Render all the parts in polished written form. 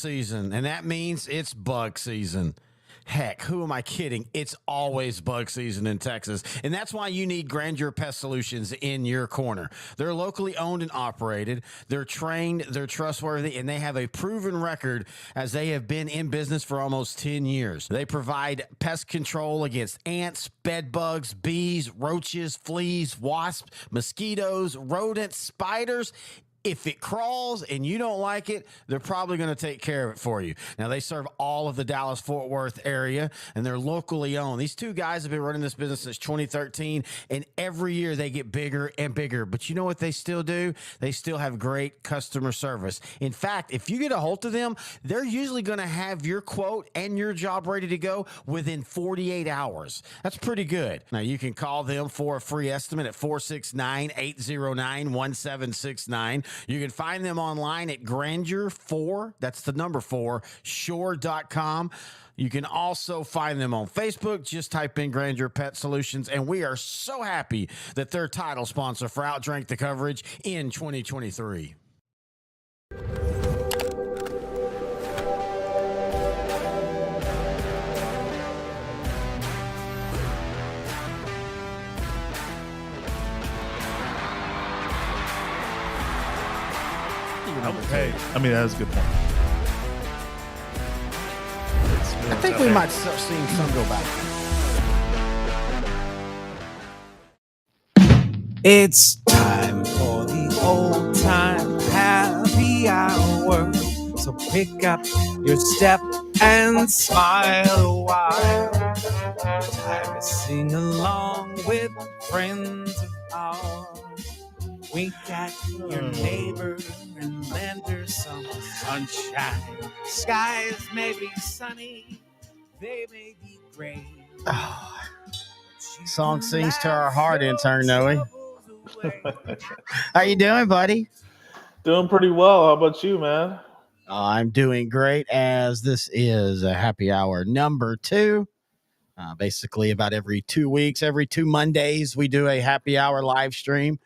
season, and that means it's bug season. Heck, who am I kidding? It's always bug season in Texas. And that's why you need Grandeur Pest Solutions in your corner. They're locally owned and operated. They're trained, they're trustworthy, and they have a proven record as they have been in business for almost 10 years. They provide pest control against ants, bed bugs, bees, roaches, fleas, wasps, mosquitoes, rodents, spiders. If it crawls and you don't like it, they're probably going to take care of it for you. Now, they serve all of the Dallas-Fort Worth area, and they're locally owned. These two guys have been running this business since 2013, and every year they get bigger and bigger. But you know what they still do? They still have great customer service. In fact, if you get a hold of them, they're usually going to have your quote and your job ready to go within 48 hours. That's pretty good. Now, you can call them for a free estimate at 469-809-1769. You can find them online at Grandeur4, that's the number 4, shore.com. You can also find them on Facebook. Just type in Grandeur Pet Solutions, and we are so happy that they're title sponsor for OutDrank The Coverage in 2023. Hey, I mean, that's a good point. I think we might start seeing some go back. It's time for the old time happy hour. So pick up your step and smile a while. Time to sing along with friends of ours. Wink at your neighbor and lend her some sunshine. Skies may be sunny, they may be gray. Oh, song sings to our heart, intern Noe. How you doing, buddy? Doing pretty well. How about you, man? I'm doing great, as this is a happy hour number 2. Basically, about every 2 weeks, every 2 Mondays, we do a happy hour live stream.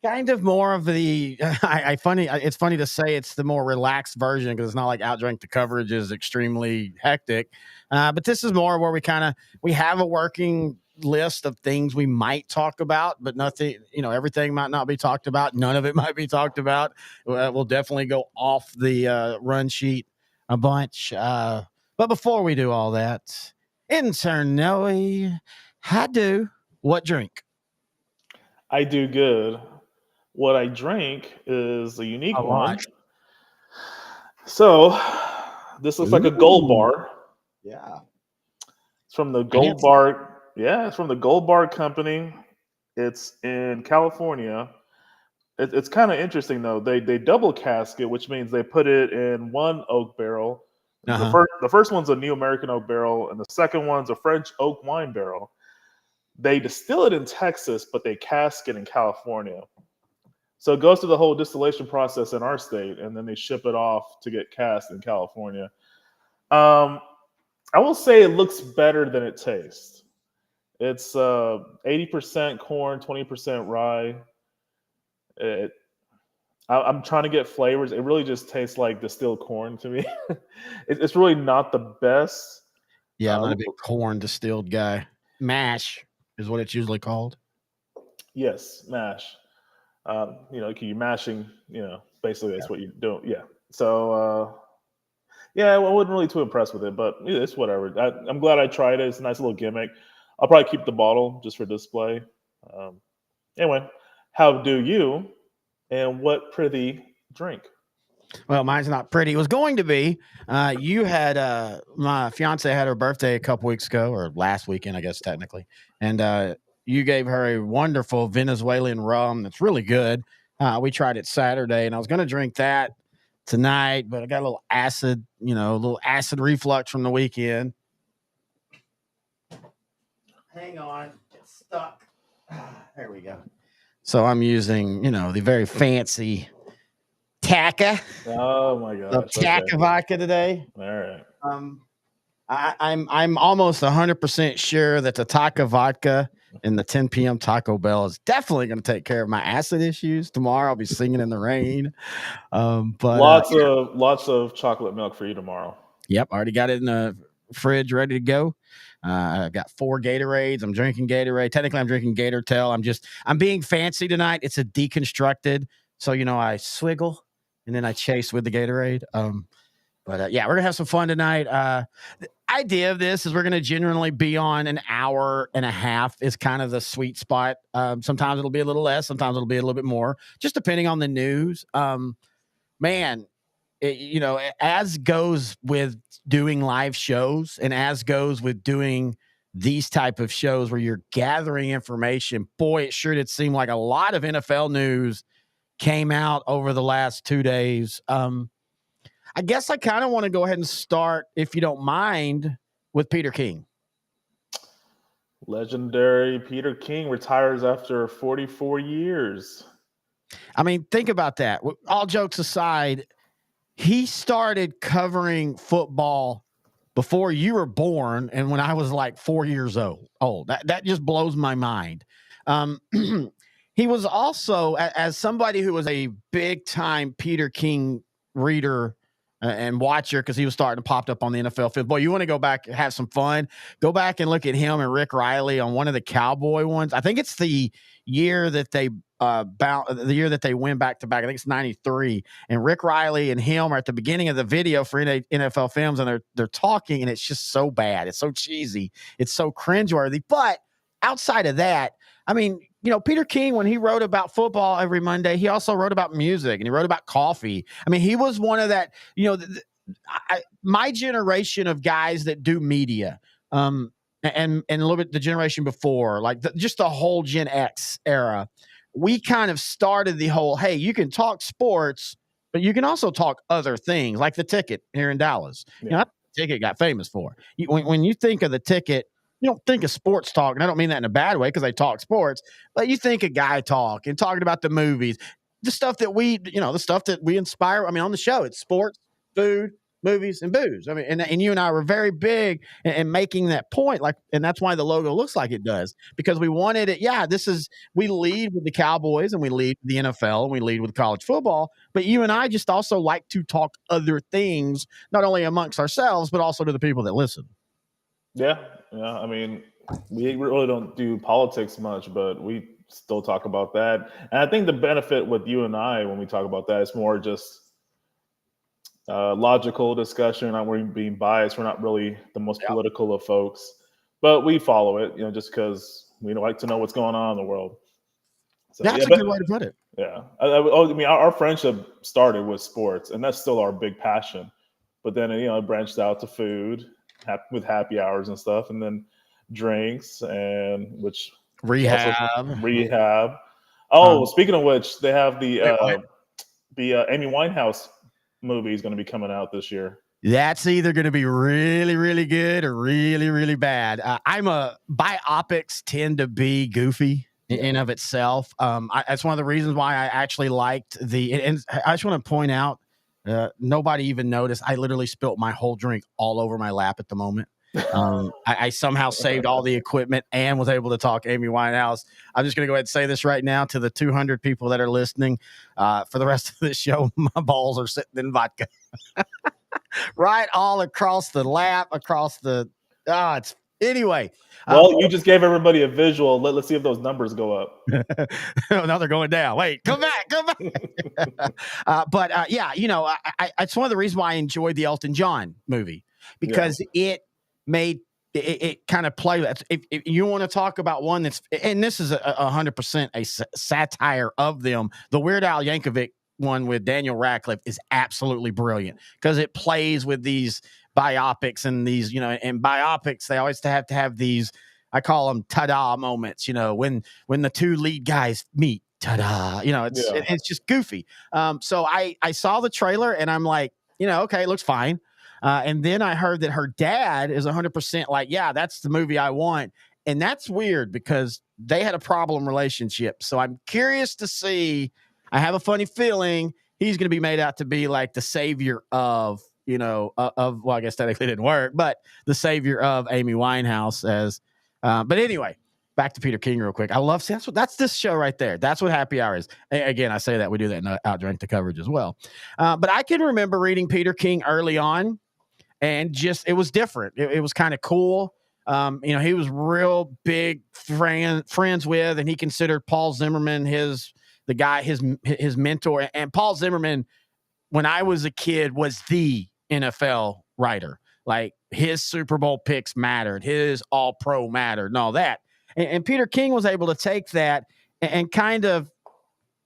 Kind of more of the, it's funny to say it's the more relaxed version because it's not like OutDrank The Coverage is extremely hectic. But this is more where we have a working list of things we might talk about, but nothing, everything might not be talked about. None of it might be talked about. We'll definitely go off the run sheet a bunch. But before we do all that, intern Noe, what drink? I do good. What I drink is a unique one. So this looks like a Gold Bar. Yeah. It's from the Gold Bar. Yeah, it's from the Gold Bar Company. It's in California. It's kind of interesting though. They double cask it, which means they put it in one oak barrel. Uh-huh. The first one's a New American oak barrel, and the second one's a French oak wine barrel. They distill it in Texas, but they cask it in California. So it goes through the whole distillation process in our state, and then they ship it off to get cast in California. I will say it looks better than it tastes. It's 80% corn, 20% rye. I'm trying to get flavors. It really just tastes like distilled corn to me. It's really not the best. Yeah, I'm not a big corn distilled guy. Mash is what it's usually called. Yes, mash. You're mashing, basically that's what you do. Yeah. So, I wasn't really too impressed with it, but it's whatever. I'm glad I tried it. It's a nice little gimmick. I'll probably keep the bottle just for display. Anyway, how do you, and what pretty drink? Well, mine's not pretty. It was going to be. You had my fiance had her birthday a couple weeks ago, or last weekend, I guess technically, and you gave her a wonderful Venezuelan rum that's really good. We tried it Saturday, and I was going to drink that tonight, but I got a little acid reflux from the weekend. Hang on, it's stuck. There we go. So I'm using, the very fancy Taka. Oh my gosh. Taka vodka today. All right. I'm almost 100% sure that the Taka vodka And the 10 p.m. Taco Bell is definitely going to take care of my acid issues. Tomorrow I'll be singing in the rain. Lots of chocolate milk for you tomorrow. Yep, already got it in the fridge ready to go. I've got 4 Gatorades. I'm drinking Gatorade. Technically, I'm drinking Gatortail. I'm being fancy tonight. It's a deconstructed. So, I swiggle and then I chase with the Gatorade. Yeah, we're going to have some fun tonight. The idea of this is we're going to generally be on an hour and a half is kind of the sweet spot. Sometimes it'll be a little less. Sometimes it'll be a little bit more, just depending on the news. As goes with doing live shows and as goes with doing these type of shows where you're gathering information, boy, it sure did seem like a lot of NFL news came out over the last 2 days. I guess I kind of want to go ahead and start, if you don't mind, with Peter King. Legendary Peter King retires after 44 years. I mean, think about that. All jokes aside, he started covering football before you were born and when I was like 4 years old. That just blows my mind. He was also, as somebody who was a big-time Peter King reader and watcher, because he was starting to pop up on the NFL field. Boy, you want to go back and have some fun, go back and look at him and Rick Riley on one of the Cowboy ones. I think it's the year that they win back-to-back. I think it's 93. And Rick Riley and him are at the beginning of the video for NFL Films, and they're talking, and it's just so bad. It's so cheesy. It's so cringeworthy. But outside of that, I mean, Peter King, when he wrote about football every Monday, he also wrote about music and he wrote about coffee. I mean, he was one of that, my generation of guys that do media, and a little bit the generation before, like just the whole Gen X era, we kind of started the whole, hey, you can talk sports, but you can also talk other things, like the Ticket here in Dallas. Yeah. That's what the Ticket got famous for. When you think of the Ticket, you don't think of sports talk, and I don't mean that in a bad way because they talk sports, but you think of guy talk and talking about the movies, the stuff that we inspire. I mean, on the show, it's sports, food, movies, and booze. I mean, and you and I were very big in making that point, and that's why the logo looks like it does, because we wanted it. Yeah, we lead with the Cowboys and we lead with the NFL and we lead with college football, but you and I just also like to talk other things, not only amongst ourselves, but also to the people that listen. Yeah. I mean, we really don't do politics much, but we still talk about that. And I think the benefit with you and I, when we talk about that, is more just logical discussion. Not really being biased. We're not really the most political of folks, but we follow it, just because we like to know what's going on in the world. So, that's a good way to put it. Yeah. I mean, our friendship started with sports, and that's still our big passion. But then, it branched out to food with happy hours and stuff, and then drinks, and which rehab. Oh, speaking of which, they have the Amy Winehouse movie is going to be coming out this year. That's either going to be really, really good or really, really bad. Biopics tend to be goofy in of itself. That's one of the reasons why I actually liked and I just want to point out, nobody even noticed. I literally spilt my whole drink all over my lap at the moment. I somehow saved all the equipment and was able to talk Amy Winehouse. I'm just going to go ahead and say this right now to the 200 people that are listening. For the rest of the show, my balls are sitting in vodka. Right all across the lap, anyway. Well, you just gave everybody a visual. Let's see if those numbers go up. Now they're going down. Wait, come back. It's one of the reasons why I enjoyed the Elton John movie, because it made it kind of play. If you want to talk about one and this is 100% a satire of them, the Weird Al Yankovic one with Daniel Radcliffe is absolutely brilliant, because it plays with these biopics and these, and biopics, they always have to have these, I call them ta-da moments, when the two lead guys meet, ta-da, it's just goofy. So I saw the trailer and I'm like, okay, it looks fine. And then I heard that her dad is 100% like, yeah, that's the movie I want. And that's weird because they had a problem relationship. So I'm curious to see. I have a funny feeling he's going to be made out to be like the savior of, well, I guess technically it didn't work, but the savior of Amy Winehouse but anyway, back to Peter King real quick. I love that's this show right there. That's what Happy Hour is. Again, I say that we do that in OutDrank the Coverage as well. But I can remember reading Peter King early on, and just it was different. It was kind of cool. He was real big friends with, and he considered Paul Zimmerman his mentor. And Paul Zimmerman, when I was a kid, was the NFL writer. Like his Super Bowl picks mattered, his All Pro mattered, and all that. And Peter King was able to take that and kind of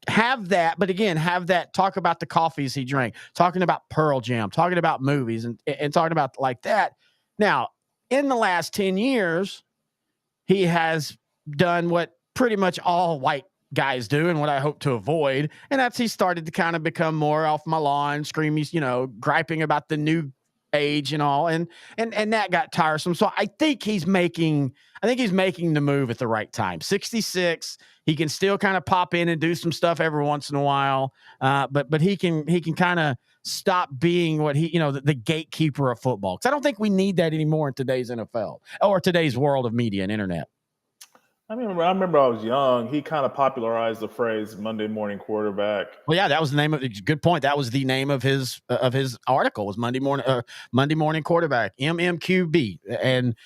have that, but again, have that talk about the coffees he drank, talking about Pearl Jam, talking about movies, and talking about like that. Now, in the last 10 years, he has done what pretty much all white guys do and what I hope to avoid. And that's he started to kind of become more off my lawn, screaming, griping about the new age and all. And that got tiresome. So I think he's making the move at the right time. 66, he can still kind of pop in and do some stuff every once in a while. But he can kind of stop being what the gatekeeper of football. Because I don't think we need that anymore in today's NFL or today's world of media and internet. I remember I was young. He kind of popularized the phrase Monday morning quarterback. Well, yeah, that was the name of good point. That was the name of his article was Monday morning quarterback, MMQB. And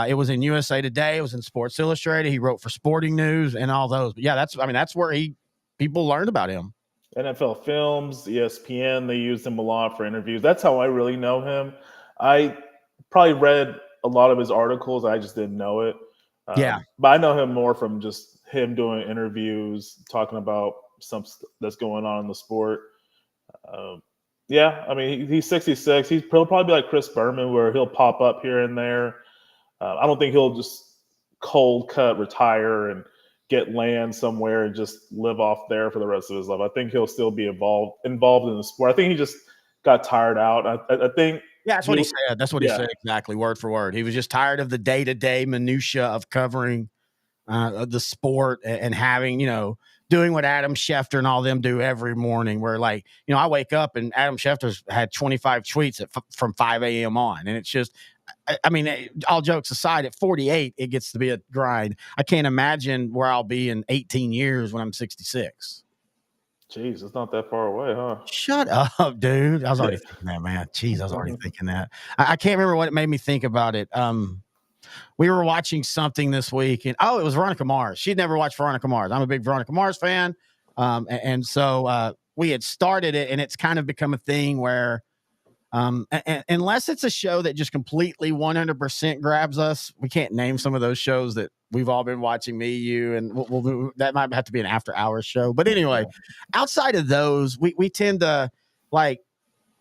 it was in USA Today. It was in Sports Illustrated. He wrote for Sporting News and all those. But yeah, that's where people learned about him. NFL Films, ESPN, they used him a lot for interviews. That's how I really know him. I probably read a lot of his articles. I just didn't know it. Yeah. But I know him more from just him doing interviews, talking about something that's going on in the sport. He's 66. He'll probably be like Chris Berman, where he'll pop up here and there. I don't think he'll just cold cut, retire, and get land somewhere and just live off there for the rest of his life. I think he'll still be involved in the sport. I think he just got tired out. I think. Yeah, that's what he said. That's what he said exactly, word for word. He was just tired of the day-to-day minutia of covering the sport and having, doing what Adam Schefter and all them do every morning. Where I wake up and Adam Schefter's had 25 tweets from 5 a.m. on, and it's just, all jokes aside, at 48, it gets to be a grind. I can't imagine where I'll be in 18 years when I'm 66. Jeez, it's not that far away, huh? Shut up, dude. I was already thinking that, man. Jeez, I was already thinking that. I can't remember what it made me think about it. We were watching something this week, and it was Veronica Mars. She'd never watched Veronica Mars. I'm a big Veronica Mars fan. So we had started it, and it's kind of become a thing where unless it's a show that just completely 100% grabs us, we can't name some of those shows that we've all been watching, me, you, and that might have to be an after hours show. But anyway, outside of those, we tend to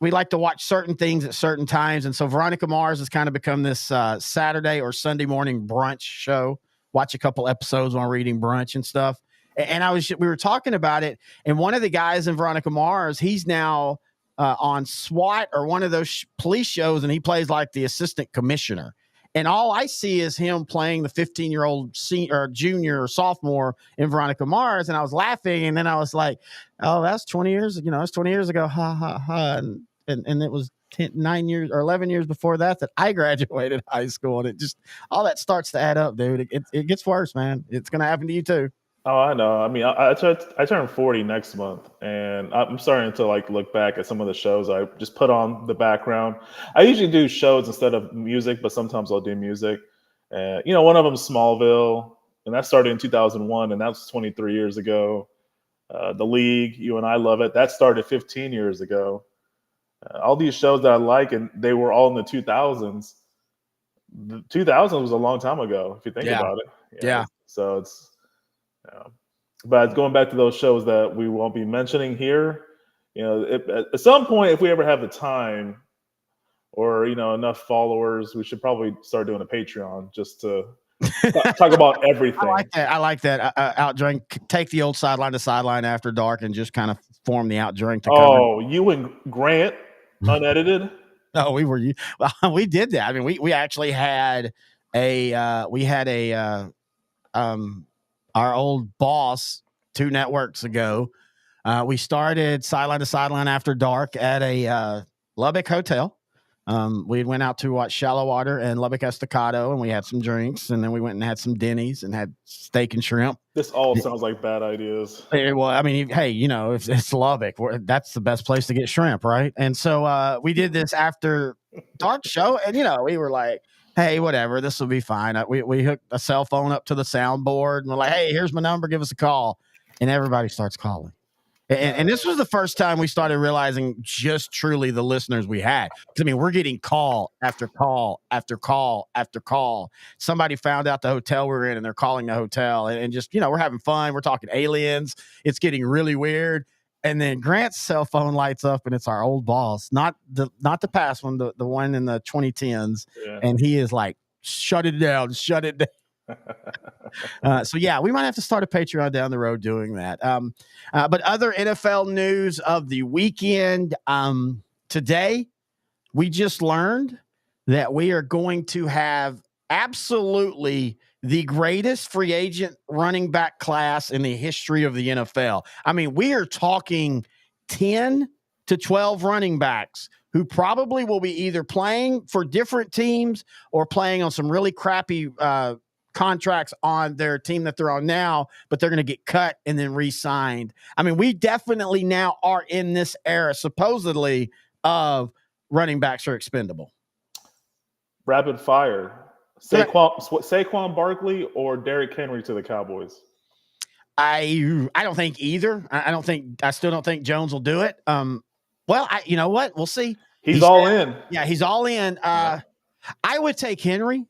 we like to watch certain things at certain times. And so Veronica Mars has kind of become this Saturday or Sunday morning brunch show. Watch a couple episodes while we're eating brunch and stuff. And we were talking about it. And one of the guys in Veronica Mars, he's now on SWAT or one of those police shows, and he plays like the assistant commissioner. And all I see is him playing the 15-year-old senior or junior or sophomore in Veronica Mars. And I was laughing. And then I was like, oh, that's 20 years. That's 20 years ago. Ha, ha, ha. And it was 9 years or 11 years before that I graduated high school. And it just, all that starts to add up, dude. It gets worse, man. It's going to happen to you too. Oh, I know. I turn 40 next month, and I'm starting to look back at some of the shows I just put on the background. I usually do shows instead of music, but sometimes I'll do music. One of them is Smallville, and that started in 2001, and that was 23 years ago. The League, You and I Love It, that started 15 years ago. All these shows that I like, and they were all in the 2000s. The 2000s was a long time ago, if you think about it. Yeah. So it's. But going back to those shows that we won't be mentioning here, at some point, if we ever have the time or enough followers, we should probably start doing a Patreon just to talk about everything. I like that. OutDrank, take the old sideline to sideline after dark and just kind of form the OutDrank to cover. Oh, you and Grant unedited? No, we did that. We actually had our old boss 2 networks ago. We started sideline to sideline after dark at a Lubbock hotel. We went out to watch Shallow Water and Lubbock Estacado, and we had some drinks, and then we went and had some Denny's and had steak and shrimp. This all sounds like bad ideas. Well, I mean, hey, if it's Lubbock, that's the best place to get shrimp, right? And so we did this after dark show, and we were like, hey, whatever, this will be fine. We hooked a cell phone up to the soundboard, and we're like, hey, here's my number, give us a call, and everybody starts calling. And this was the first time we started realizing just truly the listeners we had. I mean, we're getting call after call after call after call. Somebody found out the hotel we were in, and they're calling the hotel, and just, we're having fun. We're talking aliens. It's getting really weird. And then Grant's cell phone lights up, and it's our old boss, not the past one, the one in the 2010s. Yeah. And he is like, shut it down, shut it down. So yeah, we might have to start a Patreon down the road doing that. But other NFL news of the weekend, today we just learned that we are going to have absolutely the greatest free agent running back class in the history of the NFL. I mean, we are talking 10 to 12 running backs who probably will be either playing for different teams or playing on some really crappy contracts on their team that they're on now, but they're going to get cut and then re-signed. I mean, we definitely now are in this era, supposedly, of running backs are expendable. Rapid fire. Saquon Barkley or Derrick Henry to the Cowboys? I don't think either. I still don't think Jones will do it. Well, you know what? We'll see. He's all in. Yeah, he's all in. I would take Henry.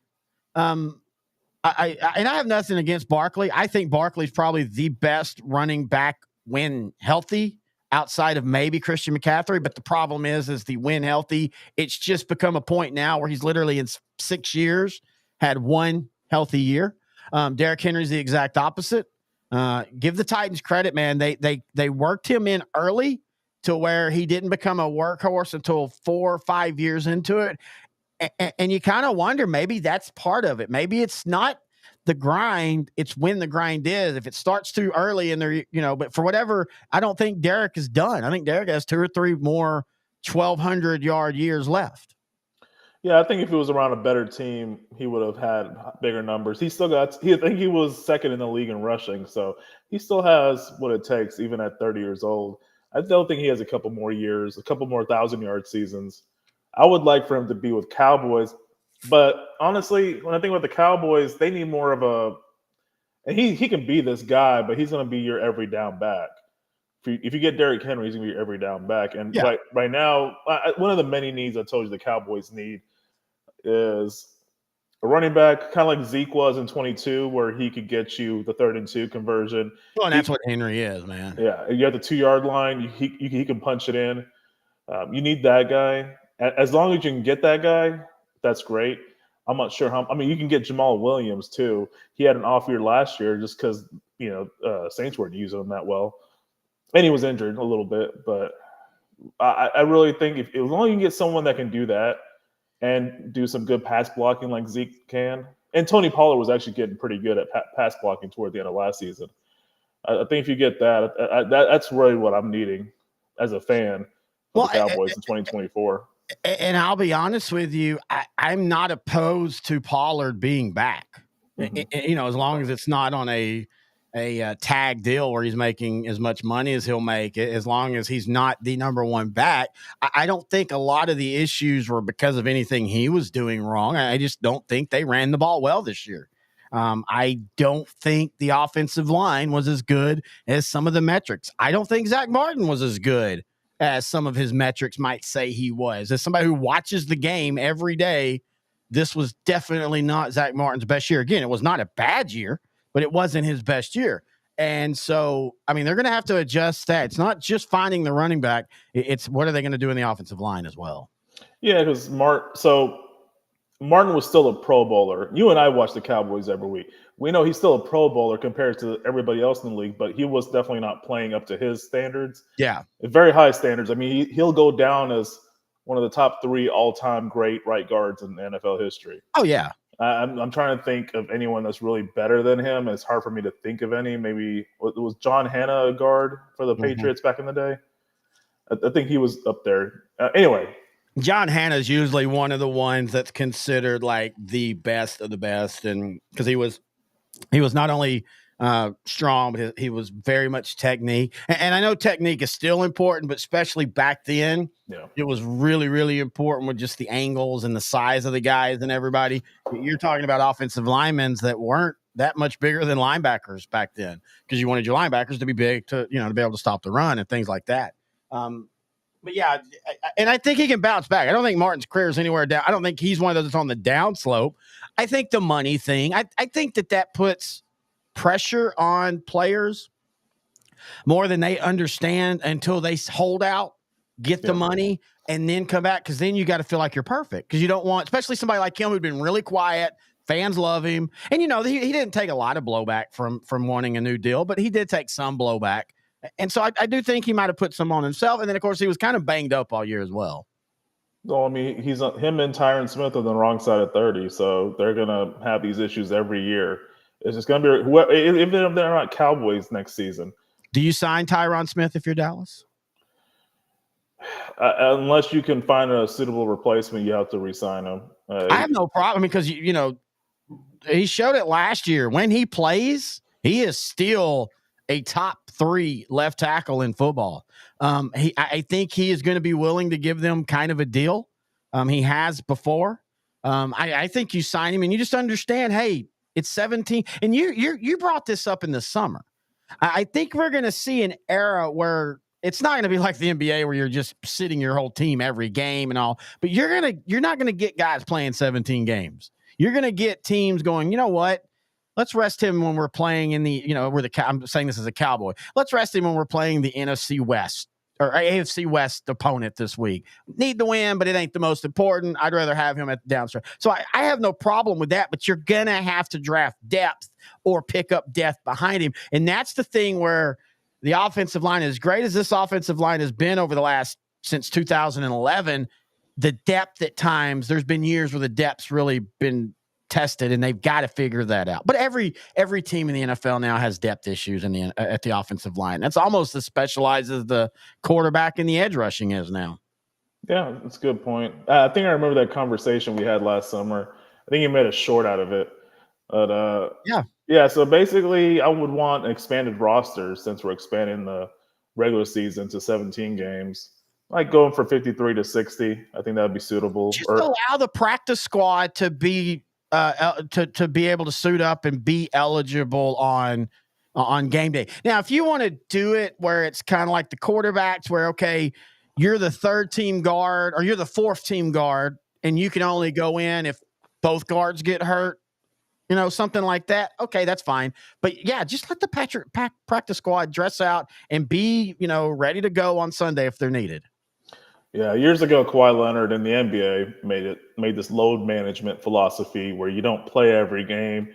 I have nothing against Barkley. I think Barkley's probably the best running back when healthy, outside of maybe Christian McCaffrey. But the problem is the when healthy, it's just become a point now where he's literally in 6 years had one healthy year. Derrick Henry's the exact opposite. Give the Titans credit, man. They worked him in early to where he didn't become a workhorse until 4 or 5 years into it. And you kind of wonder, maybe that's part of it. Maybe it's not the grind, it's when the grind is. If it starts too early and they're, but for whatever, I don't think Derrick is done. I think Derrick has 2 or 3 more 1,200-yard years left. Yeah, I think if it was around a better team, he would have had bigger numbers. I think he was second in the league in rushing, so he still has what it takes, even at 30 years old. I still think he has a couple more years, a couple more 1,000-yard seasons. I would like for him to be with Cowboys, but honestly, when I think about the Cowboys, they need more of and he can be this guy, but he's going to be your every down back. If you get Derrick Henry, he's going to be your every down back. And right now, one of the many needs I told you the Cowboys need is a running back, kind of like Zeke was in 22, where he could get you the 3rd and 2 conversion. Well, and that's what Henry is, man. Yeah, you have the 2-yard line. He can punch it in. You need that guy. As long as you can get that guy, that's great. I'm not sure how. I mean, you can get Jamal Williams too. He had an off year last year just because Saints weren't using him that well, and he was injured a little bit. But I really think as long as you can get someone that can do that and do some good pass blocking like Zeke can, and Tony Pollard was actually getting pretty good at pass blocking toward the end of last season. I think if you get that, that's really what I'm needing as a fan of the Cowboys in 2024. And I'll be honest with you, I'm not opposed to Pollard being back. Mm-hmm. As long as it's not on a tag deal where he's making as much money as he'll make it, as long as he's not the number one back. I don't think a lot of the issues were because of anything he was doing wrong. I just don't think they ran the ball well this year. I don't think the offensive line was as good as some of the metrics. I don't think Zach Martin was as good as some of his metrics might say he was. As somebody who watches the game every day, this was definitely not Zach Martin's best year. Again, it was not a bad year, but it wasn't his best year. And so, I mean, they're going to have to adjust that. It's not just finding the running back. It's what are they going to do in the offensive line as well? Yeah, because Martin was still a Pro Bowler. You and I watch the Cowboys every week. We know he's still a Pro Bowler compared to everybody else in the league, but he was definitely not playing up to his standards. Yeah. Very high standards. I mean, he'll go down as one of the top 3 all-time great right guards in NFL history. Oh, yeah. I'm trying to think of anyone that's really better than him. It's hard for me to think of any. Maybe was John Hanna a guard for the Patriots back in the day? I think he was up there. Anyway, John Hanna's usually one of the ones that's considered like the best of the best, and because he was not only strong, but he was very much technique. And I know technique is still important, but especially back then, Yeah. it was really, really important with just the angles and the size of the guys and everybody. You're talking about offensive linemen that weren't that much bigger than linebackers back then, because you wanted your linebackers to be big to to be able to stop the run and things like that. But yeah, and I think he can bounce back. I don't think Martin's career is anywhere down. I don't think he's one of those that's on the down slope. I think the money thing, I think that puts pressure on players more than they understand until they hold out, get the money, and then come back. Because then you got to feel like you're perfect. Because you don't want, especially somebody like him who'd been really quiet. Fans love him, and he didn't take a lot of blowback from wanting a new deal, but he did take some blowback. And so I do think he might have put some on himself. And then, of course, he was kind of banged up all year as well. Well, I mean, him and Tyron Smith are on the wrong side of 30, so they're gonna have these issues every year. It's just gonna be whoever, if they're not Cowboys next season. Do you sign Tyron Smith if you're Dallas? Unless you can find a suitable replacement, you have to re-sign him. I have no problem because he showed it last year. When he plays, he is still a top 3 left tackle in football. I think he is going to be willing to give them kind of a deal. He has before. I think you sign him and you just understand, hey, it's 17. And you brought this up in the summer. I think we're going to see an era where it's not going to be like the NBA where you're just sitting your whole team every game and all, but you're not going to get guys playing 17 games. You're going to get teams going, you know what? Let's rest him when we're playing in the, I'm saying this as a Cowboy. Let's rest him when we're playing the NFC West or AFC West opponent this week. Need the win, but it ain't the most important. I'd rather have him at the downstretch. So I have no problem with that, but you're going to have to draft depth or pick up depth behind him. And that's the thing where the offensive line, as great as this offensive line has been since 2011, the depth at times, there's been years where the depth's really been tested, and they've got to figure that out. But every team in the NFL now has depth issues at the offensive line. That's almost as specialized as the quarterback and the edge rushing is now. Yeah, that's a good point. I think I remember that conversation we had last summer. I think you made a short out of it. But yeah. So basically, I would want an expanded roster since we're expanding the regular season to 17 games. Like going for 53 to 60. I think that would be suitable. Just allow the practice squad to be to be able to suit up and be eligible on game day. Now, if you want to do it where it's kind of like the quarterbacks, where okay, you're the 3rd team guard or you're the 4th team guard, and you can only go in if both guards get hurt. Something like that. Okay, that's fine. But yeah, just let the practice squad dress out and be, ready to go on Sunday if they're needed. Yeah, years ago, Kawhi Leonard in the NBA made this load management philosophy where you don't play every game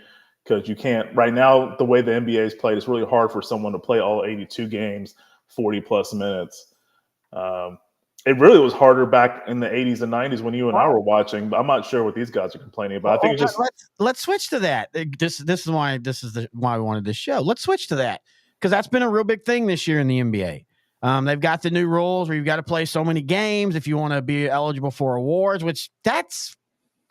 because you can't. Right now, the way the NBA is played, it's really hard for someone to play all 82 games, 40-plus minutes. It really was harder back in the 80s and 90s when you and I were watching, but I'm not sure what these guys are complaining about. I think it's just let's switch to that. This is why we wanted this show. Let's switch to that because that's been a real big thing this year in the NBA. They've got the new rules where you've got to play so many games if you want to be eligible for awards, which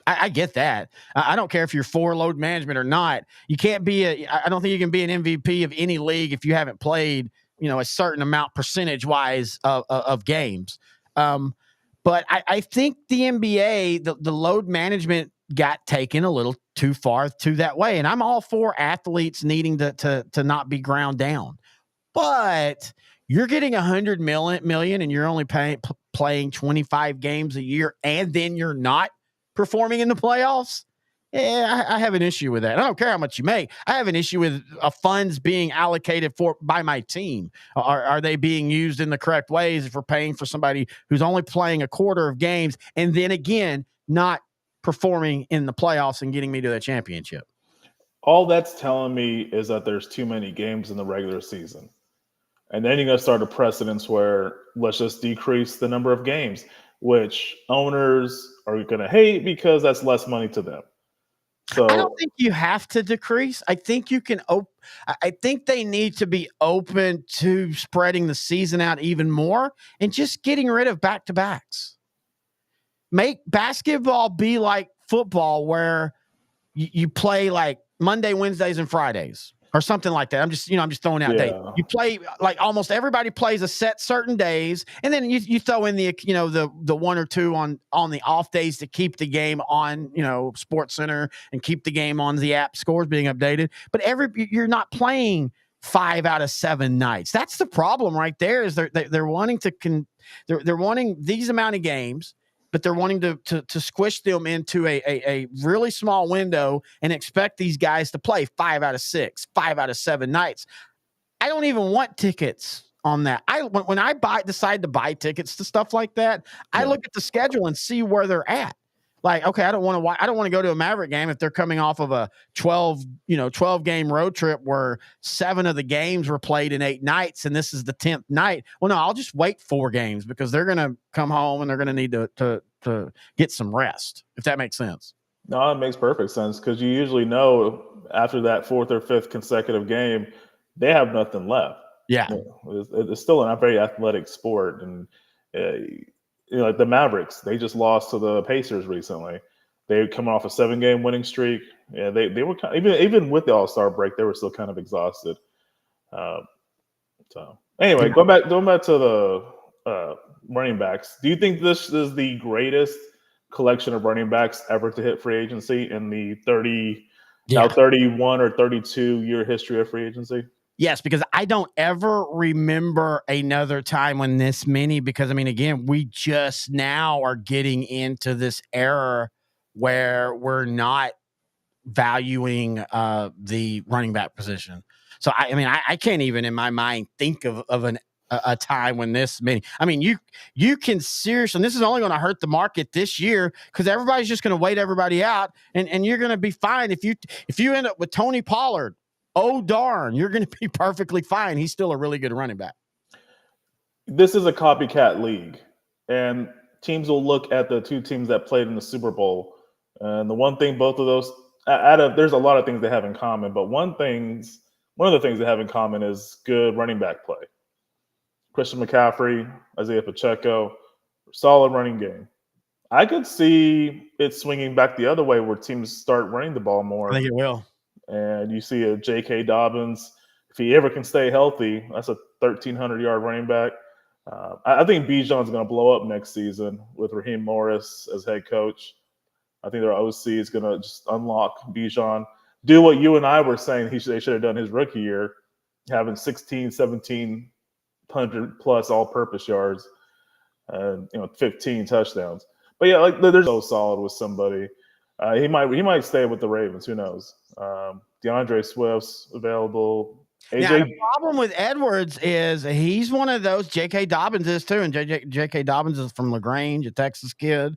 I get that. I don't care if you're for load management or not. You can't be I don't think you can be an MVP of any league if you haven't played, a certain amount percentage wise of games. But I think the NBA, the load management got taken a little too far to that way. And I'm all for athletes needing to not be ground down. But you're getting $100 million and you're only playing 25 games a year, and then you're not performing in the playoffs. Yeah, I have an issue with that. I don't care how much you make. I have an issue with funds being allocated by my team. Are they being used in the correct ways if we're paying for somebody who's only playing a quarter of games and then again not performing in the playoffs and getting me to the championship? All that's telling me is that there's too many games in the regular season. And then you're going to start a precedence where let's just decrease the number of games, which owners are going to hate because that's less money to them. So I don't think you have to decrease. I think you can. I think they need to be open to spreading the season out even more and just getting rid of back-to-backs. make basketball be like football, where you play like Monday, Wednesdays, and Fridays, or something like that. I'm just throwing out dates. You play like almost everybody plays a set certain days, and then you throw in the the one or two on the off days to keep the game on Sports Center and keep the game on the app, scores being updated. But you're not playing 5 out of 7 nights. That's the problem right there. Is they're wanting they're wanting these amount of games, but they're wanting to squish them into a really small window and expect these guys to play 5 out of 6, 5 out of 7 nights. I don't even want tickets on that. When I decide to buy tickets to stuff like that, I look at the schedule and see where they're at. Like, okay, I don't want to go to a Maverick game if they're coming off of a 12 game road trip where 7 of the games were played in 8 nights and this is the 10th night. Well, no, I'll just wait 4 games because they're going to come home and they're going to need to get some rest, if that makes sense. No, it makes perfect sense, because you usually know after that 4th or 5th consecutive game, they have nothing left. Yeah. It's still a very athletic sport. And like the Mavericks, they just lost to the Pacers recently. They were coming off a 7-game winning streak. Yeah, they were even with the All-Star break, they were still kind of exhausted. So anyway, going back to the running backs. Do you think this is the greatest collection of running backs ever to hit free agency in the 31 or 32 year history of free agency? Yes, because I don't ever remember another time when this many, because, I mean, again, we just now are getting into this era where we're not valuing the running back position. So, I can't even in my mind think of a time when this many. I mean, you can seriously, and this is only going to hurt the market this year because everybody's just going to wait everybody out, and you're going to be fine if you end up with Tony Pollard. Oh, darn, you're going to be perfectly fine. He's still a really good running back. This is a copycat league, and teams will look at the 2 teams that played in the Super Bowl. And the one thing both of those, there's a lot of things they have in common, but one of the things they have in common is good running back play. Christian McCaffrey, Isaiah Pacheco, solid running game. I could see it swinging back the other way where teams start running the ball more. I think it will. And you see a J.K. Dobbins, if he ever can stay healthy, that's a 1,300-yard running back. I think Bijan's going to blow up next season with Raheem Morris as head coach. I think their OC is going to just unlock Bijan, do what you and I were saying they should have done his rookie year, having 16, 1,700-plus all-purpose yards, 15 touchdowns. But yeah, like they're so solid with somebody. He might stay with the Ravens. Who knows? DeAndre Swift's available. AJ. Now, the problem with Edwards is he's one of those. J.K. Dobbins is too, and J.K. Dobbins is from LaGrange, a Texas kid,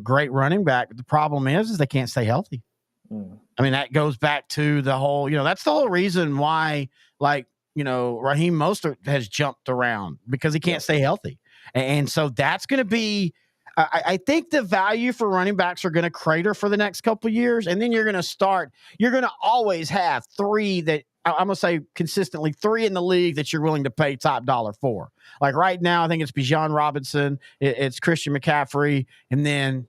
great running back. But the problem is they can't stay healthy. I mean, that goes back to the whole. That's the whole reason why, Raheem Mostert has jumped around because he can't stay healthy, and so that's going to be. I think the value for running backs are going to crater for the next couple of years. And then you're going to always have 3 that I'm going to say consistently 3 in the league that you're willing to pay top dollar for. Like right now, I think it's Bijan Robinson, it's Christian McCaffrey, and then,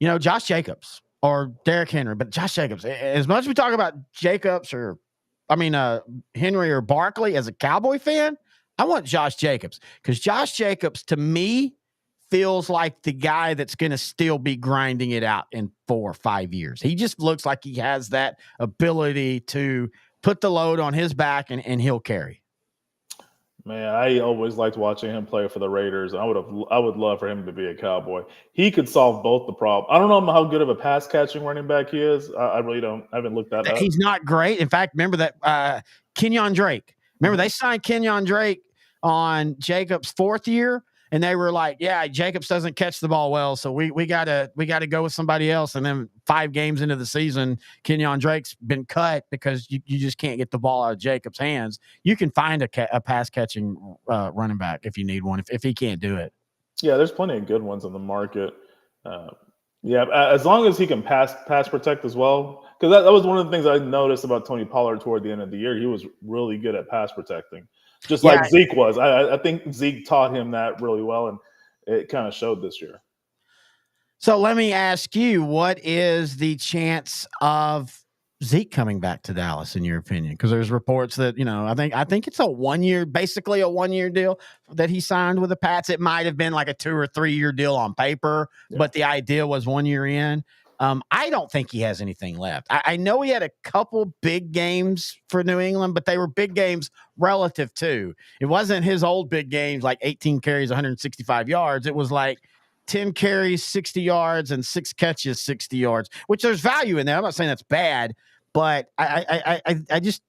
Josh Jacobs or Derrick Henry. But Josh Jacobs, as much as we talk about Henry or Barkley as a Cowboy fan, I want Josh Jacobs because Josh Jacobs to me feels like the guy that's going to still be grinding it out in 4 or 5 years. He just looks like he has that ability to put the load on his back and he'll carry. Man, I always liked watching him play for the Raiders. I would love for him to be a Cowboy. He could solve both the problem. I don't know how good of a pass catching running back he is. I really don't. I haven't looked that up. He's not great. In fact, remember that Kenyon Drake. Remember they signed Kenyon Drake on Jacobs' 4th year. And they were like, yeah, Jacobs doesn't catch the ball well, so we gotta go with somebody else. And then 5 games into the season, Kenyon Drake's been cut because you just can't get the ball out of Jacobs' hands. You can find a pass-catching running back if you need one, if he can't do it. Yeah, there's plenty of good ones on the market. As long as he can pass protect as well. Because that was one of the things I noticed about Tony Pollard toward the end of the year. He was really good at pass protecting. Just like Zeke was. I think Zeke taught him that really well, and it kind of showed this year. So let me ask you, what is the chance of Zeke coming back to Dallas in your opinion? Because there's reports that, I think it's basically a 1 year deal that he signed with the Pats. It might have been like a 2 or 3 year deal on paper, but the idea was 1 year in. I don't think he has anything left. I know he had a couple big games for New England, but they were big games relative to. It wasn't his old big games like 18 carries, 165 yards. It was like 10 carries, 60 yards, and 6 catches, 60 yards, which there's value in there. I'm not saying that's bad, but I just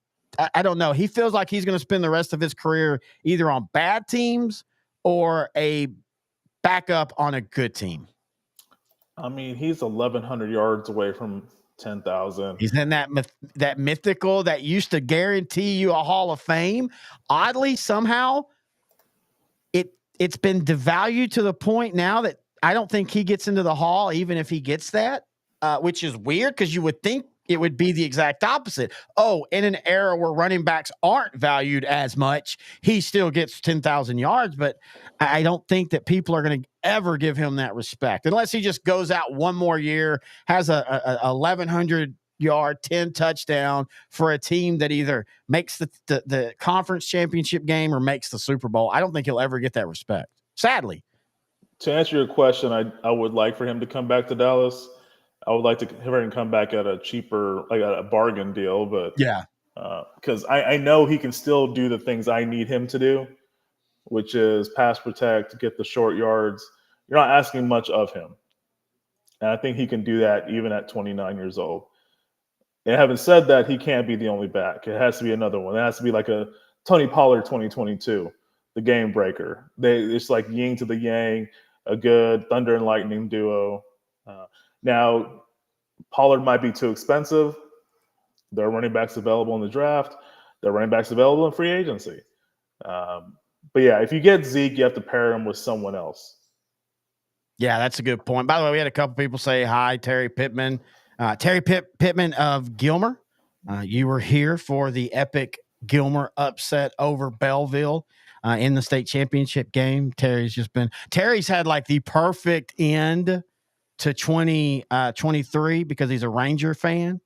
don't know. He feels like he's going to spend the rest of his career either on bad teams or a backup on a good team. I mean, he's 1,100 yards away from 10,000. He's in that mythical that used to guarantee you a Hall of Fame. Oddly, somehow, it's been devalued to the point now that I don't think he gets into the Hall, even if he gets that, which is weird because you would think it would be the exact opposite. Oh, in an era where running backs aren't valued as much, he still gets 10,000 yards, but I don't think that people are going to ever give him that respect unless he just goes out one more year, has a 1,100 yard, 10 touchdown for a team that either makes the conference championship game or makes the Super Bowl. I don't think he'll ever get that respect, sadly. To answer your question, I would like for him to come back to Dallas. I would like to have him come back at a cheaper, like a bargain deal, but yeah, because I know he can still do the things I need him to do, which is pass protect, get the short yards. You're not asking much of him, and I think he can do that even at 29 years old. And having said that, he can't be the only back. It has to be another one. It has to be like a Tony Pollard 2022, the game breaker. It's like yin to the yang, a good thunder and lightning duo. Now, Pollard might be too expensive. There are running backs available in the draft. There are running backs available in free agency. But yeah, if you get Zeke, you have to pair him with someone else. Yeah, that's a good point. By the way, we had a couple people say hi, Terry Pittman. Pittman of Gilmer. You were here for the epic Gilmer upset over Belleville in the state championship game. Terry's had like the perfect end to 2023 because he's a Ranger fan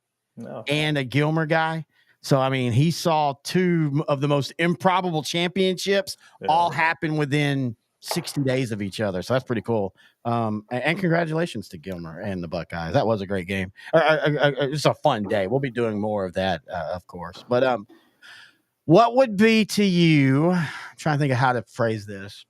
and a Gilmer guy. So, I mean, he saw two of the most improbable championships all happen within 60 days of each other. So that's pretty cool. And congratulations to Gilmer and the Buckeyes. That was a great game. It's a fun day. We'll be doing more of that, of course. But what would be to you, I'm trying to think of how to phrase this.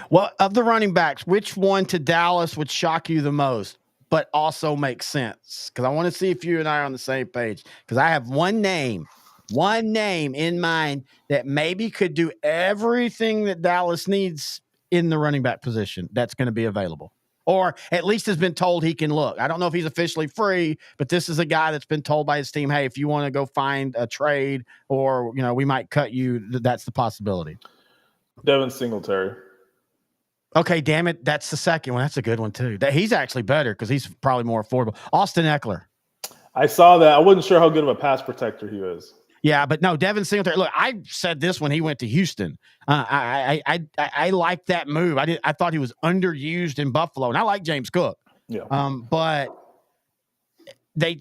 Well, of the running backs, which one to Dallas would shock you the most, but also make sense? Because I want to see if you and I are on the same page. Because I have one name in mind that maybe could do everything that Dallas needs in the running back position that's going to be available. Or at least has been told he can look. I don't know if he's officially free, but this is a guy that's been told by his team, hey, if you want to go find a trade or, we might cut you, that's the possibility. Devin Singletary. Okay, damn it. That's the second one. That's a good one, too. He's actually better because he's probably more affordable. Austin Eckler. I saw that. I wasn't sure how good of a pass protector he was. Yeah, but no, Devin Singletary. Look, I said this when he went to Houston. I liked that move. I thought he was underused in Buffalo, and I like James Cook. Yeah. But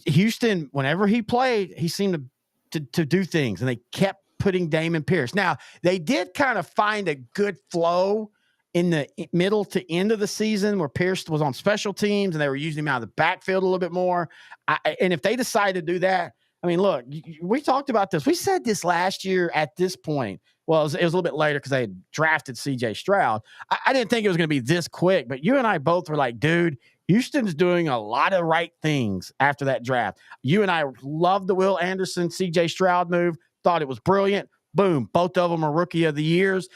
Houston, whenever he played, he seemed to do things, and they kept putting Damon Pierce. Now, they did kind of find a good flow in the middle to end of the season where Pierce was on special teams and they were using him out of the backfield a little bit more. And if they decide to do that, I mean, look, we talked about this. We said this last year at this point. Well, it was a little bit later because they had drafted C.J. Stroud. I didn't think it was going to be this quick, but you and I both were like, dude, Houston's doing a lot of right things after that draft. You and I loved the Will Anderson, C.J. Stroud move, thought it was brilliant. Boom, both of them are rookie of the years.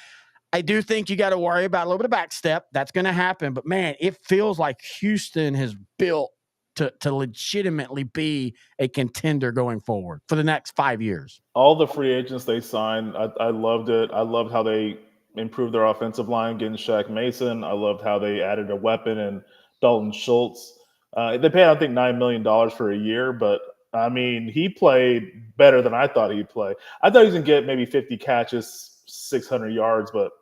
I do think you got to worry about a little bit of back step. That's going to happen. But, man, it feels like Houston has built to legitimately be a contender going forward for the next 5 years. All the free agents they signed, I loved it. I loved how they improved their offensive line, getting Shaq Mason. I loved how they added a weapon in Dalton Schultz. They paid, I think, $9 million for a year. But, I mean, he played better than I thought he'd play. I thought he was going to get maybe 50 catches, 600 yards, but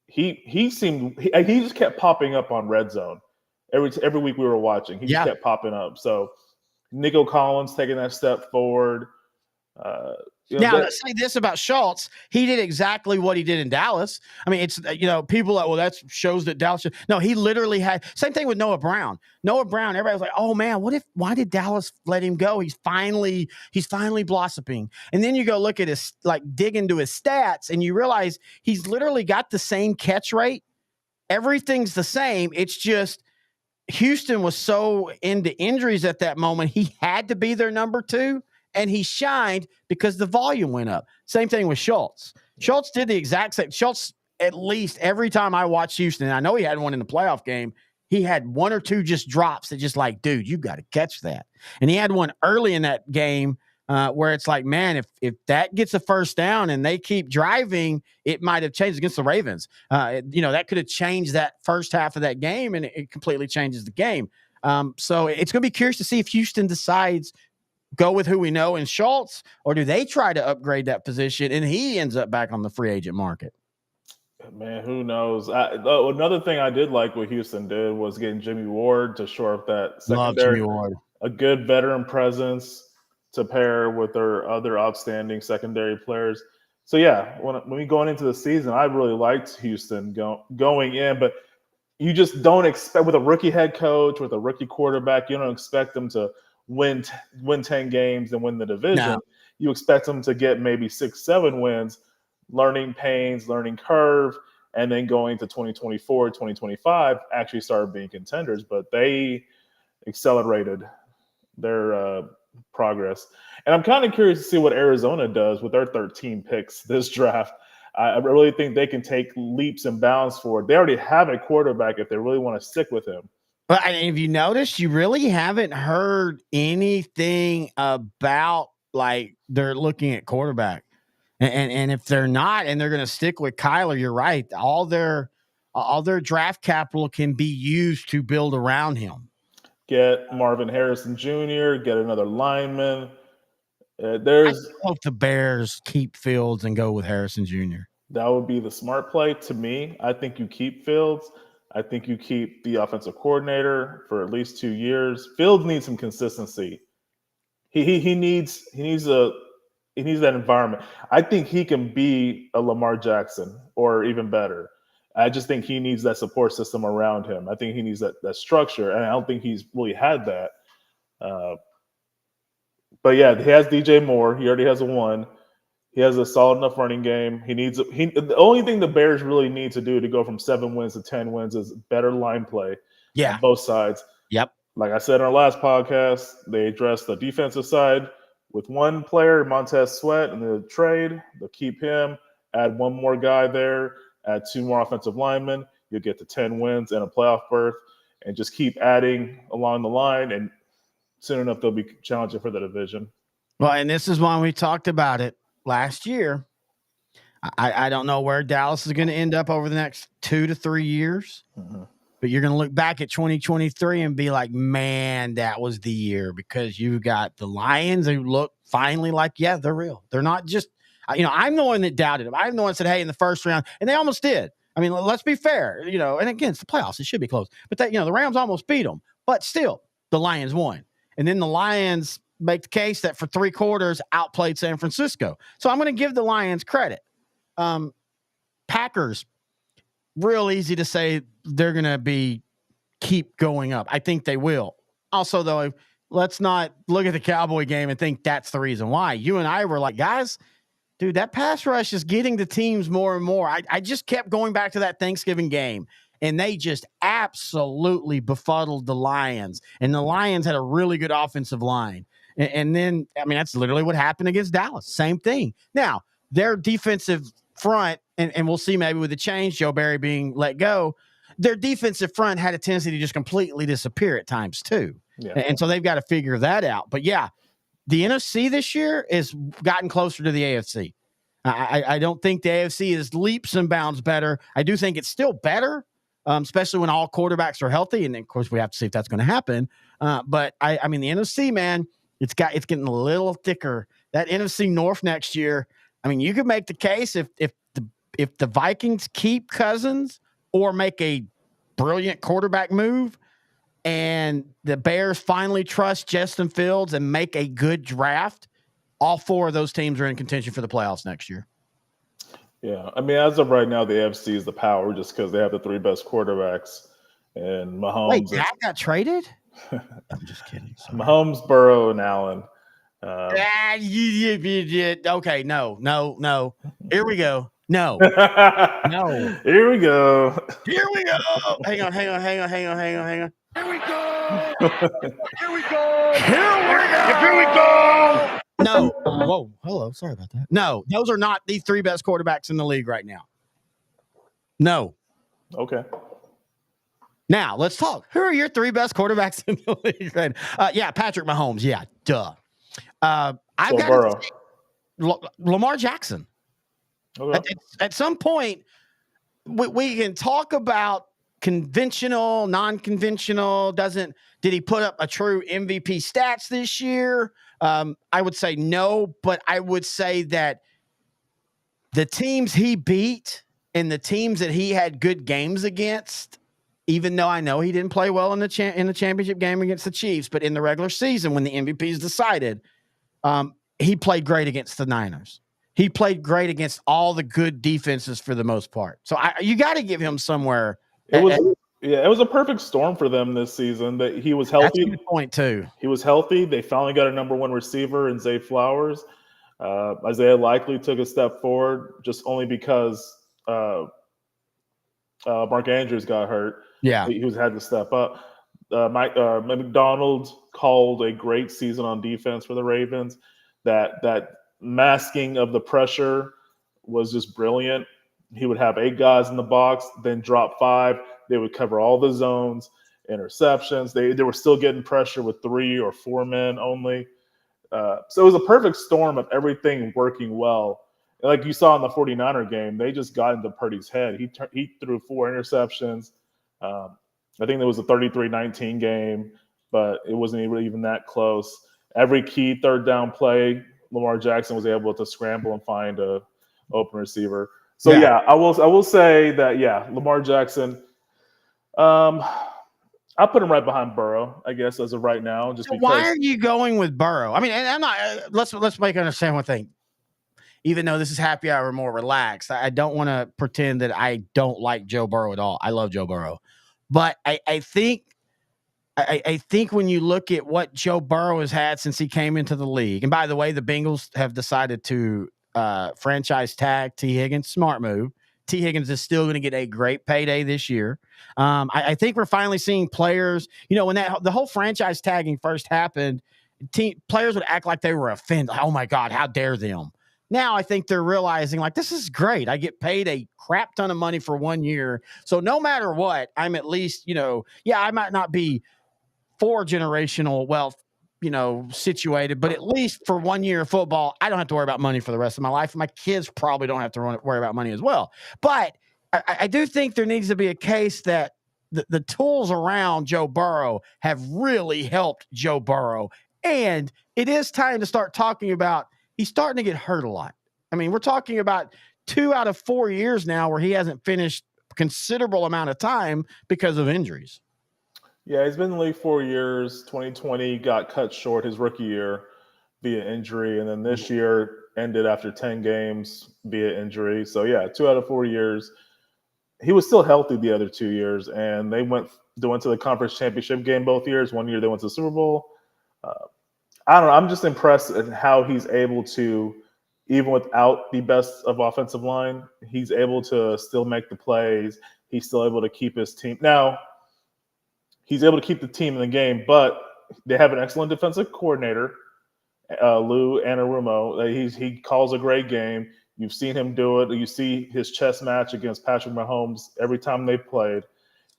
he seemed he just kept popping up on red zone every week we were watching. He just kept popping up. So Nico Collins taking that step forward. Now, let's say this about Schultz. He did exactly what he did in Dallas. I mean, it's, people like, well, that shows that Dallas. No, he literally had, same thing with Noah Brown. Noah Brown, everybody was like, oh man, why did Dallas let him go? He's finally blossoming. And then you go look at his, dig into his stats, and you realize he's literally got the same catch rate. Everything's the same. It's just Houston was so into injuries at that moment. He had to be their number 2. And he shined because the volume went up. Same thing with Schultz. Schultz did the exact same. Schultz, at least every time I watched Houston, and I know he had one in the playoff game, he had 1 or 2 just drops that just like, dude, you got to catch that. And he had one early in that game where it's like, man, if that gets a first down and they keep driving, it might have changed against the Ravens. That could have changed that first half of that game, and it completely changes the game. So it's going to be curious to see if Houston decides go with who we know in Schultz, or do they try to upgrade that position and he ends up back on the free agent market? Man, who knows? Another thing I did like what Houston did was getting Jimmy Ward to shore up that secondary. Love Jimmy Ward. A good veteran presence to pair with their other outstanding secondary players. So yeah, when we going into the season, I really liked Houston going in, but you just don't expect, with a rookie head coach, with a rookie quarterback, you don't expect them to win 10 games and win the division. No. You expect them to get maybe 6-7 wins, learning pains, learning curve, and then going to 2024, 2025, actually started being contenders. But they accelerated their progress. And I'm kind of curious to see what Arizona does with their 13 picks this draft. I really think they can take leaps and bounds forward. They already have a quarterback if they really want to stick with him. But if you notice, you really haven't heard anything about they're looking at quarterback, and if they're not, and they're going to stick with Kyler, you're right. All their draft capital can be used to build around him. Get Marvin Harrison Jr., get another lineman. I hope the Bears keep Fields and go with Harrison Jr. That would be the smart play to me. I think you keep Fields. I think you keep the offensive coordinator for at least 2 years. Fields needs some consistency. He needs that environment. I think he can be a Lamar Jackson or even better. I just think he needs that support system around him. I think he needs that structure, and I don't think he's really had that. But yeah, he has DJ Moore. He already has a 1. He has a solid enough running game. The only thing the Bears really need to do to go from 7 wins to 10 wins is better line play. Yeah, on both sides. Yep. Like I said in our last podcast, they addressed the defensive side with one player, Montez Sweat, in the trade. They'll keep him, add 1 more guy there, add 2 more offensive linemen. You'll get to 10 wins and a playoff berth, and just keep adding along the line. And soon enough, they'll be challenging for the division. Well, and this is why we talked about it last year. I don't know where Dallas is going to end up over the next 2 to 3 years. Mm-hmm. But you're going to look back at 2023 and be like, man, that was the year, because you got the Lions who look finally like, yeah, they're real. They're not just, I'm the one that doubted them. I'm the one that said, hey, in the first round, and they almost did. I mean, let's be fair, and again, it's the playoffs. It should be close. But the Rams almost beat them. But still, the Lions won. And then the Lions make the case that for 3 quarters outplayed San Francisco. So I'm going to give the Lions credit. Packers, real easy to say they're going to keep going up. I think they will. Also, though, let's not look at the Cowboy game and think that's the reason why. You and I were like, guys, dude, that pass rush is getting the teams more and more. I just kept going back to that Thanksgiving game, and they just absolutely befuddled the Lions. And the Lions had a really good offensive line. And then, that's literally what happened against Dallas. Same thing. Now, their defensive front, and we'll see maybe with the change, Joe Barry being let go, their defensive front had a tendency to just completely disappear at times too. Yeah. And so they've got to figure that out. But yeah, the NFC this year has gotten closer to the AFC. I don't think the AFC is leaps and bounds better. I do think it's still better, especially when all quarterbacks are healthy. And of course we have to see if that's going to happen. But the NFC, man, it's getting a little thicker. That NFC North next year, you could make the case if if the Vikings keep Cousins or make a brilliant quarterback move, and the Bears finally trust Justin Fields and make a good draft, all 4 of those teams are in contention for the playoffs next year. Yeah, I mean, as of right now, the AFC is the power just because they have the 3 best quarterbacks, and Mahomes. Wait, Dak got traded? I'm just kidding. Sorry. Mahomes, Burrow, and Allen. Okay, no. Here we go. No. No. Here we go. Here we go. Hang on. Here we go. No. Whoa. Hello. Sorry about that. No, those are not the 3 best quarterbacks in the league right now. No. Okay. Now let's talk. Who are your 3 best quarterbacks in the league right now? Yeah, Patrick Mahomes. Yeah, duh. I've got Burrow. Lamar Jackson. Okay. At some point, we can talk about conventional, non-conventional. Did he put up a true MVP stats this year? I would say no, but I would say that the teams he beat and the teams that he had good games against, even though I know he didn't play well in the championship game against the Chiefs, but in the regular season when the MVP is decided, he played great against the Niners. He played great against all the good defenses for the most part. So you got to give him somewhere. It was a perfect storm for them this season. That he was healthy. That's a good point too. He was healthy. They finally got a number 1 receiver in Zay Flowers. Isaiah likely took a step forward just only because Mark Andrews got hurt. Yeah, he had to step up. Mike McDonald called a great season on defense for the Ravens. That masking of the pressure was just brilliant. He would have 8 guys in the box, then drop 5. They would cover all the zones, interceptions. They were still getting pressure with 3 or 4 men only. So it was a perfect storm of everything working well. Like you saw in the 49er game, they just got into Purdy's head. He threw 4 interceptions. I think there was a 33-19 game, but it wasn't even that close. Every key 3rd down play, Lamar Jackson was able to scramble and find a open receiver. So yeah, I will say that Lamar Jackson. I'll put him right behind Burrow, I guess, as of right now. Just because. Why are you going with Burrow? I mean, and I'm not. Let's make understand one thing. Even though this is happy hour, more relaxed, I don't want to pretend that I don't like Joe Burrow at all. I love Joe Burrow, but I think when you look at what Joe Burrow has had since he came into the league, and by the way, the Bengals have decided to franchise tag T. Higgins. Smart move. T. Higgins is still going to get a great payday this year. I think we're finally seeing players, when the whole franchise tagging first happened, players would act like they were offended. Oh my God, how dare them? Now I think they're realizing like, this is great. I get paid a crap ton of money for 1 year. So no matter what, I'm at least, I might not be 4 generational wealth, situated, but at least for 1 year of football, I don't have to worry about money for the rest of my life. My kids probably don't have to worry about money as well. But I do think there needs to be a case that the tools around Joe Burrow have really helped Joe Burrow. And it is time to start talking about, he's starting to get hurt a lot. I mean, we're talking about 2 out of 4 years now where he hasn't finished a considerable amount of time because of injuries. Yeah, he's been in the league 4 years. 2020 got cut short his rookie year via injury, and then this year ended after 10 games via injury. So, 2 out of 4 years. He was still healthy the other 2 years, and they went to the conference championship game both years. 1 year they went to the Super Bowl. I don't know. I'm just impressed at how he's able to, even without the best of offensive line, he's able to still make the plays. He's still able to keep his team. Now, he's able to keep the team in the game, but they have an excellent defensive coordinator, Lou Anarumo. He calls a great game. You've seen him do it. You see his chess match against Patrick Mahomes every time they played.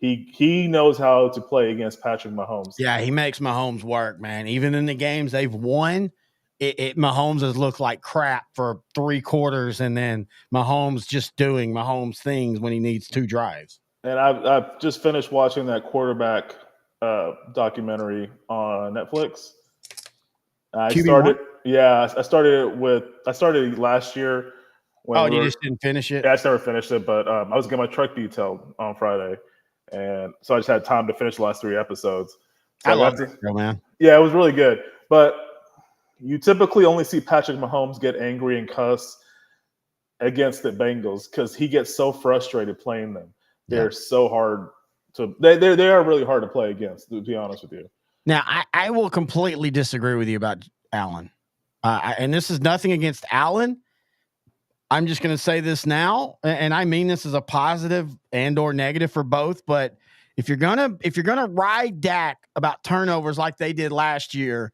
He knows how to play against Patrick Mahomes. Yeah, he makes Mahomes work, man. Even in the games they've won, Mahomes has looked like crap for 3 quarters, and then Mahomes just doing Mahomes things when he needs 2 drives. And I've just finished watching that quarterback documentary on Netflix. I started it last year when you just didn't finish it? Yeah, I just never finished it, but I was getting my truck detailed on Friday, and so I just had time to finish the last 3 episodes. So I love that show, man. Yeah, it was really good. But you typically only see Patrick Mahomes get angry and cuss against the Bengals because he gets so frustrated playing them. They're so hard to they are really hard to play against, to be honest with you. Now, I will completely disagree with you about Allen. And this is nothing against Allen. I'm just going to say this now, and I mean this as a positive and or negative for both. But if you're gonna ride Dak about turnovers like they did last year,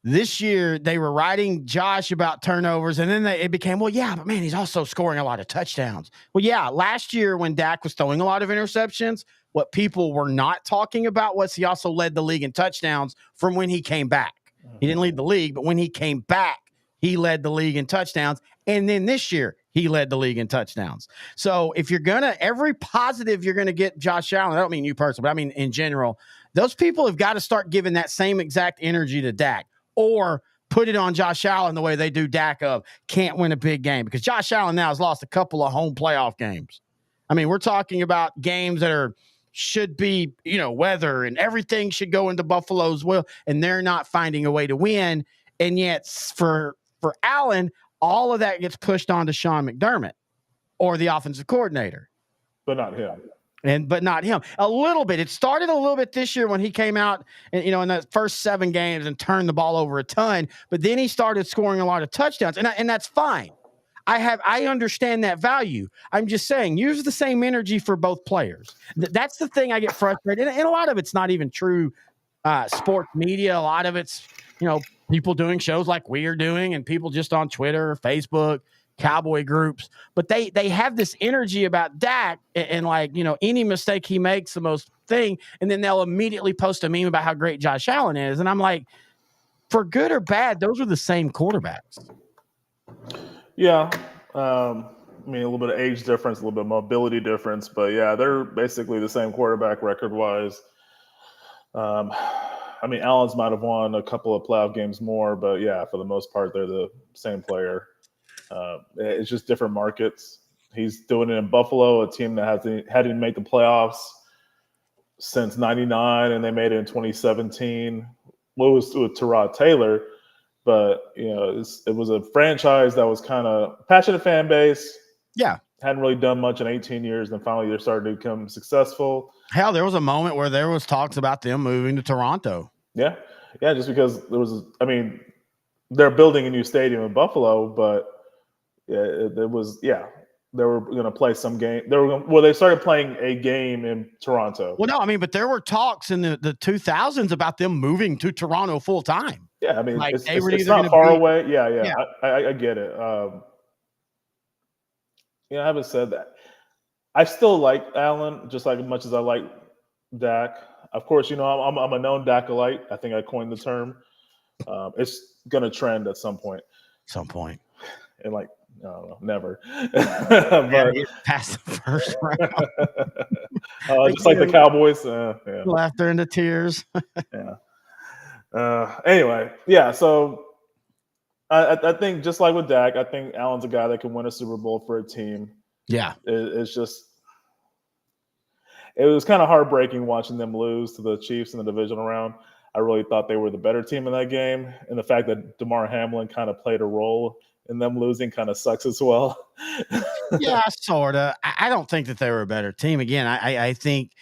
this year they were riding Josh about turnovers, and then it became, well, yeah, but man, he's also scoring a lot of touchdowns. Well, yeah, last year when Dak was throwing a lot of interceptions, what people were not talking about was he also led the league in touchdowns from when he came back. He didn't lead the league, but when he came back, he led the league in touchdowns. And then this year, he led the league in touchdowns. So if you're every positive you're going to get Josh Allen, I don't mean you personally, but I mean in general, those people have got to start giving that same exact energy to Dak, or put it on Josh Allen the way they do Dak of can't win a big game, because Josh Allen now has lost a couple of home playoff games. I mean, we're talking about games that should be, weather and everything should go into Buffalo's will, and they're not finding a way to win. And yet for Allen, all of that gets pushed onto Sean McDermott or the offensive coordinator. But not him. But not him. A little bit. It started a little bit this year when he came out and, in the first 7 games and turned the ball over a ton. But then he started scoring a lot of touchdowns, and that's fine. I understand that value. I'm just saying, use the same energy for both players. That's the thing I get frustrated. And a lot of it's not even true sports media. A lot of it's, people doing shows like we are doing, and people just on Twitter, Facebook, Cowboy groups. But they have this energy about Dak and any mistake he makes, the most thing. And then they'll immediately post a meme about how great Josh Allen is. And I'm like, for good or bad, those are the same quarterbacks. Yeah. A little bit of age difference, a little bit of mobility difference, but yeah, they're basically the same quarterback record-wise. Allen's might have won a couple of playoff games more, but yeah, for the most part, they're the same player. It's just different markets. He's doing it in Buffalo, a team that hadn't made the playoffs since '99, and they made it in 2017. Well, it was with Tyrod Taylor. But, it was a franchise that was kind of passionate fan base. Yeah. Hadn't really done much in 18 years. Then finally, they started to become successful. Hell, there was a moment where there was talks about them moving to Toronto. Yeah. Yeah, just because they're building a new stadium in Buffalo, but they were going to play some game. They started playing a game in Toronto. Well, no, but there were talks in the 2000s about them moving to Toronto full time. Yeah, it's not far away. Yeah. I get it. I haven't said that. I still like Allen just like as much as I like Dak. Of course, I'm a known Dakalite. I think I coined the term. It's going to trend at some point. And I don't know, never. But past the first round. Just like the Cowboys. Laughter into tears. Yeah. Anyway, yeah. So I think just like with Dak, I think Allen's a guy that can win a Super Bowl for a team. Yeah. It was kind of heartbreaking watching them lose to the Chiefs in the divisional round. I really thought they were the better team in that game. And the fact that DeMar Hamlin kind of played a role in them losing kind of sucks as well. Yeah, sort of. I don't think that they were a better team. Again, I think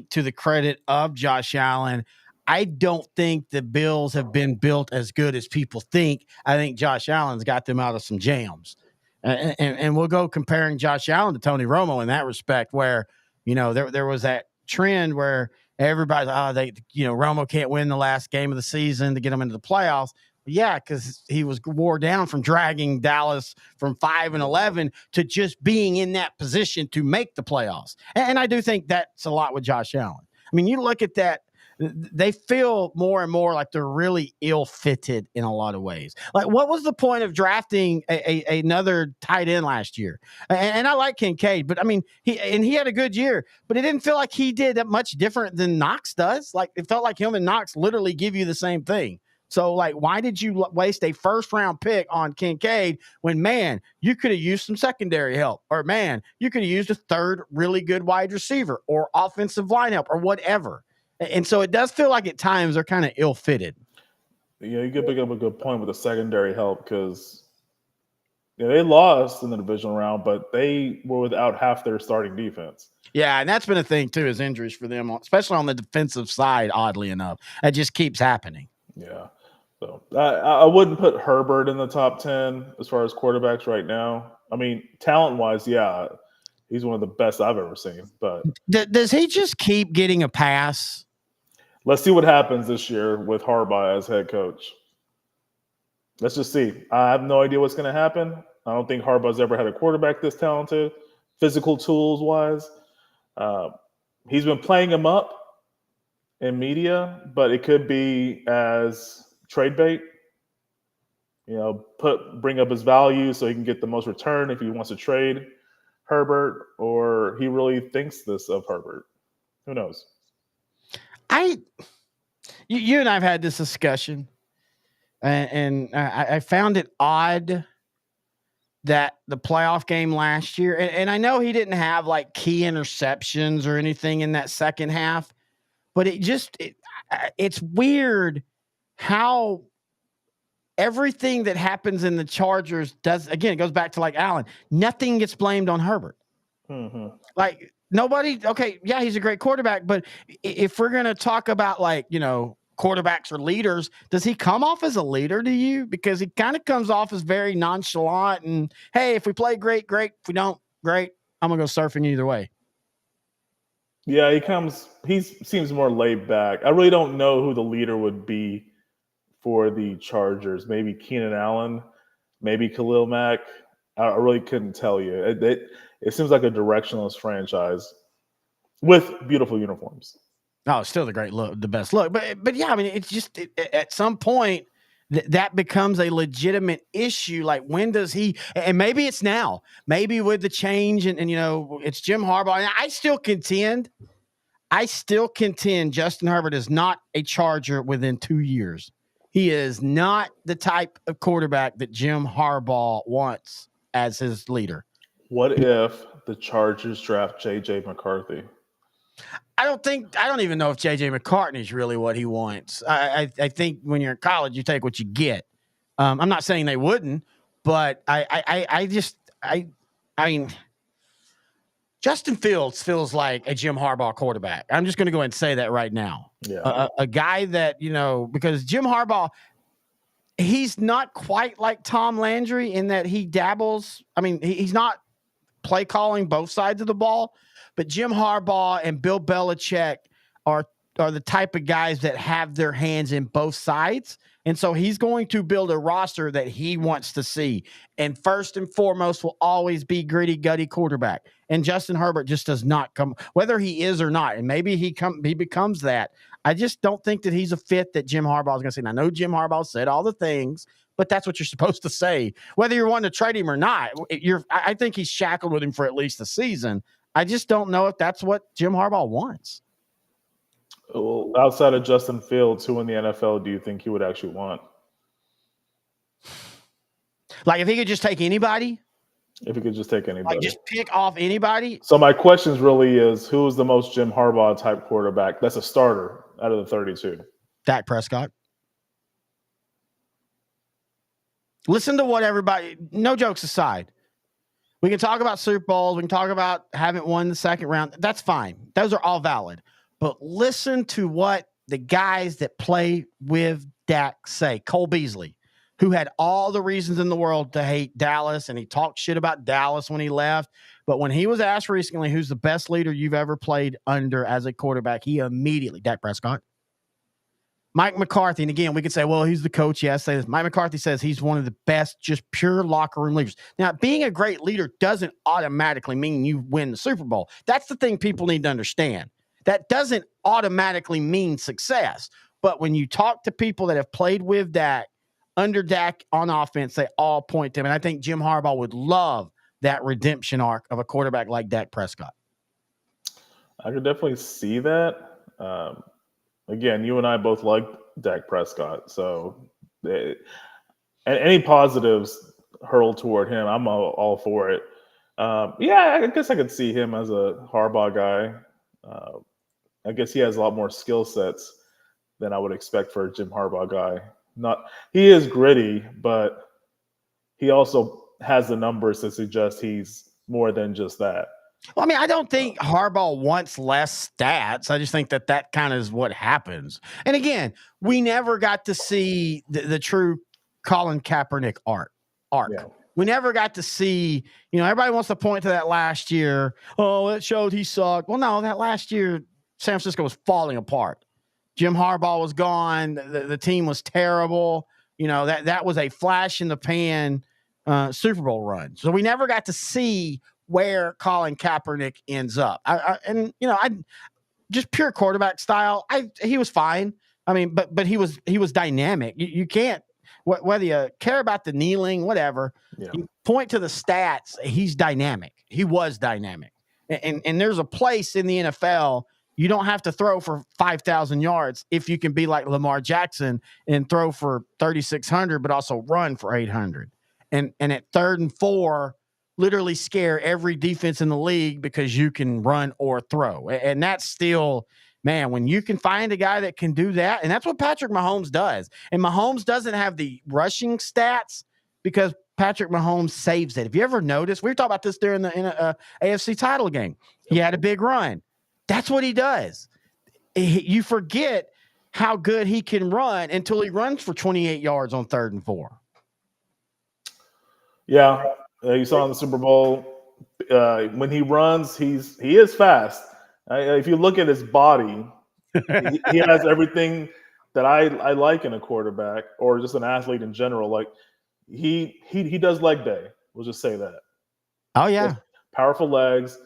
to the credit of Josh Allen, I don't think the Bills have been built as good as people think. I think Josh Allen's got them out of some jams. And we'll go comparing Josh Allen to Tony Romo in that respect, where, there was that trend where everybody's, Romo can't win the last game of the season to get them into the playoffs. Yeah, because he was wore down from dragging Dallas from 5-11 to just being in that position to make the playoffs. And I do think that's a lot with Josh Allen. You look at that, they feel more and more like they're really ill-fitted in a lot of ways. Like, what was the point of drafting another tight end last year? And I like Kincaid, but he had a good year, but it didn't feel like he did that much different than Knox does. Like, it felt like him and Knox literally give you the same thing. So, like, why did you waste a first-round pick on Kincaid when, man, you could have used some secondary help, or, man, you could have used a third really good wide receiver or offensive line help or whatever. And so it does feel like at times they're kind of ill-fitted. Yeah, you could pick up a good point with the secondary help because they lost in the divisional round, but they were without half their starting defense. Yeah, and that's been a thing, too, is injuries for them, especially on the defensive side, oddly enough. It just keeps happening. Yeah. So I wouldn't put Herbert in the top 10 as far as quarterbacks right now. I mean, talent-wise, yeah, he's one of the best I've ever seen. But does he just keep getting a pass? Let's see what happens this year with Harbaugh as head coach. Let's just see. I have no idea what's going to happen. I don't think Harbaugh's ever had a quarterback this talented, physical tools-wise. He's been playing him up in media, but it could be as trade bait. Bring up his value so he can get the most return if he wants to trade Herbert, or he really thinks this of Herbert. Who knows? You and I have had this discussion, and I found it odd that the playoff game last year, and I know he didn't have like key interceptions or anything in that second half, but it's weird how everything that happens in the Chargers it goes back to like Allen. Nothing gets blamed on Herbert. Mm-hmm. Like nobody. Okay, yeah, he's a great quarterback, but if we're gonna talk about quarterbacks or leaders, does he come off as a leader to you? Because he kind of comes off as very nonchalant and, hey, if we play great, great. If we don't, great. I'm gonna go surfing either way. Yeah, he seems more laid back. I really don't know who the leader would be for the Chargers. Maybe Keenan Allen, maybe Khalil Mack. I really couldn't tell you. It seems like a directionless franchise with beautiful uniforms. Oh, still the best look. But yeah, I mean, it's just at some point that becomes a legitimate issue. Like, when does he? And maybe it's now. Maybe with the change, and it's Jim Harbaugh. And I still contend Justin Herbert is not a Charger within 2 years. He is not the type of quarterback that Jim Harbaugh wants as his leader. What if the Chargers draft J.J. McCarthy? I don't even know if J.J. McCartney is really what he wants. I think when you're in college, you take what you get. I'm not saying they wouldn't, but I mean, Justin Fields feels like a Jim Harbaugh quarterback. I'm just going to go ahead and say that right now. Yeah. A guy that, because Jim Harbaugh, he's not quite like Tom Landry in that he dabbles. I mean, he's not play calling both sides of the ball, but Jim Harbaugh and Bill Belichick are the type of guys that have their hands in both sides. And so he's going to build a roster that he wants to see. And first and foremost will always be gritty, gutty quarterback. And Justin Herbert just does not come, whether he is or not. And maybe he becomes that. I just don't think that he's a fit that Jim Harbaugh is going to say. And I know Jim Harbaugh said all the things, but that's what you're supposed to say. Whether you're wanting to trade him or not, I think he's shackled with him for at least a season. I just don't know if that's what Jim Harbaugh wants. Well, outside of Justin Fields, who in the NFL do you think he would actually want? Like, if he could just take anybody? If he could just take anybody. Like, just pick off anybody? So my question really is, who is the most Jim Harbaugh type quarterback that's a starter out of the 32? Dak Prescott. Listen to what everybody, no jokes aside. We can talk about Super Bowls. We can talk about haven't won the second round. That's fine. Those are all valid. But listen to what the guys that play with Dak say. Cole Beasley, who had all the reasons in the world to hate Dallas, and he talked shit about Dallas when he left. But when he was asked recently, who's the best leader you've ever played under as a quarterback, he immediately, Dak Prescott. Mike McCarthy, and again, we could say, well, he's the coach. Yes, say this. Mike McCarthy says he's one of the best, just pure locker room leaders. Now, being a great leader doesn't automatically mean you win the Super Bowl. That's the thing people need to understand. That doesn't automatically mean success. But when you talk to people that have played with Dak, under Dak on offense, they all point to him. And I think Jim Harbaugh would love that redemption arc of a quarterback like Dak Prescott. I could definitely see that. Again, you and I both like Dak Prescott. So, and any positives hurled toward him, I'm all for it. Yeah, I guess I could see him as a Harbaugh guy. I guess he has a lot more skill sets than I would expect for a Jim Harbaugh guy. He is gritty, but he also has the numbers to suggest he's more than just that. Well, I mean, I don't think Harbaugh wants less stats. I just think that kind of is what happens. And again, we never got to see the true Colin Kaepernick arc. Yeah. We never got to see, everybody wants to point to that last year. Oh, it showed he sucked. Well, no, that last year, San Francisco was falling apart. Jim Harbaugh was gone. The team was terrible. That was a flash in the pan Super Bowl run. So we never got to see where Colin Kaepernick ends up. I just pure quarterback style. He was fine. I mean, but he was dynamic. You can't, whether you care about the kneeling, whatever, you point to the stats. He's dynamic. He was dynamic. And there's a place in the NFL. You don't have to throw for 5,000 yards if you can be like Lamar Jackson and throw for 3,600, but also run for 800. And at 3rd and 4, literally scare every defense in the league because you can run or throw. And that's still, man, when you can find a guy that can do that, and that's what Patrick Mahomes does. And Mahomes doesn't have the rushing stats because Patrick Mahomes saves it. If you ever noticed, we were talking about this during the AFC title game. He had a big run. That's what he does. You forget how good he can run until he runs for 28 yards on 3rd and 4. Yeah, you saw in the Super Bowl when he runs, he is fast. If you look at his body, he has everything that I like in a quarterback or just an athlete in general. Like he does leg day. We'll just say that. Oh yeah, powerful legs.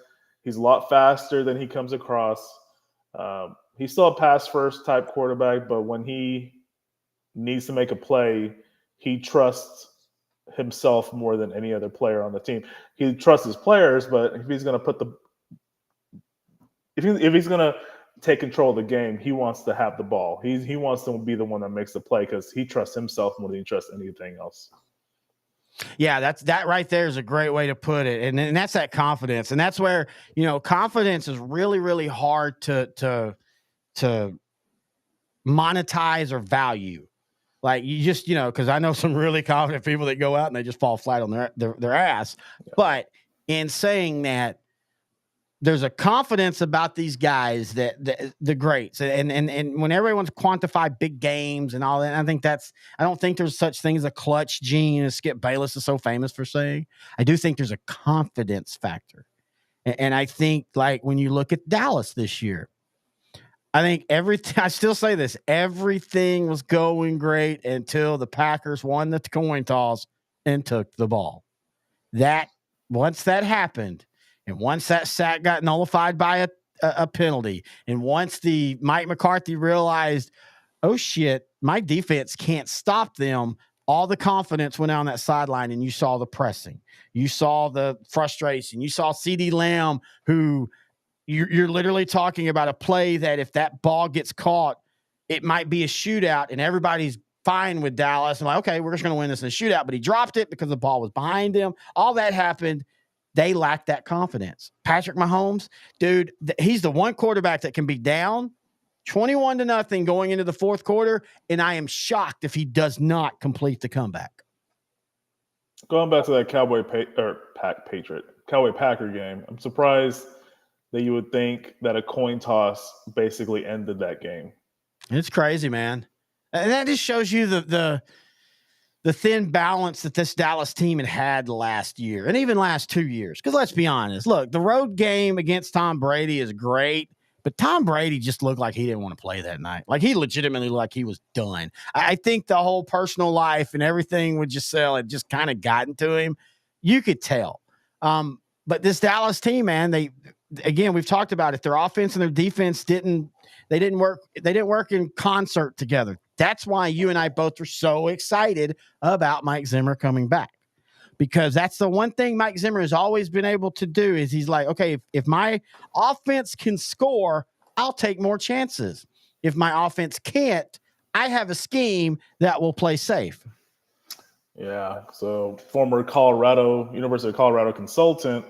He's a lot faster than he comes across. He's still a pass first type quarterback, but when he needs to make a play, he trusts himself more than any other player on the team. He trusts his players, but if he's going to if he's going to take control of the game, he wants to have the ball. He wants to be the one that makes the play because he trusts himself more than he trusts anything else. Yeah, that right there is a great way to put it. And that's that confidence. And that's where, confidence is really, really hard to monetize or value. Like you just, because I know some really confident people that go out and they just fall flat on their ass. Yeah. But in saying that, there's a confidence about these guys that the greats and when everyone's quantify big games and all that, I don't think there's such thing as a clutch gene as Skip Bayless is so famous for saying. I do think there's a confidence factor. And I think like when you look at Dallas this year, I think I still say this, everything was going great until the Packers won the coin toss and took the ball. Once that happened, and once that sack got nullified by a penalty, and once the Mike McCarthy realized, oh shit, my defense can't stop them, all the confidence went on that sideline, and you saw the pressing, you saw the frustration, you saw CeeDee Lamb, who you're literally talking about a play that if that ball gets caught, it might be a shootout, and everybody's fine with Dallas. I'm like, okay, we're just going to win this in a shootout, but he dropped it because the ball was behind him. All that happened. They lack that confidence. Patrick Mahomes, dude, he's the one quarterback that can be down 21-0 going into the 4th quarter, and I am shocked if he does not complete the comeback. Going back to that Cowboy-Packer game, I'm surprised that you would think that a coin toss basically ended that game. It's crazy, man. And that just shows you the thin balance that this Dallas team had last year and even last 2 years. Because let's be honest, look, the road game against Tom Brady is great, but Tom Brady just looked like he didn't want to play that night. Like he legitimately looked like he was done. I think the whole personal life and everything with Giselle had just kind of gotten to him. You could tell. But this Dallas team, man, we've talked about it. Their offense and their defense didn't work in concert together. That's why you and I both were so excited about Mike Zimmer coming back, because that's the one thing Mike Zimmer has always been able to do is he's like, okay, if my offense can score, I'll take more chances. If my offense can't, I have a scheme that will play safe. Yeah. So former University of Colorado consultant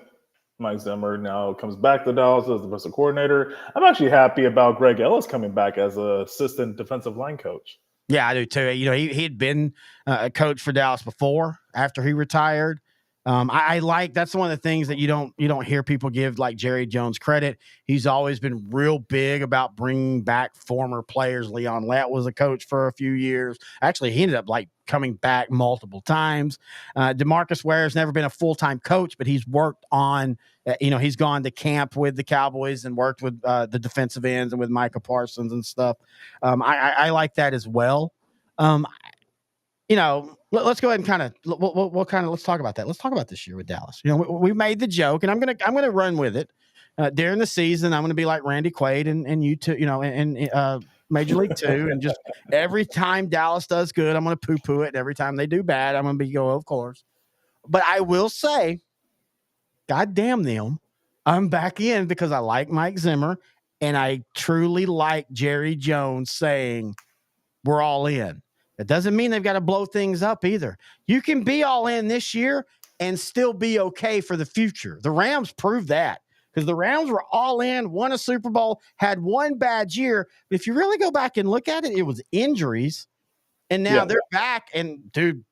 Mike Zimmer now comes back to Dallas as the defensive coordinator. I'm actually happy about Greg Ellis coming back as an assistant defensive line coach. Yeah, I do too. He had been a coach for Dallas before after he retired. I like that's one of the things that you don't hear people give like Jerry Jones credit. He's always been real big about bringing back former players. Leon Lett was a coach for a few years. Actually, he ended up like coming back multiple times. DeMarcus Ware's never been a full-time coach, but he's worked on. He's gone to camp with the Cowboys and worked with the defensive ends and with Micah Parsons and stuff. I like that as well. Let's go ahead and kind of let's talk about that. Let's talk about this year with Dallas. We made the joke, and I'm gonna run with it during the season. I'm gonna be like Randy Quaid and you two, and Major League 2, and just every time Dallas does good, I'm gonna poo-poo it. And every time they do bad, I'm gonna of course. But I will say, God damn them, I'm back in because I like Mike Zimmer, and I truly like Jerry Jones saying we're all in. It doesn't mean they've got to blow things up either. You can be all in this year and still be okay for the future. The Rams proved that because the Rams were all in, won a Super Bowl, had one bad year. But if you really go back and look at it, it was injuries. And now they're back. And, dude,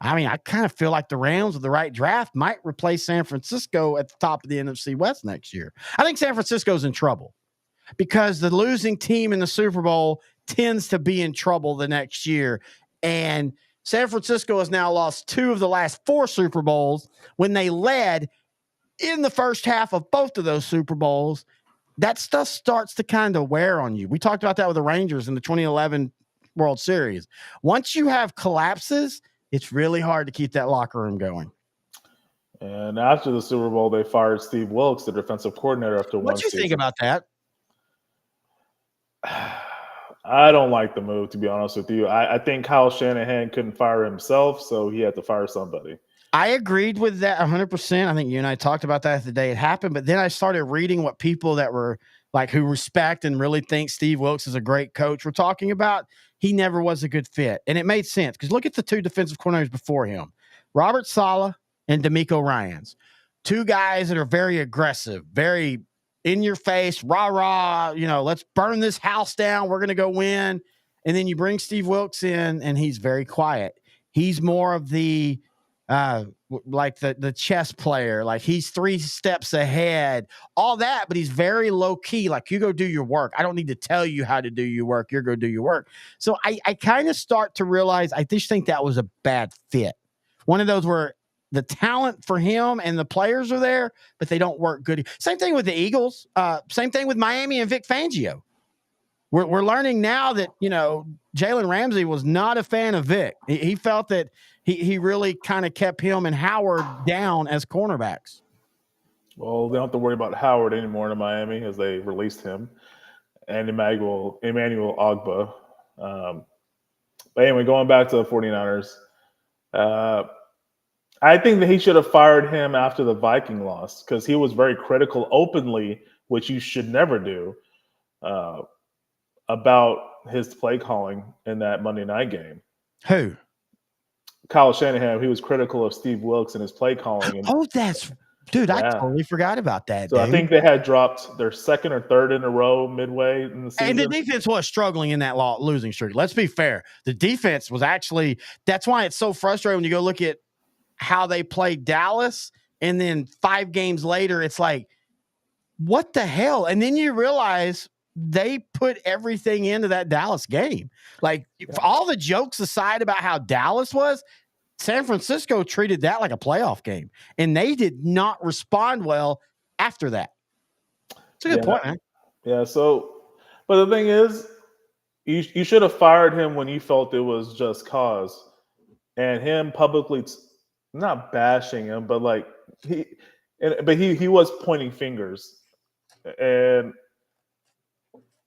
I kind of feel like the Rams with the right draft might replace San Francisco at the top of the NFC West next year. I think San Francisco's in trouble because the losing team in the Super Bowl tends to be in trouble the next year. And San Francisco has now lost 2 of the last 4 Super Bowls when they led in the first half of both of those Super Bowls. That stuff starts to kind of wear on you. We talked about that with the Rangers in the 2011 World Series. Once you have collapses, it's really hard to keep that locker room going. And after the Super Bowl, they fired Steve Wilkes, the defensive coordinator, after one season. What do you think about that? I don't like the move, to be honest with you. I think Kyle Shanahan couldn't fire himself, so he had to fire somebody. I agreed with that 100%. I think you and I talked about that the day it happened, but then I started reading what people that were like who respect and really think Steve Wilkes is a great coach were talking about. He never was a good fit, and it made sense because look at the 2 defensive coordinators before him, Robert Saleh and DeMeco Ryans, 2 guys that are very aggressive, very in your face, rah, let's burn this house down. We're going to go win. And then you bring Steve Wilkes in and he's very quiet. He's more of the, like the chess player, like he's 3 steps ahead, all that, but he's very low key. Like you go do your work. I don't need to tell you how to do your work. You're going to do your work. So I kind of start to realize, I just think that was a bad fit. One of those where the talent for him and the players are there, but they don't work good. Same thing with the Eagles. Same thing with Miami and Vic Fangio. We're learning now that, Jalen Ramsey was not a fan of Vic. He felt that he really kind of kept him and Howard down as cornerbacks. Well, they don't have to worry about Howard anymore in Miami as they released him and Emmanuel Ogba. But anyway, going back to the 49ers, I think that he should have fired him after the Viking loss because he was very critical openly, which you should never do, about his play calling in that Monday night game. Who? Kyle Shanahan. He was critical of Steve Wilkes and his play calling. I totally forgot about that. So dude. I think they had dropped their 2nd or 3rd in a row midway in the season. And the defense was struggling in that losing streak. Let's be fair. The defense was actually – that's why it's so frustrating when you go look at how they played Dallas, and then 5 games later, it's like, what the hell? And then you realize they put everything into that Dallas game. Like, for all the jokes aside about how Dallas was, San Francisco treated that like a playoff game, and they did not respond well after that. It's a good point, man. Yeah, but the thing is, you should have fired him when you felt it was just cause, and him publicly not bashing him, but like he was pointing fingers, and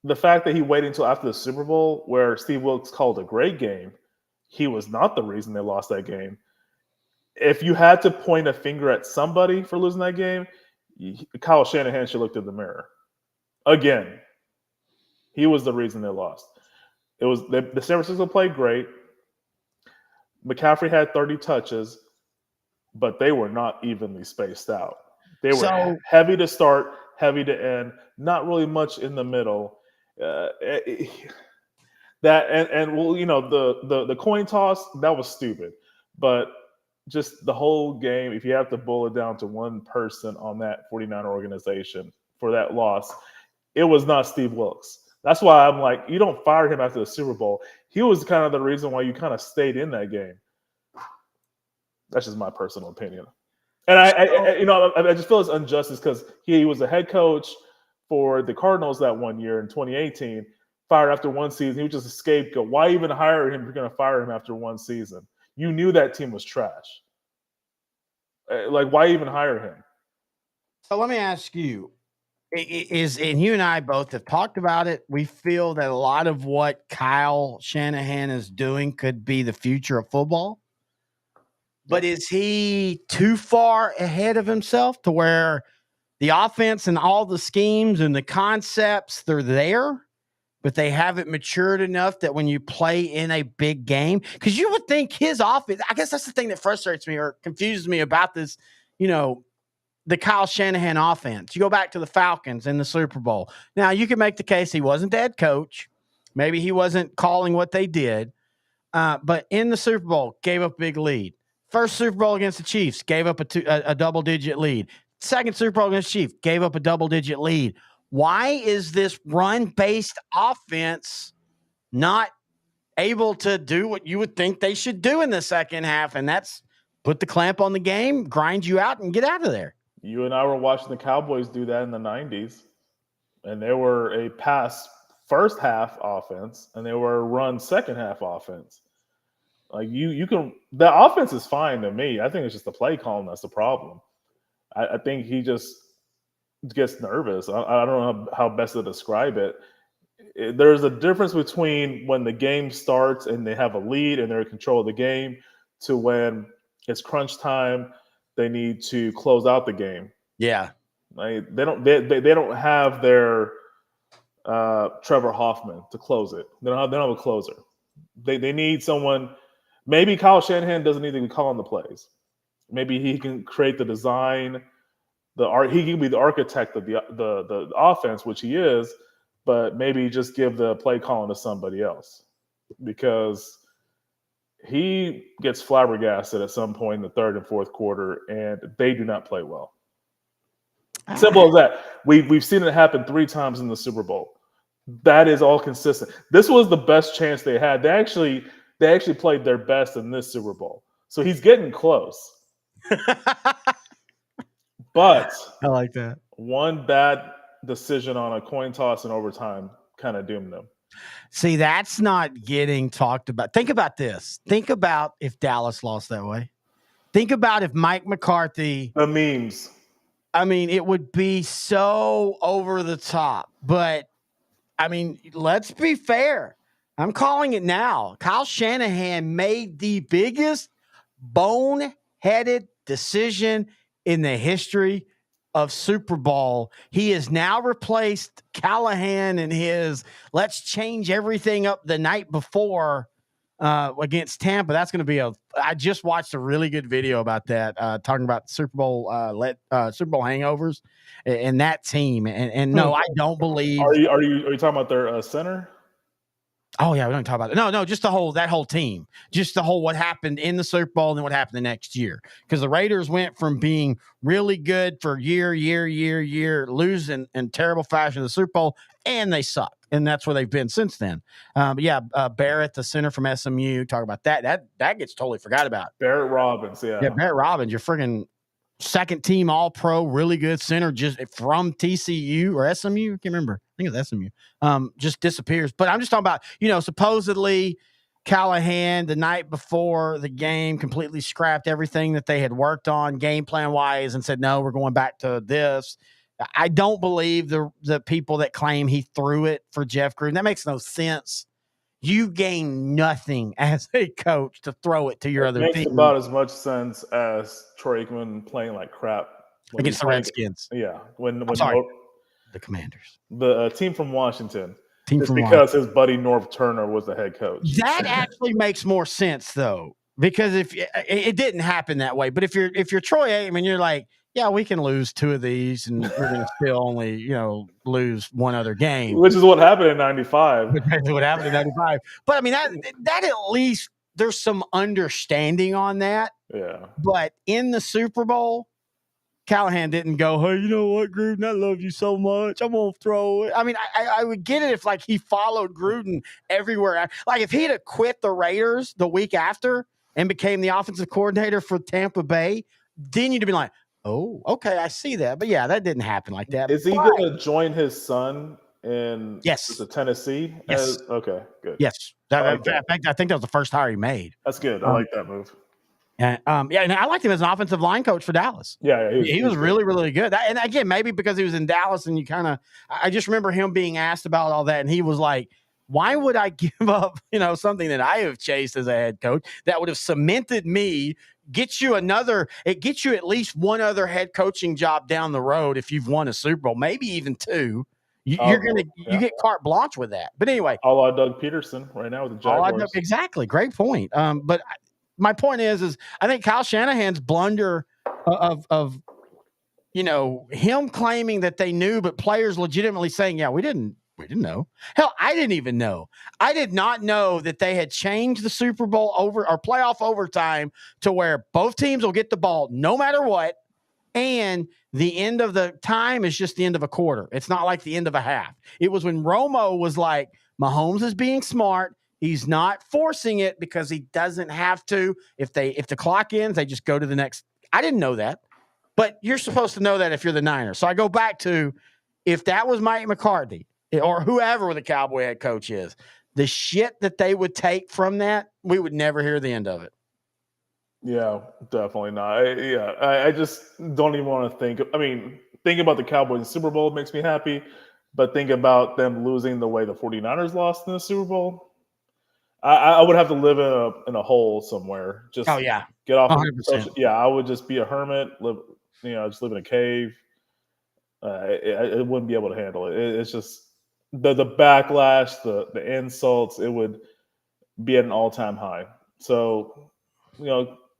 the fact that he waited until after the Super Bowl, where Steve Wilkes called a great game, he was not the reason they lost that game. If you had to point a finger at somebody for losing that game, Kyle Shanahan should look in the mirror. Again, he was the reason they lost. It was the San Francisco played great. McCaffrey had 30 touches, but they were not evenly spaced out. They were heavy to start, heavy to end, not really much in the middle. That and well, the coin toss, that was stupid, but just the whole game, if you have to boil it down to one person on that 49er organization for that loss, it was not Steve Wilkes. That's why I'm like, you don't fire him after the Super Bowl. He was kind of the reason why you kind of stayed in that game. That's just my personal opinion. And I just feel it's injustice because he was a head coach for the Cardinals that one year in 2018, fired after one season. He was just a scapegoat. Why even hire him if you're going to fire him after one season? You knew that team was trash. Like, why even hire him? So let me ask you, and you and I both have talked about it. We feel that a lot of what Kyle Shanahan is doing could be the future of football. But is he too far ahead of himself to where the offense and all the schemes and the concepts, they're there, but they haven't matured enough that when you play in a big game, because you would think his offense, I guess that's the thing that frustrates me or confuses me about this, the Kyle Shanahan offense. You go back to the Falcons in the Super Bowl. Now, you can make the case he wasn't the head coach. Maybe he wasn't calling what they did. But in the Super Bowl, gave up a big lead. First Super Bowl against the Chiefs, gave up a double-digit lead. Second Super Bowl against the Chiefs, gave up a double-digit lead. Why is this run-based offense not able to do what you would think they should do in the second half? And that's put the clamp on the game, grind you out, and get out of there. You and I were watching the Cowboys do that in the 90s, and they were a pass first half offense, and they were a run second half offense. Like you can, the offense is fine to me. I think it's just the play calling that's the problem. I think he just gets nervous. I don't know how best to describe it. There's a difference between when the game starts and they have a lead and they're in control of the game to when it's crunch time. They need to close out the game. Yeah, like they don't have their Trevor Hoffman to close it. They don't have a closer. They need someone. Maybe Kyle Shanahan doesn't need to be calling the plays. Maybe he can create the design, he can be the architect of the offense, which he is, but maybe just give the play calling to somebody else because he gets flabbergasted at some point in the third and fourth quarter, and they do not play well. Simple as that. We've seen it happen 3 times in the Super Bowl. That is all consistent. This was the best chance they had. They actually played their best in this Super Bowl. So he's getting close. But I like that. One bad decision on a coin toss in overtime kind of doomed them. See, that's not getting talked about. Think about this. Think about if Dallas lost that way. Think about if Mike McCarthy. The memes. I mean, it would be so over the top. But, I mean, let's be fair. I'm calling it now. Kyle Shanahan made the biggest boneheaded decision in the history of Super Bowl. He has now replaced Callahan and his let's change everything up the night before against Tampa. That's going to be I just watched a really good video about that, talking about Super Bowl Super Bowl hangovers and that team. And no, I don't believe. Are you talking about their center? Oh yeah, we don't talk about it. No, just that whole team, just the whole what happened in the Super Bowl and then what happened the next year. Because the Raiders went from being really good for year, losing in terrible fashion in the Super Bowl, and they suck, and that's where they've been since then. But yeah, Barrett, the center from SMU, talk about that gets totally forgot about. Barrett Robbins, yeah, Barrett Robbins, your friggin' second team All Pro, really good center, just from TCU or SMU. I can't remember. I think it's SMU. Just disappears. But I'm just talking about, supposedly Callahan the night before the game completely scrapped everything that they had worked on game plan wise and said, no, we're going back to this. I don't believe the people that claim he threw it for Jeff Gruden. That makes no sense. You gain nothing as a coach to throw it to your other team. It makes about as much sense as Troy Aikman playing like crap against the Redskins. Yeah. The Commanders. The team from Washington. Team Just from because his buddy Norv Turner was the head coach. That actually makes more sense though, because if it didn't happen that way, but if you're Troy Aikman, you're like, yeah, we can lose 2 of these, and we're going to still only lose 1 other game, which is what happened in '95. What happened in '95? But I mean that at least there's some understanding on that. Yeah. But in the Super Bowl, Callahan didn't go, hey, you know what, Gruden, I love you so much, I'm going to throw it. I mean, I would get it if, like, he followed Gruden everywhere. Like, if he'd have quit the Raiders the week after and became the offensive coordinator for Tampa Bay, then you'd be like, oh, okay, I see that. But, yeah, that didn't happen like that. Is he going to join his son in the Tennessee? Yes. Okay, good. Yes. In fact, I think that was the first hire he made. That's good. I like that move. And and I liked him as an offensive line coach for Dallas. Yeah, he was really, really good. And again, maybe because he was in Dallas, and I just remember him being asked about all that, and he was like, "Why would I give up, something that I have chased as a head coach that would have cemented me? It gets you at least 1 other head coaching job down the road if you've won a Super Bowl, maybe even 2." You get carte blanche with that. But anyway, a la Doug Peterson right now with the Jaguars. Exactly, great point. But my point is I think Kyle Shanahan's blunder of him claiming that they knew, but players legitimately saying, yeah, we didn't know. Hell, I didn't even know. I did not know that they had changed the Super Bowl playoff overtime to where both teams will get the ball no matter what. And the end of the time is just the end of a quarter. It's not like the end of a half. It was when Romo was like, Mahomes is being smart. He's not forcing it because he doesn't have to. If the clock ends, they just go to the next. I didn't know that, but you're supposed to know that if you're the Niners. So I go back to, if that was Mike McCarthy or whoever the Cowboy head coach is, the shit that they would take from that, we would never hear the end of it. Yeah, definitely not. I just don't even want to think. I mean, thinking about the Cowboys in the Super Bowl makes me happy, but think about them losing the way the 49ers lost in the Super Bowl. I would have to live in a hole somewhere. Just get off. 100%. Yeah, I would just be a hermit. Just live in a cave. I wouldn't be able to handle it. It's just the backlash, the insults. It would be at an all-time high. So,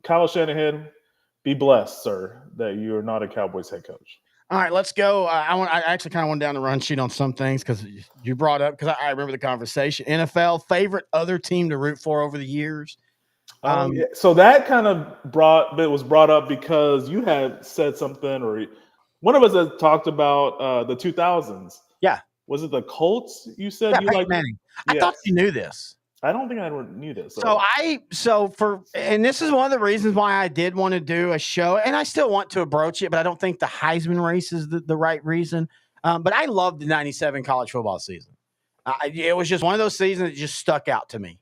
Kyle Shanahan, be blessed, sir, that you are not a Cowboys head coach. All right, let's go. I actually kind of went down the run sheet on some things because you brought up, because I remember the conversation. NFL favorite other team to root for over the years. So that kind of was brought up because you had said something, or one of us had talked about the 2000s. Yeah, was it the Colts? You said yeah, you like Manning. I thought you knew this. I don't think I knew this. And this is one of the reasons why I did want to do a show, and I still want to broach it, but I don't think the Heisman race is the right reason. But I loved the '97 college football season. It was just one of those seasons that just stuck out to me.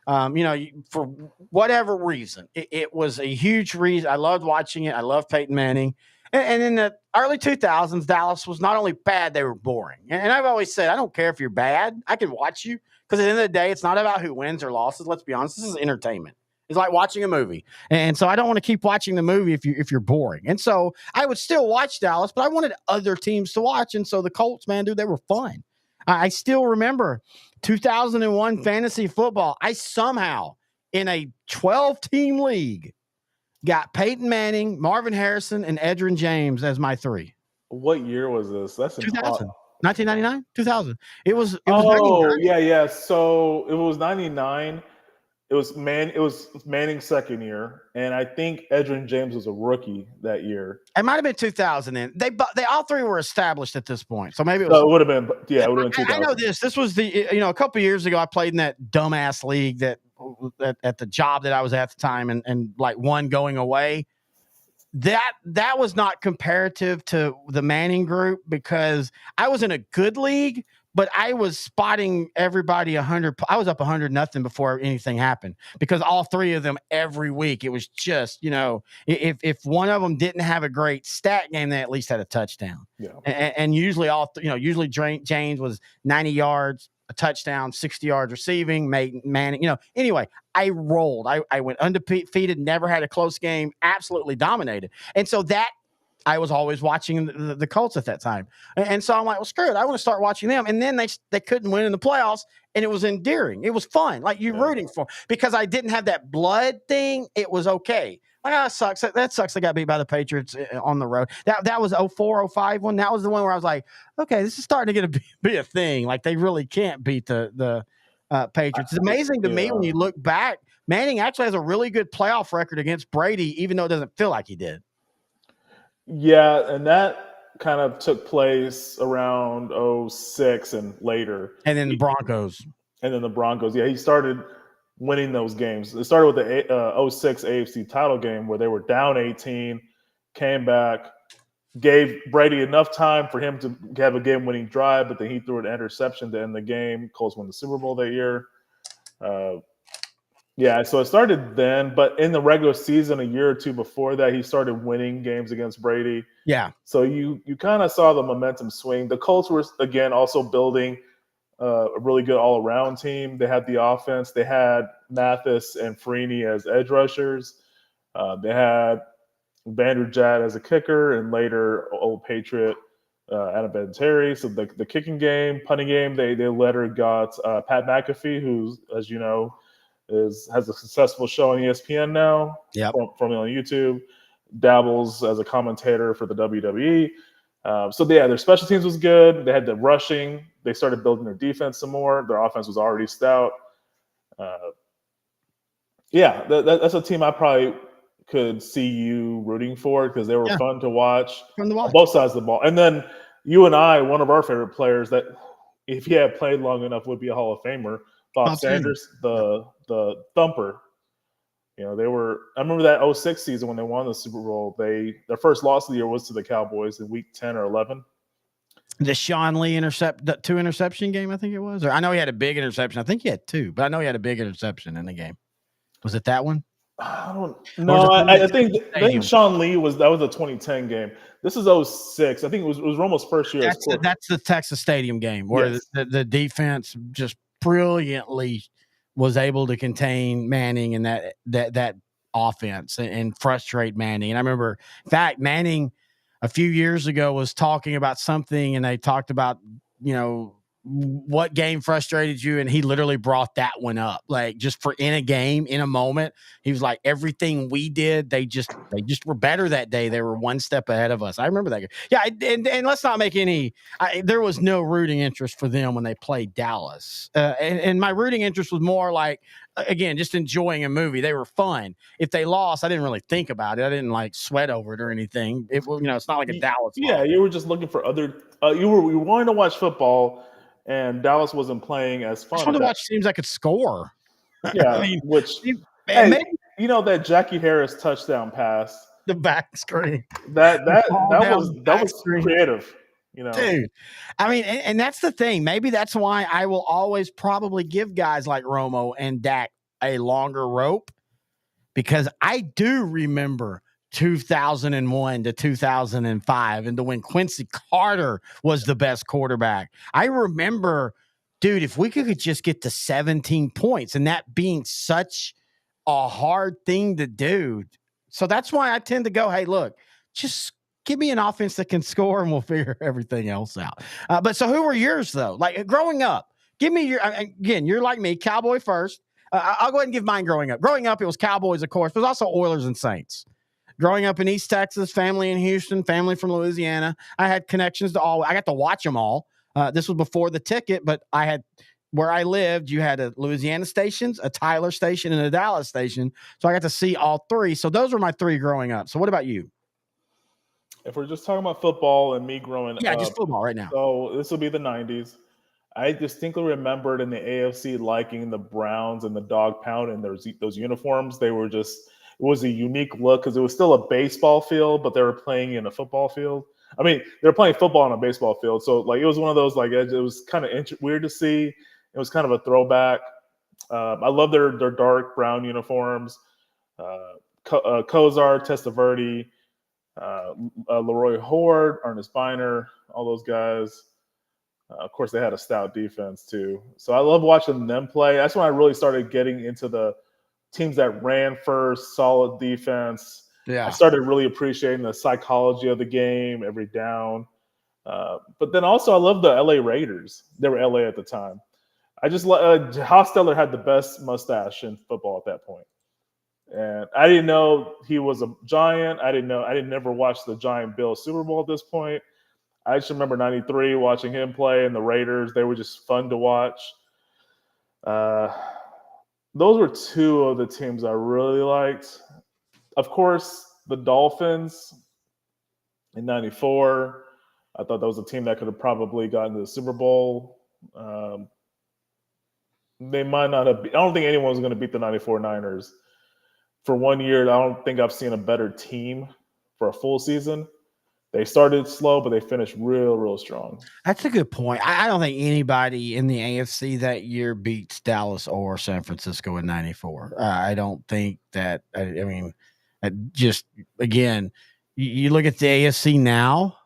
For whatever reason, it was a huge reason. I loved watching it. I loved Peyton Manning. And in the early 2000s, Dallas was not only bad, they were boring. And I've always said, I don't care if you're bad. I can watch you. Because at the end of the day, it's not about who wins or losses. Let's be honest. This is entertainment. It's like watching a movie. And so I don't want to keep watching the movie if you're boring. And so I would still watch Dallas, but I wanted other teams to watch. And so the Colts, man, dude, they were fun. I still remember 2001 fantasy football. I somehow, in a 12-team league, got Peyton Manning, Marvin Harrison, and Edgerrin James as my 3. What year was this? That's 2000. 1999, 2000. It was. Yeah. So it was 99. It was Manning's second year, and I think Edgerrin James was a rookie that year. It might have been 2000. Then they all 3 were established at this point, so maybe it would have been. Yeah, it would have been 2000. I know this. This was a couple of years ago. I played in that dumbass league that at the job that I was at the time, and like one going away. That was not comparative to the Manning group, because I was in a good league, but I was spotting everybody 100. I was up 100-0 before anything happened, because all 3 of them every week, it was just, if one of them didn't have a great stat game, they at least had a touchdown. Yeah. And usually usually James was 90 yards, a touchdown, 60 yards receiving, Manning, anyway, I rolled. I went undefeated, never had a close game, absolutely dominated. And so that I was always watching the Colts at that time. And so I'm like, well, screw it. I want to start watching them. And then they couldn't win in the playoffs, and it was endearing. It was fun. Like you're rooting for, because I didn't have that blood thing. It was okay. Like, that sucks. That sucks. They got beat by the Patriots on the road. That was 04, 05 one. That was the one where I was like, okay, this is starting to be a thing. Like they really can't beat the Patriots. It's amazing to me when you look back. Manning actually has a really good playoff record against Brady, even though it doesn't feel like he did. Yeah, and that kind of took place around 06 and later. And then the Broncos. And then the Broncos. Yeah, he started winning those games. It started with the 06 AFC title game where they were down 18, came back, gave Brady enough time for him to have a game-winning drive, but then he threw an interception to end the game. Colts won the Super Bowl that year. Yeah, so it started then, but in the regular season, a year or two before that, he started winning games against Brady. Yeah. So you kind of saw the momentum swing. The Colts were, again, also building a really good all-around team. They had the offense. They had Mathis and Freeney as edge rushers. They had Vanderjagt as a kicker, and later Old Patriot Adam Vinatieri. So the kicking game, punting game, they later got Pat McAfee, who, as you know, has a successful show on ESPN now, from on YouTube, dabbles as a commentator for the WWE. So their special teams was good. They had the rushing. They started building their defense some more. Their offense was already stout. That's a team I probably could see you rooting for because they were fun to watch on both sides of the ball. And then you and I, one of our favorite players that if he had played long enough would be a Hall of Famer, Bob Sanders, the thumper. You know, they were. I remember that 06 season when they won the Super Bowl. Their first loss of the year was to the Cowboys in Week 10 or 11. The Sean Lee two interception game, I think it was. Or I know he had a big interception. I think he had two, but I know he had a big interception in the game. Was it that one? I don't know. I think Sean Lee was the 2010 game. This is 06. I think it was Romo's first year. That's the Texas Stadium game where the defense just brilliantly was able to contain Manning and that offense and frustrate Manning. And I remember, in fact, Manning a few years ago was talking about something, and they talked about, what game frustrated you, and he literally brought that one up, like just for in a game, in a moment. He was like, everything we did, they just were better that day. They were one step ahead of us. I remember that game. Yeah, and let's not make there was no rooting interest for them when they played Dallas, and my rooting interest was more like, again, just enjoying a movie. They were fun. If they lost, I didn't really think about it. I didn't like sweat over it or anything. It's not like a Dallas. Yeah, you were just looking for other. You were wanting to watch football. And Dallas wasn't playing as fun. I just wanted to watch teams that could score. Yeah, that Jackie Harris touchdown pass, the back screen. That was creative. Dude. I mean, and that's the thing. Maybe that's why I will always probably give guys like Romo and Dak a longer rope, because I do remember 2001 to 2005 and to when Quincy Carter was the best quarterback. I remember, dude, if we could just get to 17 points, and that being such a hard thing to do. So that's why I tend to go, hey, look, just give me an offense that can score and we'll figure everything else out. But so who were yours though? Like growing up, give me again, you're like me, Cowboy first. I'll go ahead and give mine growing up. Growing up, it was Cowboys, of course, but also Oilers and Saints. Growing up in East Texas, family in Houston, family from Louisiana, I had connections to all. I got to watch them all. This was before the ticket, but I had, where I lived, you had a Louisiana stations, a Tyler station, and a Dallas station. So I got to see all three. So those were my three growing up. So what about you? If we're just talking about football and me growing up. Yeah, just football right now. So this will be the 90s. I distinctly remembered in the AFC liking the Browns and the dog pound and those uniforms. They were just... It was a unique look because it was still a baseball field, but they were playing in a football field. I mean, they were playing football on a baseball field. So, like, it was one of those, like, it was kind of weird to see. It was kind of a throwback. I love their dark brown uniforms. Kozar, Testaverde, Leroy Horde, Ernest Biner, all those guys. Of course, they had a stout defense, too. So I love watching them play. That's when I really started getting into the teams that ran first, solid defense. Yeah. I started really appreciating the psychology of the game, every down. But then also, I love the LA Raiders. They were LA at the time. Hostetler had the best mustache in football at that point. And I didn't know he was a Giant. I didn't never watch the Giant Bills Super Bowl at this point. I just remember '93 watching him play and the Raiders. They were just fun to watch. Those were two of the teams I really liked. Of course, the Dolphins in '94. I thought that was a team that could have probably gotten to the Super Bowl. They might not have. I don't think anyone was going to beat the '94 Niners. For 1 year, I don't think I've seen a better team for a full season. They started slow, but they finished real strong. That's a good point. I don't think anybody in the AFC that year beats Dallas or San Francisco in '94. I don't think that. I mean, just again, you look at the AFC now,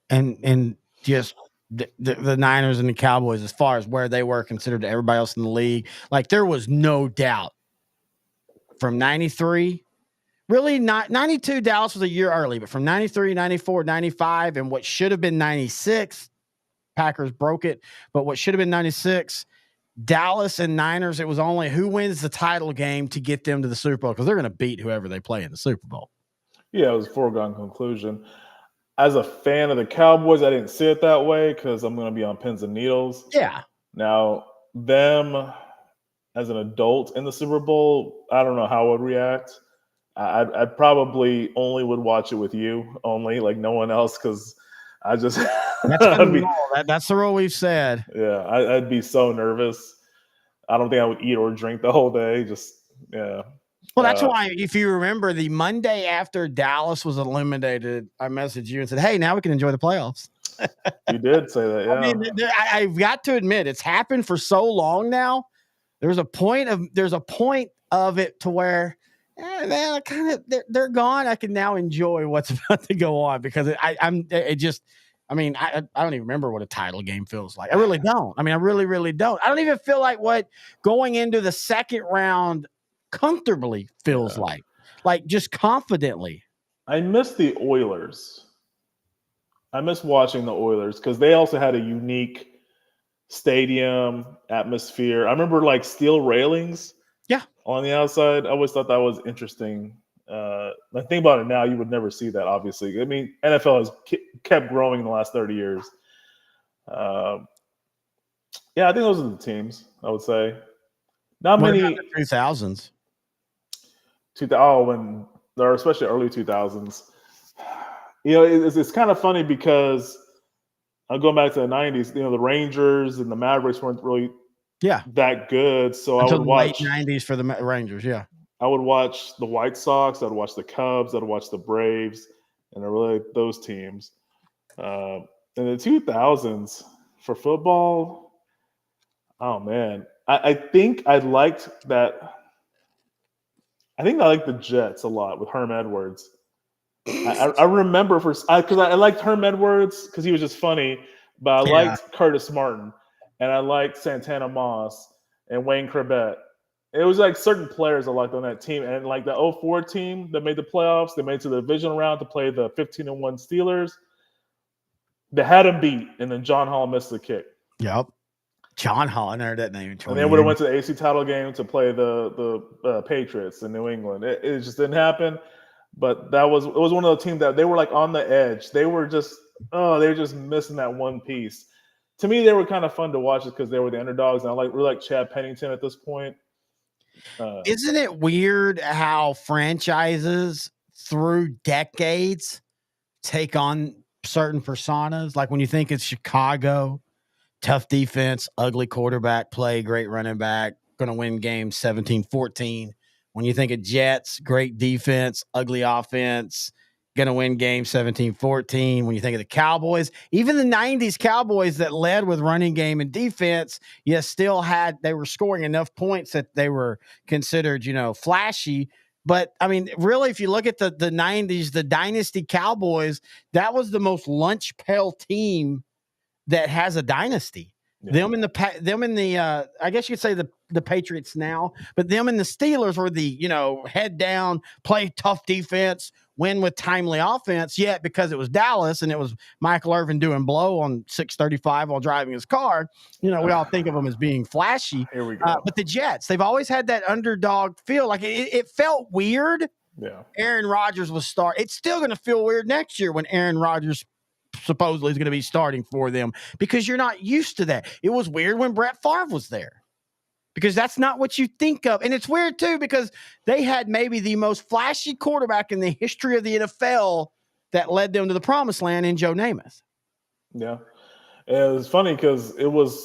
and just the Niners and the Cowboys as far as where they were considered to everybody else in the league. Like there was no doubt from '93. Really not 92. Dallas was a year early, but from '93, '94, '95, and what should have been '96, Packers broke it. But what should have been '96, Dallas and Niners, it was only who wins the title game to get them to the Super Bowl because they're going to beat whoever they play in the Super Bowl. Yeah, it was a foregone conclusion. As a fan of the Cowboys, I didn't see it that way because I'm going to be on pins and needles. Yeah. Now, them as an adult in the Super Bowl, I don't know how I would react. I probably only would watch it with you, only like no one else, because I just that's the rule we've said. Yeah, I'd be so nervous. I don't think I would eat or drink the whole day. Yeah. Well, that's why, if you remember, the Monday after Dallas was eliminated, I messaged you and said, "Hey, now we can enjoy the playoffs." You did say that, yeah. I mean, I've got to admit, it's happened for so long now. There's a point of it to where, man, they're gone. I can now enjoy what's about to go on because I don't even remember what a title game feels like. I really don't. I mean, I really don't. I don't even feel like what going into the second round comfortably feels like just confidently. I miss the Oilers. I miss watching the Oilers because they also had a unique stadium atmosphere. I remember like steel railings. Yeah. On the outside. I always thought that was interesting. I think about it now, you would never see that, obviously. I mean, NFL has kept growing in the last 30 years. Yeah, I think those are the teams, I would say. Not what many. About the 2000s. When they're especially early 2000s. You know, it's kind of funny because I'm going back to the 90s. You know, the Rangers and the Mavericks weren't really that good. So until I would watch late 90s for the Rangers. Yeah. I would watch the White Sox. I'd watch the Cubs. I'd watch the Braves. And I really like those teams. In the 2000s for football, oh, man. I think I liked that. I think I liked the Jets a lot with Herm Edwards. I remember because I liked Herm Edwards because he was just funny, but I liked Curtis Martin and I liked Santana Moss and Wayne Corbett. It was like certain players I liked on that team, and like the 04 team that made the playoffs, they made to the division round to play the 15-1 Steelers. They had him beat, and then John Hall missed the kick. Yep. John Hall, I never that name. And they would have went to the AC title game to play the Patriots in New England. It just didn't happen. But it was one of the teams that they were like on the edge. They were just missing that one piece. To me, they were kind of fun to watch because they were the underdogs, and I really like Chad Pennington at this point. Isn't it weird how franchises through decades take on certain personas? Like when you think it's Chicago, tough defense, ugly quarterback play, great running back, going to win games 17-14. When you think of Jets, great defense, ugly offense, going to win games 17-14. When you think of the Cowboys, even the 90s Cowboys that led with running game and defense, they were scoring enough points that they were considered, flashy. But I mean, really, if you look at the 90s, the dynasty Cowboys, that was the most lunch pail team that has a dynasty. Yeah. Them in the I guess you'd say the Patriots now, but them and the Steelers were the, head down, play tough defense, win with timely offense, yet because it was Dallas and it was Michael Irvin doing blow on 635 while driving his car, we all think of them as being flashy. Here we go. But the Jets, they've always had that underdog feel. Like it felt weird. Yeah. Aaron Rodgers was starting. It's still going to feel weird next year when Aaron Rodgers supposedly is going to be starting for them because you're not used to that. It was weird when Brett Favre was there because that's not what you think of. And it's weird too because they had maybe the most flashy quarterback in the history of the NFL that led them to the promised land in Joe Namath. Yeah. And it was funny because it was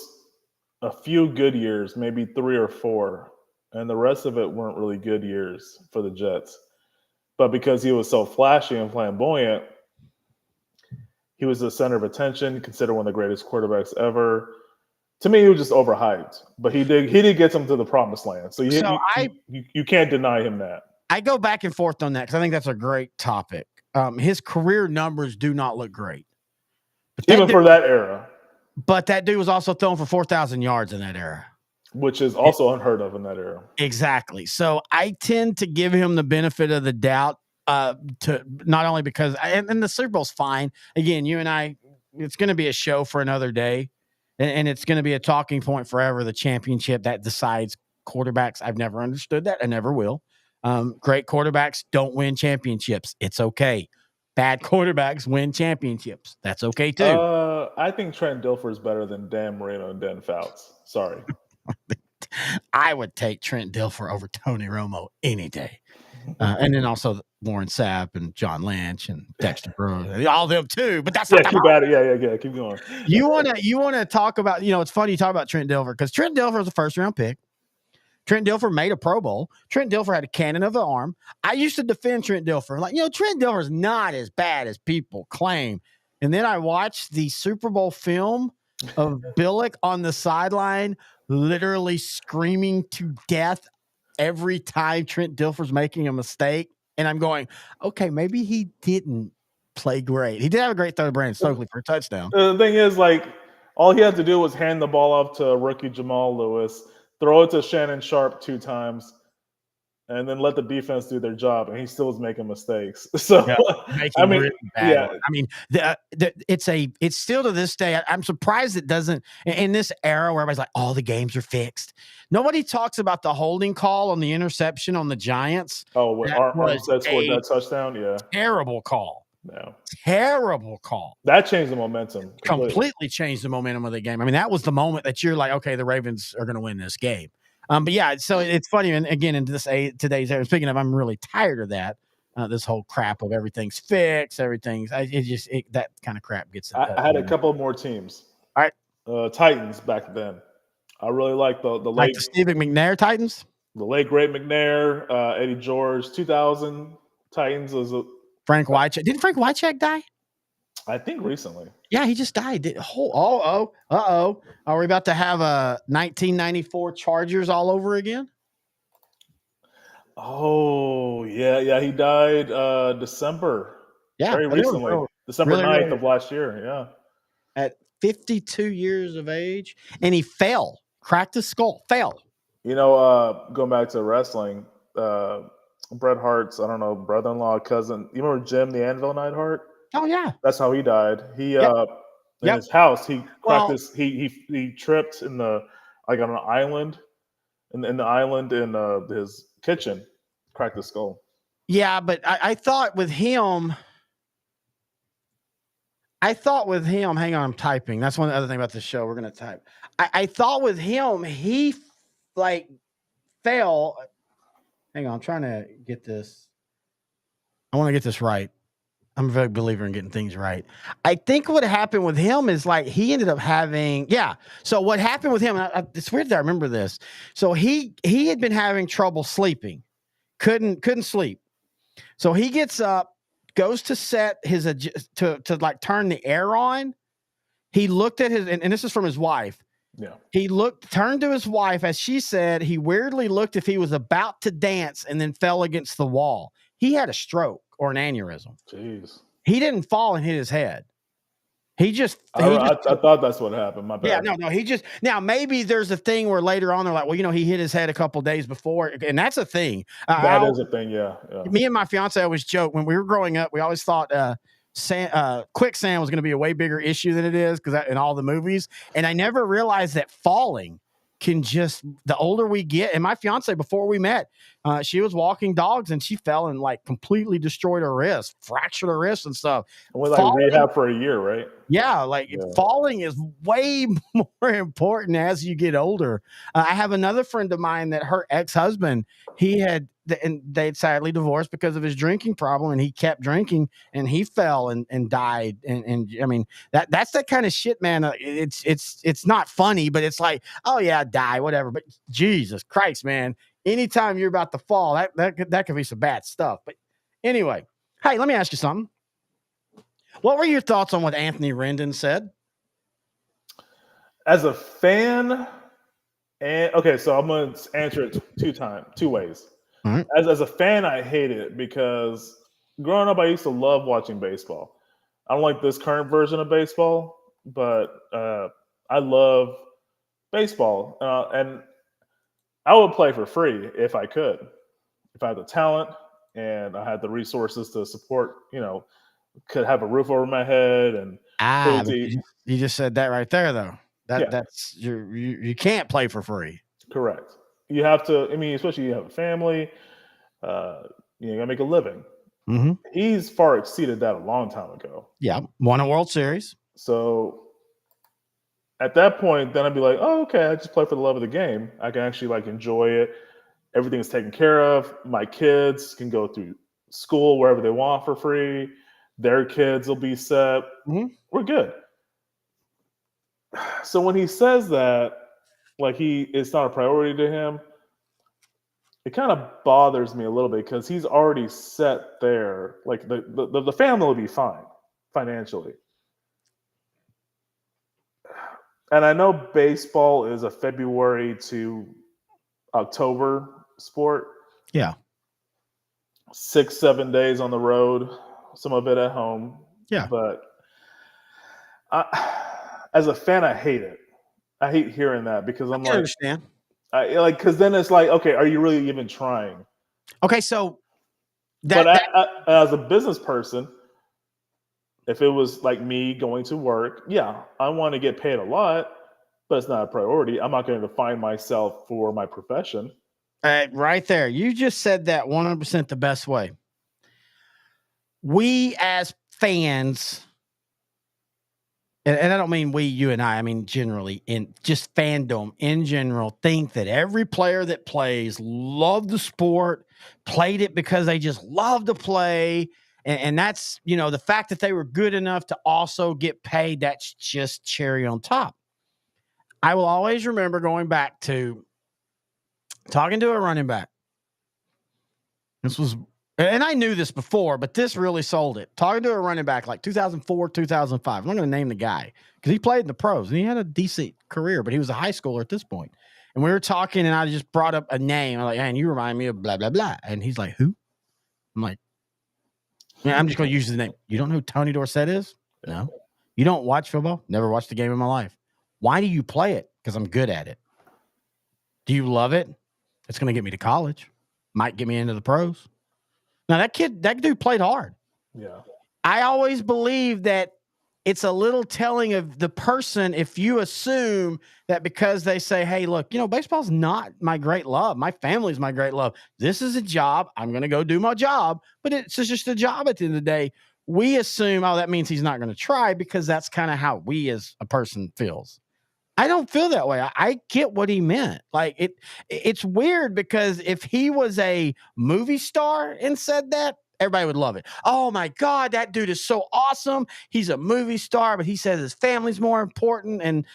a few good years, maybe 3 or 4, and the rest of it weren't really good years for the Jets. But because he was so flashy and flamboyant, he was the center of attention, considered one of the greatest quarterbacks ever. To me, he was just overhyped, but he did get them to the promised land. So you can't deny him that. I go back and forth on that because I think that's a great topic. His career numbers do not look great. But Even for that era. But that dude was also throwing for 4,000 yards in that era. Which is also unheard of in that era. Exactly. So I tend to give him the benefit of the doubt to not only because and the Super Bowl's fine. Again, you and I, it's going to be a show for another day, and it's going to be a talking point forever. The championship that decides quarterbacks. I've never understood that. I never will. Great quarterbacks don't win championships. It's okay. Bad quarterbacks win championships. That's okay too. I think Trent Dilfer is better than Dan Marino and Dan Fouts. Sorry. I would take Trent Dilfer over Tony Romo any day. And then also Warren Sapp and John Lynch and Dexter Brooks, all of them too. But that's not keep at it. Yeah. Keep going. You wanna talk about, it's funny you talk about Trent Dilfer because Trent Dilfer was a first round pick. Trent Dilfer made a Pro Bowl. Trent Dilfer had a cannon of an arm. I used to defend Trent Dilfer. Like, Trent Dilfer is not as bad as people claim. And then I watched the Super Bowl film of Billick on the sideline, literally screaming to death every time Trent Dilfer's making a mistake. And I'm going, okay, maybe he didn't play great. He did have a great throw to Brandon Stokely for a touchdown. The thing is, all he had to do was hand the ball off to rookie Jamal Lewis, throw it to Shannon Sharp 2 times, and then let the defense do their job, and he still was making mistakes. So, really bad. I mean, it's still to this day. I'm surprised it doesn't. In this era where everybody's like, all the games are fixed. Nobody talks about the holding call on the interception on the Giants. Oh, when Armstead scored that touchdown? Yeah. Terrible call. No. Terrible call. That changed the momentum. Completely changed the momentum of the game. I mean, that was the moment that you're like, okay, the Ravens are going to win this game. But yeah, so it's funny. And again, in today's era, speaking of, I'm really tired of that. This whole crap of everything's fixed, that kind of crap gets. I had a couple more teams. All right. Titans back then. I really like the late, like the Stephen McNair Titans. The late great McNair, Eddie George, 2000 Titans was Frank Wycheck. Didn't Frank Wycheck die? I think recently. Yeah, he just died. Are we about to have a 1994 Chargers all over again? Oh, yeah. He died December. Yeah. Very recently. December 9th of last year. Yeah. At 52 years of age. And he fell. Cracked his skull. Fell. Going back to wrestling, Bret Hart's, brother-in-law, cousin. You remember Jim the Anvil Neidhart? Oh yeah, that's how he died. He in his house he cracked he tripped in on an island, in the island in his kitchen, cracked his skull. Yeah, but I thought with him. Hang on, I'm typing. That's one other thing about this show. We're gonna type. I thought with him he fell. Hang on, I'm trying to get this. I want to get this right. I'm a big believer in getting things right. I think what happened with him is he ended up having, So what happened with him, it's weird that I remember this. So he had been having trouble sleeping, couldn't sleep. So he gets up, goes to set his, to turn the air on. He looked at his, and this is from his wife. Yeah. He turned to his wife, as she said, he weirdly looked if he was about to dance and then fell against the wall. He had a stroke or an aneurysm. Jeez. He didn't fall and hit his head. He just I thought that's what happened. My yeah, bad. no, he just now maybe there's a thing where later on they're like, well, he hit his head a couple days before, and that's a thing. That is a thing. Yeah. Me and my fiance always joke when we were growing up. We always thought quicksand was going to be a way bigger issue than it is because in all the movies, and I never realized that falling can just the older we get. And my fiance, before we met, she was walking dogs and she fell and like completely destroyed her wrist, fractured her wrist and stuff. And we like rehab for a year, right? Yeah, falling is way more important as you get older. I have another friend of mine that her ex-husband, and they'd sadly divorced because of his drinking problem, and he kept drinking and he fell and died. And I mean, that's that kind of shit, man. It's not funny, but it's like, oh yeah, die, whatever. But Jesus Christ, man, anytime you're about to fall, that could be some bad stuff. But anyway, hey, let me ask you something. What were your thoughts on what Anthony Rendon said? As a fan, and okay, so I'm going to answer it two ways. Right. As a fan, I hate it because growing up, I used to love watching baseball. I don't like this current version of baseball, but I love baseball, and I would play for free if I could, if I had the talent and I had the resources to support. Could have a roof over my head and you just said that right there, though. That's you can't play for free. Correct. You have to. I mean, especially you have a family. You gotta make a living. Mm-hmm. He's far exceeded that a long time ago. Yeah, won a World Series. So at that point, then I'd be like, oh, okay, I just play for the love of the game. I can actually enjoy it. Everything's taken care of. My kids can go through school wherever they want for free. Their kids will be set. Mm-hmm. We're good. So when he says that, it's not a priority to him, it kind of bothers me a little bit because he's already set there. Like the family will be fine financially. And I know baseball is a February to October sport. Yeah. 6-7 days on the road, some of it at home. Yeah. But as a fan, I hate it. I hate hearing that because I understand. Because then it's like, okay, are you really even trying? Okay, so as a business person, if it was like me going to work, yeah, I want to get paid a lot, but it's not a priority. I'm not going to define myself for my profession. Right there. You just said that 100% the best way. We as fans, and I don't mean we, you and I mean generally in just fandom in general, think that every player that plays loved the sport, played it because they just love to play. And that's, the fact that they were good enough to also get paid, that's just cherry on top. I will always remember going back to talking to a running back. And I knew this before, but this really sold it. Talking to a running back like 2004, 2005. I'm not going to name the guy because he played in the pros and he had a decent career, but he was a high schooler at this point. And we were talking and I just brought up a name. I'm like, man, you remind me of blah, blah, blah. And he's like, who? I'm like, yeah, I'm just going to use the name. You don't know who Tony Dorsett is? No. You don't watch football? Never watched a game in my life. Why do you play it? Because I'm good at it. Do you love it? It's going to get me to college. Might get me into the pros. Now, that dude played hard. Yeah. I always believe that it's a little telling of the person if you assume that because they say, hey, look, baseball's not my great love. My family's my great love. This is a job. I'm going to go do my job, but it's just a job at the end of the day. We assume, that means he's not going to try because that's kind of how we as a person feels. I don't feel that way. I get what he meant. It's weird because if he was a movie star and said that, everybody would love it. Oh my God, that dude is so awesome. He's a movie star, but he says his family's more important. And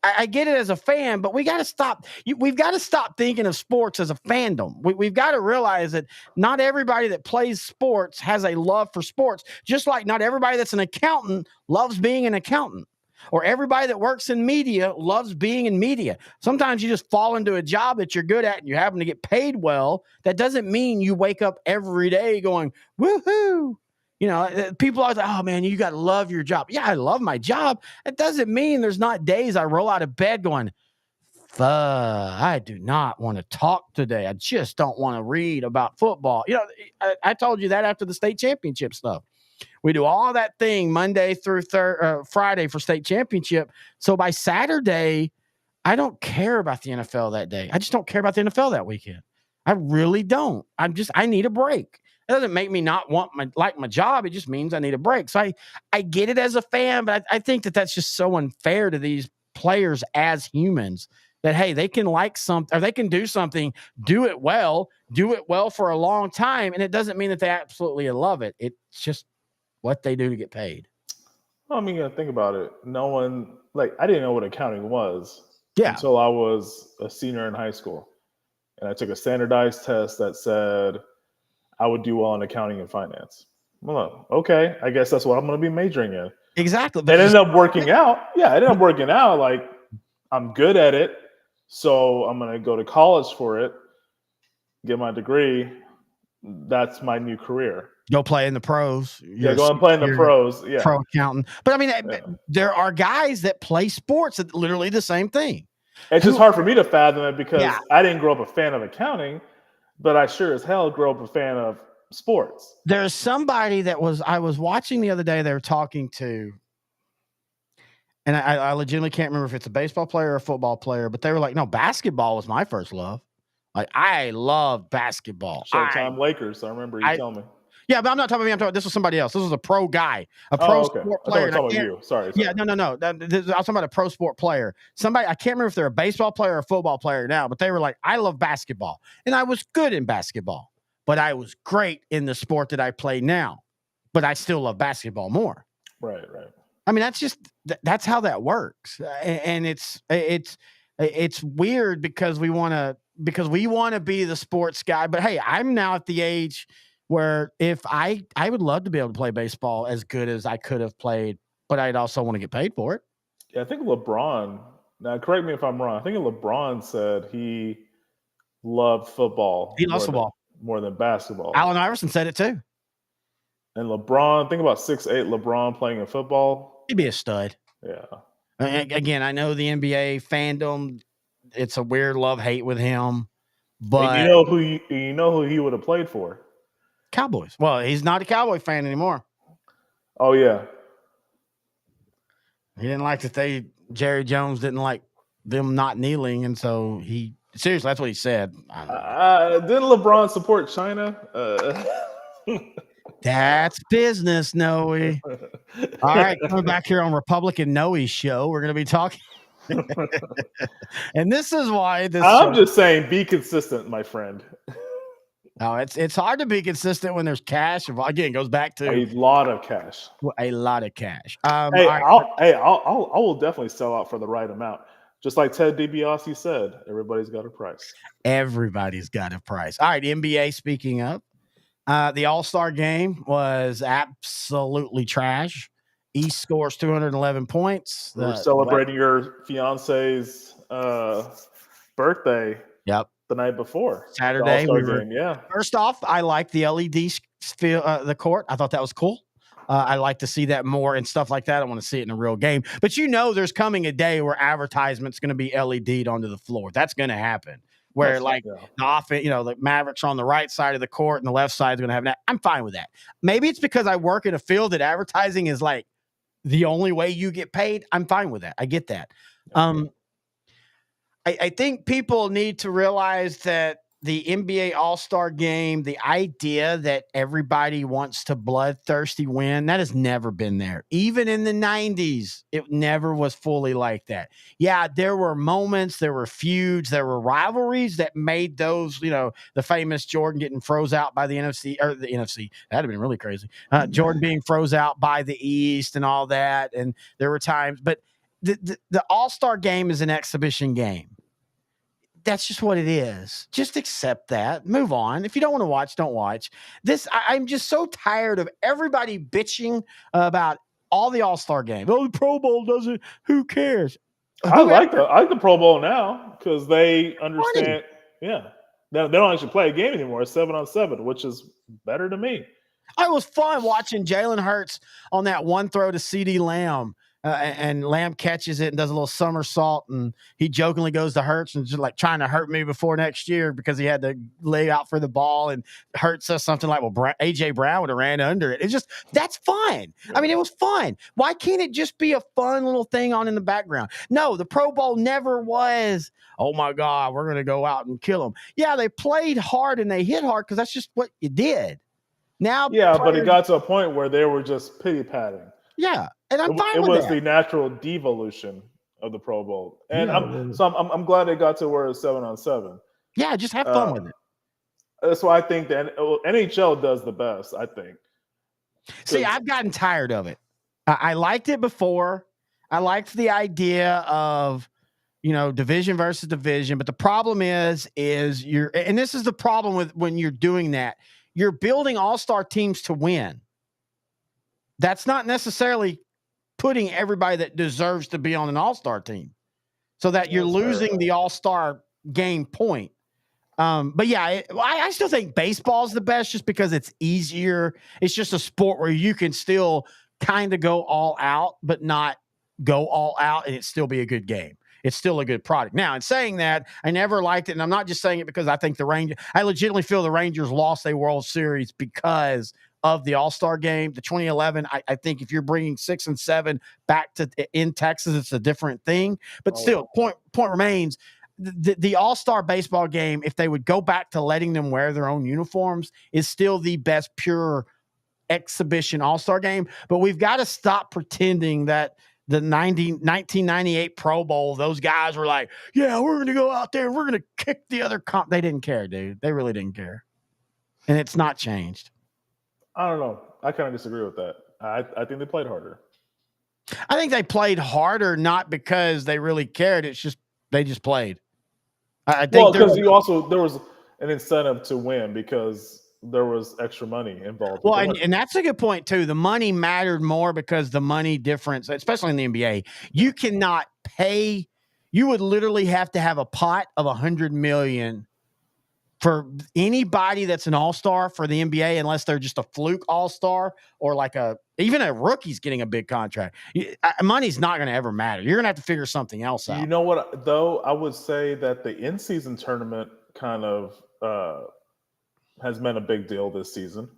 I get it as a fan, but we got to stop. We've got to stop thinking of sports as a fandom. We've got to realize that not everybody that plays sports has a love for sports, just like not everybody that's an accountant loves being an accountant. Or everybody that works in media loves being in media. Sometimes you just fall into a job that you're good at and you happen to get paid well. That doesn't mean you wake up every day going, woohoo. People are like, oh man, you got to love your job. Yeah, I love my job. It doesn't mean there's not days I roll out of bed going, I do not want to talk today. I just don't want to read about football. I told you that after the state championship stuff. We do all that thing Monday through Friday for state championship. So by Saturday, I don't care about the NFL that day. I just don't care about the NFL that weekend. I really don't. I need a break. It doesn't make me not want my job. It just means I need a break. So I get it as a fan, but I think that's just so unfair to these players as humans that, hey, they can like something or they can do something, do it well for a long time. And it doesn't mean that they absolutely love it. It's just what they do to get paid. Well, I mean, you gotta think about it. No one, I didn't know what accounting was until I was a senior in high school. And I took a standardized test that said I would do well in accounting and finance. Well, okay, I guess that's what I'm going to be majoring in. Exactly. It ended up working out. Yeah, it ended up working out. I'm good at it, so I'm going to go to college for it, get my degree. That's my new career. Go play in the pros. Go and play in the pros. Yeah, pro accountant. But I mean, there are guys that play sports that literally the same thing. It's just hard for me to fathom it because I didn't grow up a fan of accounting, but I sure as hell grew up a fan of sports. There's somebody I was watching the other day, they were talking to, and I legitimately can't remember if it's a baseball player or a football player, but they were like, no, basketball was my first love. I love basketball. Showtime Lakers. I remember you telling me. Yeah, but I'm not talking about me. This was somebody else. This was a pro guy, a pro sport player. I thought you. Sorry. Yeah, no. I was talking about a pro sport player. Somebody, I can't remember if they're a baseball player or a football player now, but they were like, I love basketball. And I was good in basketball, but I was great in the sport that I play now. But I still love basketball more. Right. I mean, that's how that works. And it's weird because we want to be the sports guy. But hey, I'm now at the age where if I would love to be able to play baseball as good as I could have played, but I'd also want to get paid for it. Yeah, I think LeBron, now correct me if I'm wrong, I think LeBron said he loved football. He loves football. More than basketball. Allen Iverson said it too. And LeBron, think about 6'8" LeBron playing in football. He'd be a stud. Yeah. Again, I know the NBA fandom, it's a weird love-hate with him. But and you know who he would have played for? Cowboys. Well, he's not a Cowboy fan anymore. Oh, yeah. He didn't like that Jerry Jones didn't like them not kneeling, and so seriously, that's what he said. Didn't LeBron support China? That's business, Noe. All right, coming back here on Republican Noe's show, we're going to be talking. And this is why I'm just saying, be consistent, my friend. No, it's hard to be consistent when there's cash. Again, it goes back to a lot of cash. A lot of cash. I will definitely sell out for the right amount. Just like Ted DiBiase said, everybody's got a price. Everybody's got a price. All right, NBA. Speaking of, the All-Star game was absolutely trash. East scores 211 points. We're celebrating your fiance's birthday. Yep. The night before Saturday. Game, yeah. First off, I like the LED the court. I thought that was cool. I like to see that more and stuff like that. I want to see it in a real game. But there's coming a day where advertisement's going to be LED'd onto the floor. That's going to happen. Where the offense, the Mavericks are on the right side of the court and the left side is going to have that. I'm fine with that. Maybe it's because I work in a field that advertising is like the only way you get paid. I'm fine with that. I get that. I think people need to realize that the NBA All-Star Game, the idea that everybody wants to bloodthirsty win, that has never been there. Even in the 90s, it never was fully like that. Yeah, there were moments, there were feuds, there were rivalries that made those, the famous Jordan getting froze out by the NFC. That'd have been really crazy. Jordan being froze out by the East and all that. And there were times, but the All-Star Game is an exhibition game. That's just what it is. Just accept that. Move on. If you don't want to watch, don't watch. I'm just so tired of everybody bitching about all the All-Star games. Oh, the Pro Bowl doesn't. Who cares? I like the Pro Bowl now because they understand. Yeah, they don't actually play a game anymore. It's 7-on-7, which is better to me. It was fun watching Jalen Hurts on that one throw to CeeDee Lamb. And Lamb catches it and does a little somersault, and he jokingly goes to Hurts and just like trying to hurt me before next year because he had to lay out for the ball, and Hurts says something like, well, AJ Brown would have ran under it. It's just, that's fun. I mean, it was fun. Why can't it just be a fun little thing on in the background? No, the Pro Bowl never was, oh my God, we're going to go out and kill them. Yeah, they played hard and they hit hard because that's just what you did. Now, Yeah, but it got to a point where they were just pity patting. Yeah, and I'm fine It with was that. the natural devolution of the Pro Bowl, and I'm glad they got to where it's 7-on-7. Yeah, just have fun with it. That's why I think that NHL does the best. I think. See, I've gotten tired of it. I liked it before. I liked the idea of, division versus division, but the problem is and this is the problem with when you're doing that, you're building all-star teams to win. That's not necessarily putting everybody that deserves to be on an all-star team, so that you're losing the all-star game point. But yeah, I still think baseball is the best just because it's easier. It's just a sport where you can still kind of go all out, but not go all out, and it still be a good game. It's still a good product. Now, in saying that, I never liked it, and I'm not just saying it because I think I legitimately feel the Rangers lost a World Series because of the All-Star game. The 2011, I think if you're bringing 6 and 7 back in Texas, it's a different thing. But still, point remains, the All-Star baseball game, if they would go back to letting them wear their own uniforms, is still the best pure exhibition All-Star game. But we've got to stop pretending that the 1998 Pro Bowl, those guys were like, yeah, we're going to go out there and we're going to kick the other comp. They didn't care, dude. They really didn't care. And it's not changed. I don't know. I kind of disagree with that. I think they played harder. I think they played harder, not because they really cared. It's just they just played. I think because there was an incentive to win because there was extra money involved. Well, and that's a good point too. The money mattered more because the money difference, especially in the NBA, you cannot pay. You would literally have to have a pot of $100 million for anybody that's an all-star for the NBA, unless they're just a fluke all-star or like even a rookie's getting a big contract. Money's not going to ever matter. You're going to have to figure something else out. You know what, though? I would say that the in-season tournament kind of has been a big deal this season.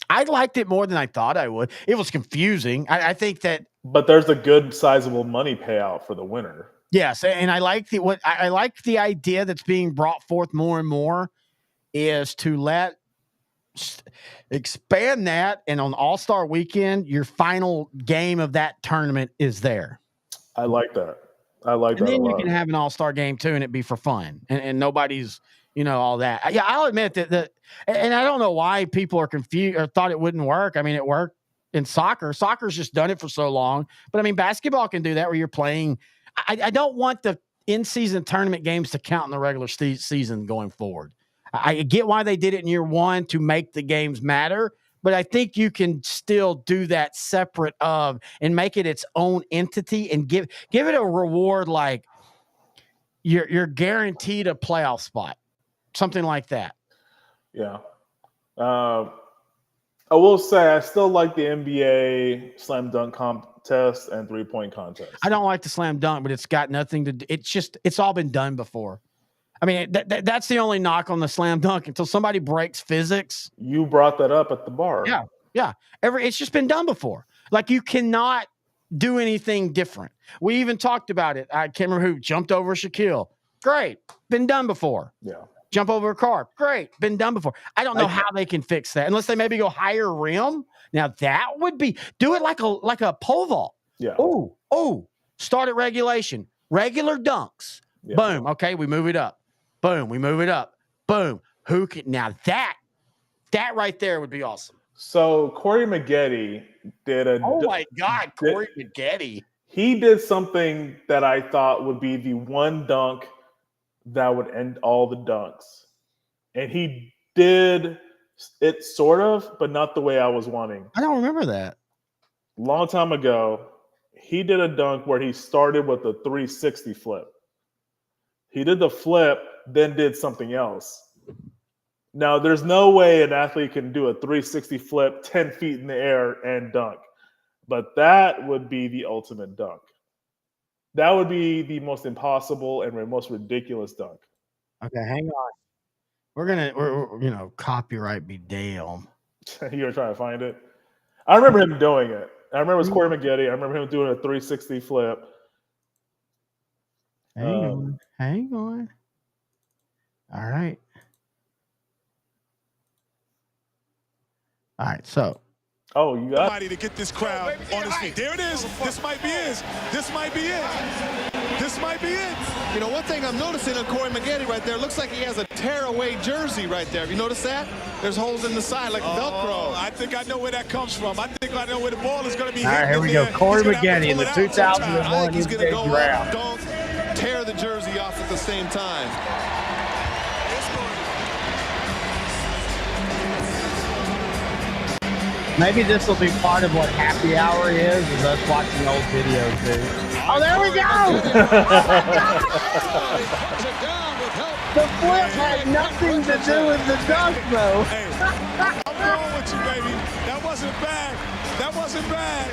I liked it more than I thought I would. It was confusing. I think that, but there's a good sizable money payout for the winner. Yes, and I like the idea that's being brought forth more and more is to expand that, and on All-Star weekend, your final game of that tournament is there. I like that. And then you can have an All-Star game too, and it'd be for fun, and nobody's, all that. Yeah, I'll admit that, and I don't know why people are confused or thought it wouldn't work. I mean, it worked in soccer. Soccer's just done it for so long, but I mean, basketball can do that where you're playing. I don't want the in-season tournament games to count in the regular season going forward. I get why they did it in year one to make the games matter, but I think you can still do that separate of and make it its own entity and give it a reward like you're guaranteed a playoff spot, something like that. Yeah. I will say I still like the NBA slam dunk contest and 3-point contest. I don't like the slam dunk, but it's got nothing to do. It's all been done before. I mean, that's the only knock on the slam dunk until somebody breaks physics. You brought that up at the bar. Yeah. It's just been done before. Like, you cannot do anything different. We even talked about it. I can't remember who jumped over Shaquille. Great. Been done before. Yeah. Jump over a car. Great. Been done before. I don't know how they can fix that unless they maybe go higher rim. Now that would be, do it like a pole vault. Yeah. Oh, start at regulation. Regular dunks. Yeah. Boom. Okay. We move it up. Boom. We move it up. Boom. Who can now that right there would be awesome. So Corey Maggette did oh my God, Corey Maggette. He did something that I thought would be the one dunk that would end all the dunks. And he did it sort of, but not the way I was wanting. I don't remember that. Long time ago, he did a dunk where he started with a 360 flip. He did the flip, then did something else. Now, there's no way an athlete can do a 360 flip 10 feet in the air and dunk, but that would be the ultimate dunk. That would be the most impossible and most ridiculous dunk. Okay, hang on. We're copyright be damn. You were trying to find it. I remember him doing it. I remember it was Corey Maggette. I remember him doing a 360 flip. Hang on. All right. So. Oh, you got somebody to get this crowd on his feet. There it is. This might be it. This might be it. This might be it. You know, one thing I'm noticing on Corey Maggette right there, looks like he has a tearaway jersey right there. Have you noticed that? There's holes in the side like Velcro. I think I know where that comes from. I think I know where the ball is going to be. All right, here we go. Corey Maggette in the 2001 He's going to go draft. Don't tear the jersey off at the same time. Maybe this will be part of what happy hour is us watching old videos, dude. Oh, there we go! The flip had nothing to do with the dunk, though. Hey, I'm going with you, baby. That wasn't bad. That wasn't bad.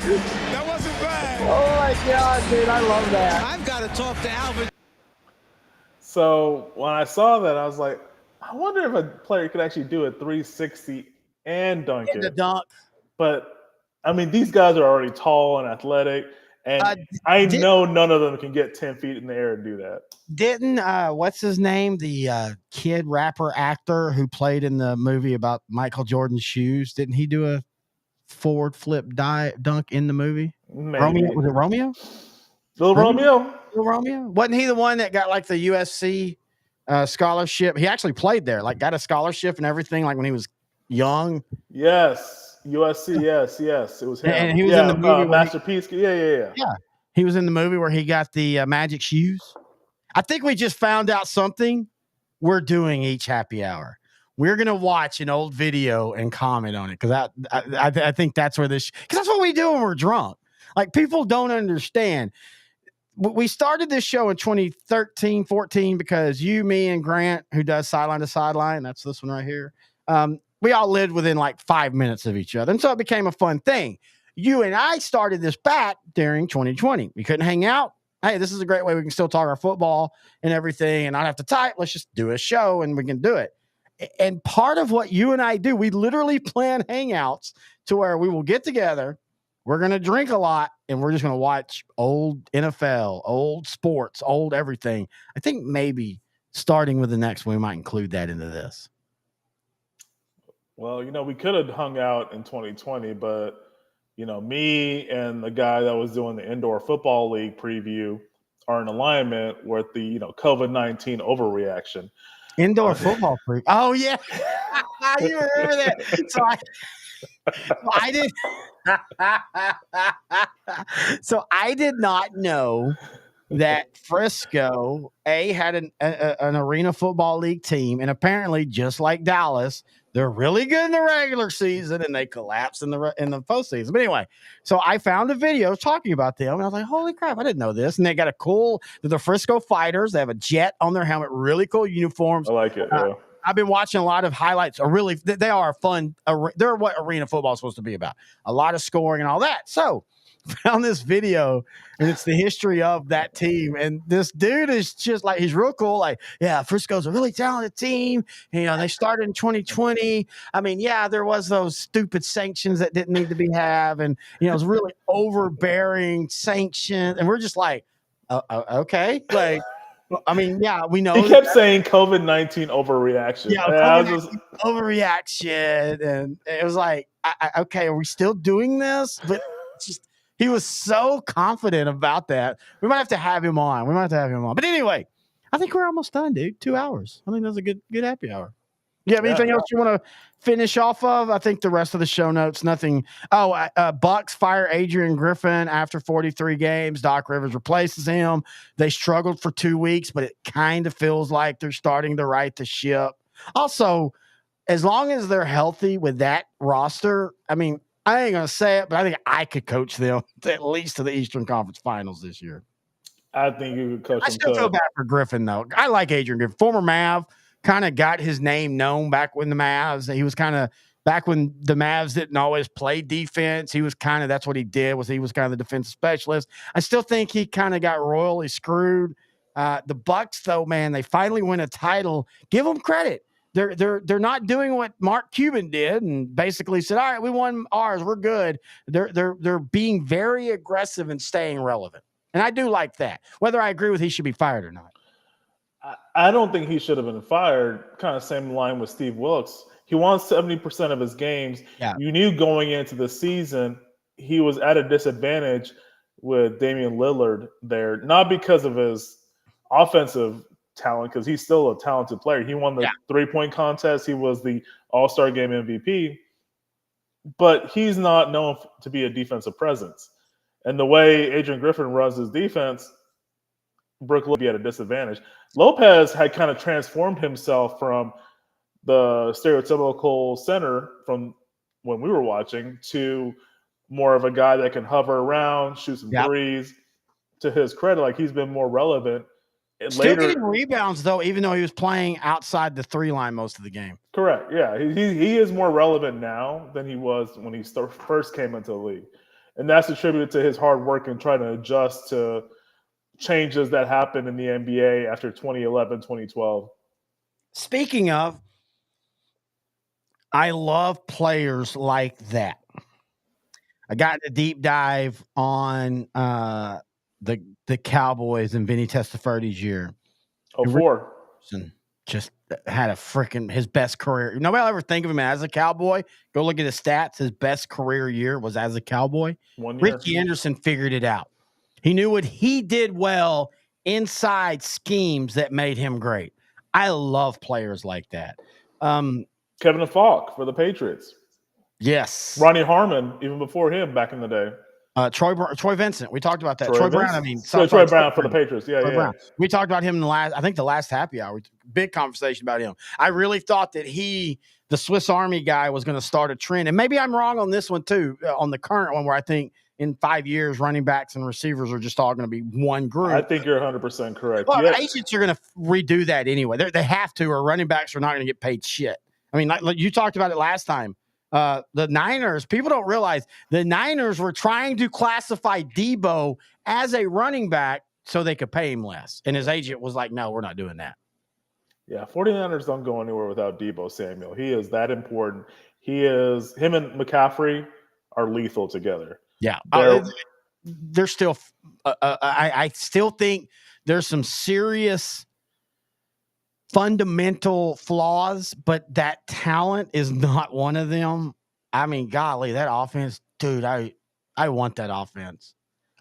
That wasn't bad. Oh, my God, dude. I love that. I've got to talk to Alvin. So when I saw that, I was like, I wonder if a player could actually do a 360 and dunk it. The dunk. But, I mean, these guys are already tall and athletic, and I know none of them can get 10 feet in the air and do that. Didn't, what's his name? The kid rapper actor who played in the movie about Michael Jordan's shoes. Didn't he do a forward flip dunk in the movie? Maybe. Romeo? Was it Romeo? Little Romeo? Little Romeo? Wasn't he the one that got like the USC scholarship? He actually played there, like got a scholarship and everything, like when he was young. Yes. USC, yes. It was him. And he was in the movie. Masterpiece. Yeah. Yeah. He was in the movie where he got the magic shoes. I think we just found out something we're doing each happy hour. We're going to watch an old video and comment on it because I think that's where because that's what we do when we're drunk. Like, people don't understand. We started this show in 2013, 14 because you, me, and Grant, who does Sideline to Sideline, that's this one right here, we all lived within like 5 minutes of each other. And so it became a fun thing. You and I started this back during 2020. We couldn't hang out. Hey, this is a great way we can still talk our football and everything and not have to type. Let's just do a show and we can do it. And part of what you and I do, we literally plan hangouts to where we will get together. We're going to drink a lot and we're just going to watch old NFL, old sports, old everything. I think maybe starting with the next one, we might include that into this. Well, we could have hung out in 2020, but, me and the guy that was doing the Indoor Football League preview are in alignment with the, COVID-19 overreaction. Indoor football preview. Oh, yeah. You remember that. So I did not know that Frisco had an Arena Football League team, and apparently, just like Dallas, they're really good in the regular season, and they collapse in the postseason. But anyway, so I found a video talking about them, and I was like, "Holy crap! I didn't know this." And they got the Frisco Fighters. They have a jet on their helmet, really cool uniforms. I like it. Yeah. I've been watching a lot of highlights. They are fun. They're what arena football is supposed to be about. A lot of scoring and all that. So found this video, and it's the history of that team. And this dude is just like, he's real cool. Like, yeah, Frisco's a really talented team. They started in 2020. I mean, yeah, there was those stupid sanctions that didn't need to be and it was really overbearing sanctions. And we're just like, okay, like. I mean, yeah, we know. He kept saying COVID-19 overreaction. Yeah, overreaction. And it was like, okay, are we still doing this? But he was so confident about that. We might have to have him on. But anyway, I think we're almost done, dude. 2 hours. I think that's a good happy hour. You have anything else you want to finish off of? I think the rest of the show notes, nothing. Bucks fire Adrian Griffin after 43 games. Doc Rivers replaces him. They struggled for 2 weeks, but it kind of feels like they're starting to right the ship. Also, as long as they're healthy with that roster, I mean, I ain't going to say it, but I think I could coach them at least to the Eastern Conference Finals this year. I think you could coach them. I still feel bad for Griffin, though. I like Adrian Griffin, former Mav. kind of got his name known back when the Mavs. He was kind of back when the Mavs didn't always play defense. He was kind of that's what he did. He was kind of the defensive specialist. I still think he kind of got royally screwed. The Bucks, though, man, they finally win a title. Give them credit. They're not doing what Mark Cuban did and basically said, "All right, we won ours, we're good." They're being very aggressive and staying relevant, and I do like that. Whether I agree with he should be fired or not, I don't think he should have been fired. Kind of same line with Steve Wilkes. He won 70% of his games. Yeah. You knew going into the season he was at a disadvantage with Damian Lillard there, not because of his offensive talent, because he's still a talented player. He won the 3-point contest. He was the All-Star Game MVP. But he's not known to be a defensive presence. And the way Adrian Griffin runs his defense, Brook would be at a disadvantage. Lopez had kind of transformed himself from the stereotypical center from when we were watching to more of a guy that can hover around, shoot some threes. To his credit, like he's been more relevant. Still getting rebounds, though, even though he was playing outside the 3 line most of the game. Correct. Yeah, he is more relevant now than he was when he first came into the league. And that's attributed to his hard work and trying to adjust to changes that happened in the NBA after 2011, 2012. Speaking of, I love players like that. I got a deep dive on the Cowboys and Vinny Testaverde year. 04. Just had his best career. Nobody will ever think of him as a Cowboy. Go look at his stats. His best career year was as a Cowboy. 1 year. Ricky Anderson figured it out. He knew what he did well inside schemes that made him great. I love players like that. Kevin Falk for the Patriots. Yes. Ronnie Harmon, even before him back in the day. Troy Vincent. We talked about that. Troy Brown. Troy Brown for the Patriots. Yeah. Brown. We talked about him in the last happy hour. Big conversation about him. I really thought that the Swiss Army guy, was going to start a trend. And maybe I'm wrong on this one too, on the current one where I think in 5 years, running backs and receivers are just all going to be one group. I think you're 100% correct. Well, agents are going to redo that anyway. They have to, or running backs are not going to get paid shit. I mean, like you talked about it last time. The Niners, people don't realize the Niners were trying to classify Debo as a running back so they could pay him less. And his agent was like, no, we're not doing that. Yeah, 49ers don't go anywhere without Debo Samuel. He is that important. Him and McCaffrey are lethal together. Yeah. They're still, I still think there's some serious fundamental flaws, but that talent is not one of them. I mean, golly, that offense, dude, I want that offense.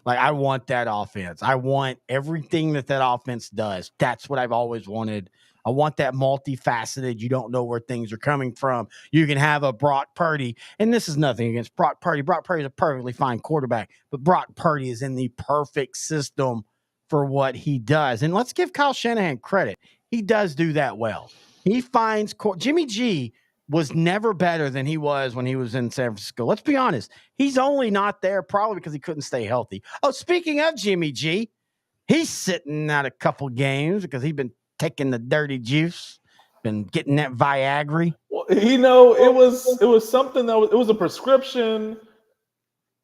Like, I want that offense. I want everything that offense does. That's what I've always wanted. I want that multifaceted. You don't know where things are coming from. You can have a Brock Purdy, and this is nothing against Brock Purdy. Brock Purdy is a perfectly fine quarterback, but Brock Purdy is in the perfect system for what he does. And let's give Kyle Shanahan credit. He does do that well. He finds Jimmy G was never better than he was when he was in San Francisco. Let's be honest. He's only not there probably because he couldn't stay healthy. Oh, speaking of Jimmy G, he's sitting out a couple games because he's been taking the dirty juice, been getting that Viagra. Well, it was something it was a prescription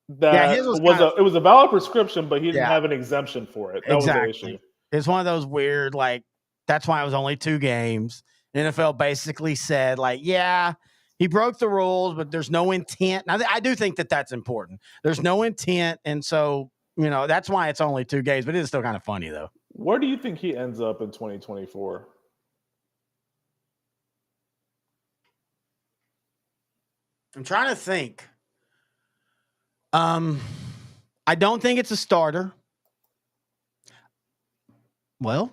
that it was a valid prescription, but he didn't have an exemption for it. That was the issue. It's one of those weird, like, that's why it was only 2 games. The NFL basically said, like, yeah, he broke the rules, but there's no intent. Now, I do think that that's important. There's no intent, and so, that's why it's only 2 games, but it is still kind of funny, though. Where do you think he ends up in 2024? I'm trying to think. I don't think it's a starter. Well,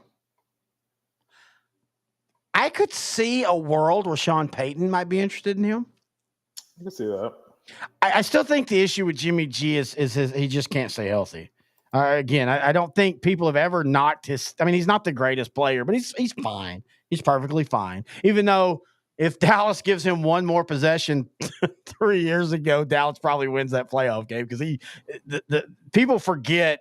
I could see a world where Sean Payton might be interested in him. I can see that. I still think the issue with Jimmy G is he just can't stay healthy. Again, I don't think people have ever knocked his. I mean, he's not the greatest player, but he's fine. He's perfectly fine. Even though if Dallas gives him one more possession 3 years ago, Dallas probably wins that playoff game because the people forget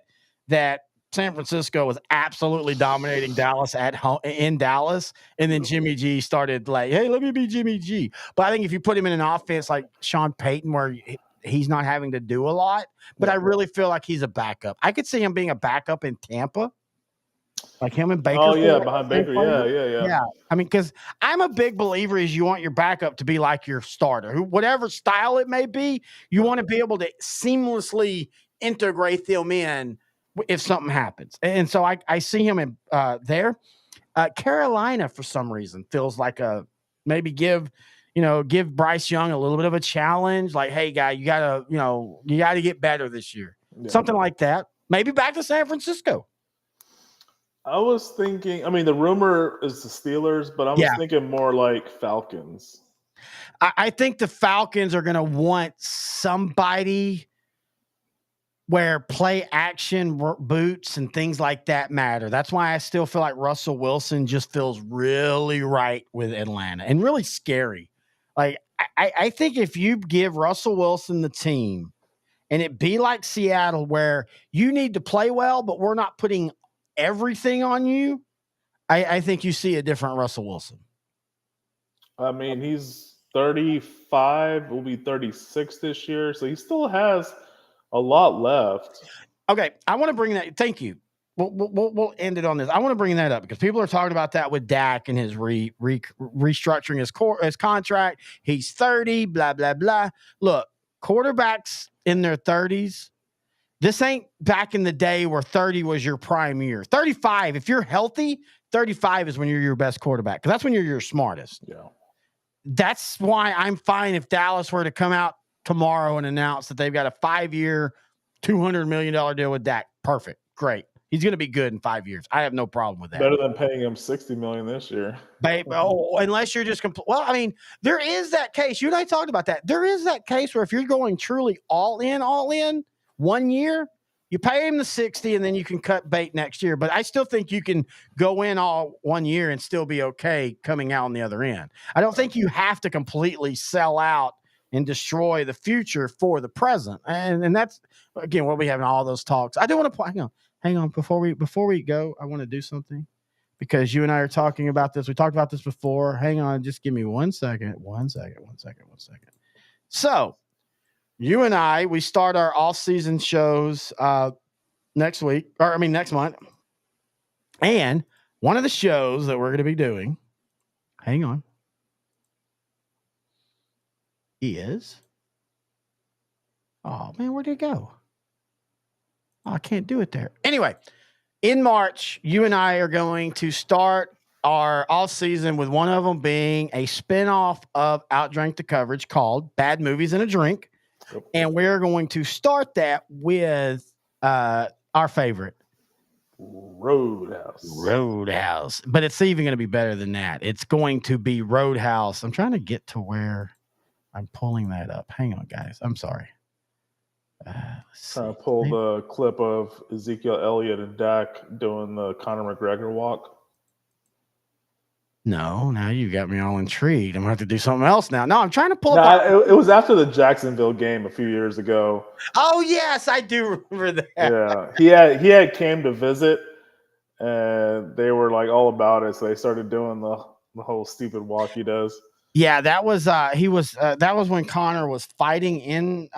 that San Francisco was absolutely dominating Dallas at home in Dallas, and then Jimmy G started like, "Hey, let me be Jimmy G." But I think if you put him in an offense like Sean Payton, where he's not having to do a lot, but I really feel like he's a backup. I could see him being a backup in Tampa, like him and Baker. Oh yeah, behind Baker. Yeah. I mean, because I'm a big believer is you want your backup to be like your starter, whatever style it may be. You want to be able to seamlessly integrate them in if something happens. And so I see him in there. Carolina, for some reason, feels like maybe give Bryce Young a little bit of a challenge. Like, hey, guy, you gotta get better this year. Yeah. Something like that. Maybe back to San Francisco. I was thinking, I mean, the rumor is the Steelers, but I was thinking more like Falcons. I think the Falcons are going to want somebody where play action boots and things like that matter. That's why I still feel like Russell Wilson just feels really right with Atlanta and really scary. Like, I think if you give Russell Wilson the team and it be like Seattle where you need to play well, but we're not putting everything on you, I think you see a different Russell Wilson. I mean, he's 35, will be 36 this year, so he still has a lot left. Okay, I want to bring that. Thank you. We'll end it on this. I want to bring that up because people are talking about that with Dak and his restructuring his contract. He's 30, blah, blah, blah. Look, quarterbacks in their 30s, this ain't back in the day where 30 was your prime year. 35, if you're healthy, 35 is when you're your best quarterback because that's when you're your smartest. Yeah. That's why I'm fine if Dallas were to come out tomorrow and announce that they've got a 5-year, $200 million deal with Dak. Perfect. Great. He's going to be good in 5 years. I have no problem with that. Better than paying him $60 million this year. Unless you're just well, I mean, there is that case. You and I talked about that. There is that case where if you're going truly all in 1 year, you pay him the 60 and then you can cut bait next year. But I still think you can go in all 1 year and still be okay coming out on the other end. I don't think you have to completely sell out and destroy the future for the present. And that's, again, we'll be having all those talks. I do want to hang on. Before we go, I want to do something because you and I are talking about this. We talked about this before. Hang on. Just give me 1 second. 1 second. So you and I, we start our off-season shows next month. And one of the shows that we're going to be doing, hang on, is, oh man, where'd it go? Oh, I can't do it there. Anyway, in March, you and I are going to start our off season with one of them being a spinoff of OutDrank The Coverage called Bad Movies and a Drink. And we're going to start that with our favorite, Roadhouse. But it's even going to be better than that. It's going to be Roadhouse. I'm trying to get to where I'm pulling that up. Hang on, guys. I'm sorry. Trying to pull the clip of Ezekiel Elliott and Dak doing the Conor McGregor walk. No, now you got me all intrigued. I'm going to have to do something else now. No, I'm trying to pull it was after the Jacksonville game a few years ago. Oh, yes, I do remember that. Yeah, he had came to visit, and they were like all about it, so they started doing the whole stupid walk he does. Yeah, that was that was when Conor was fighting in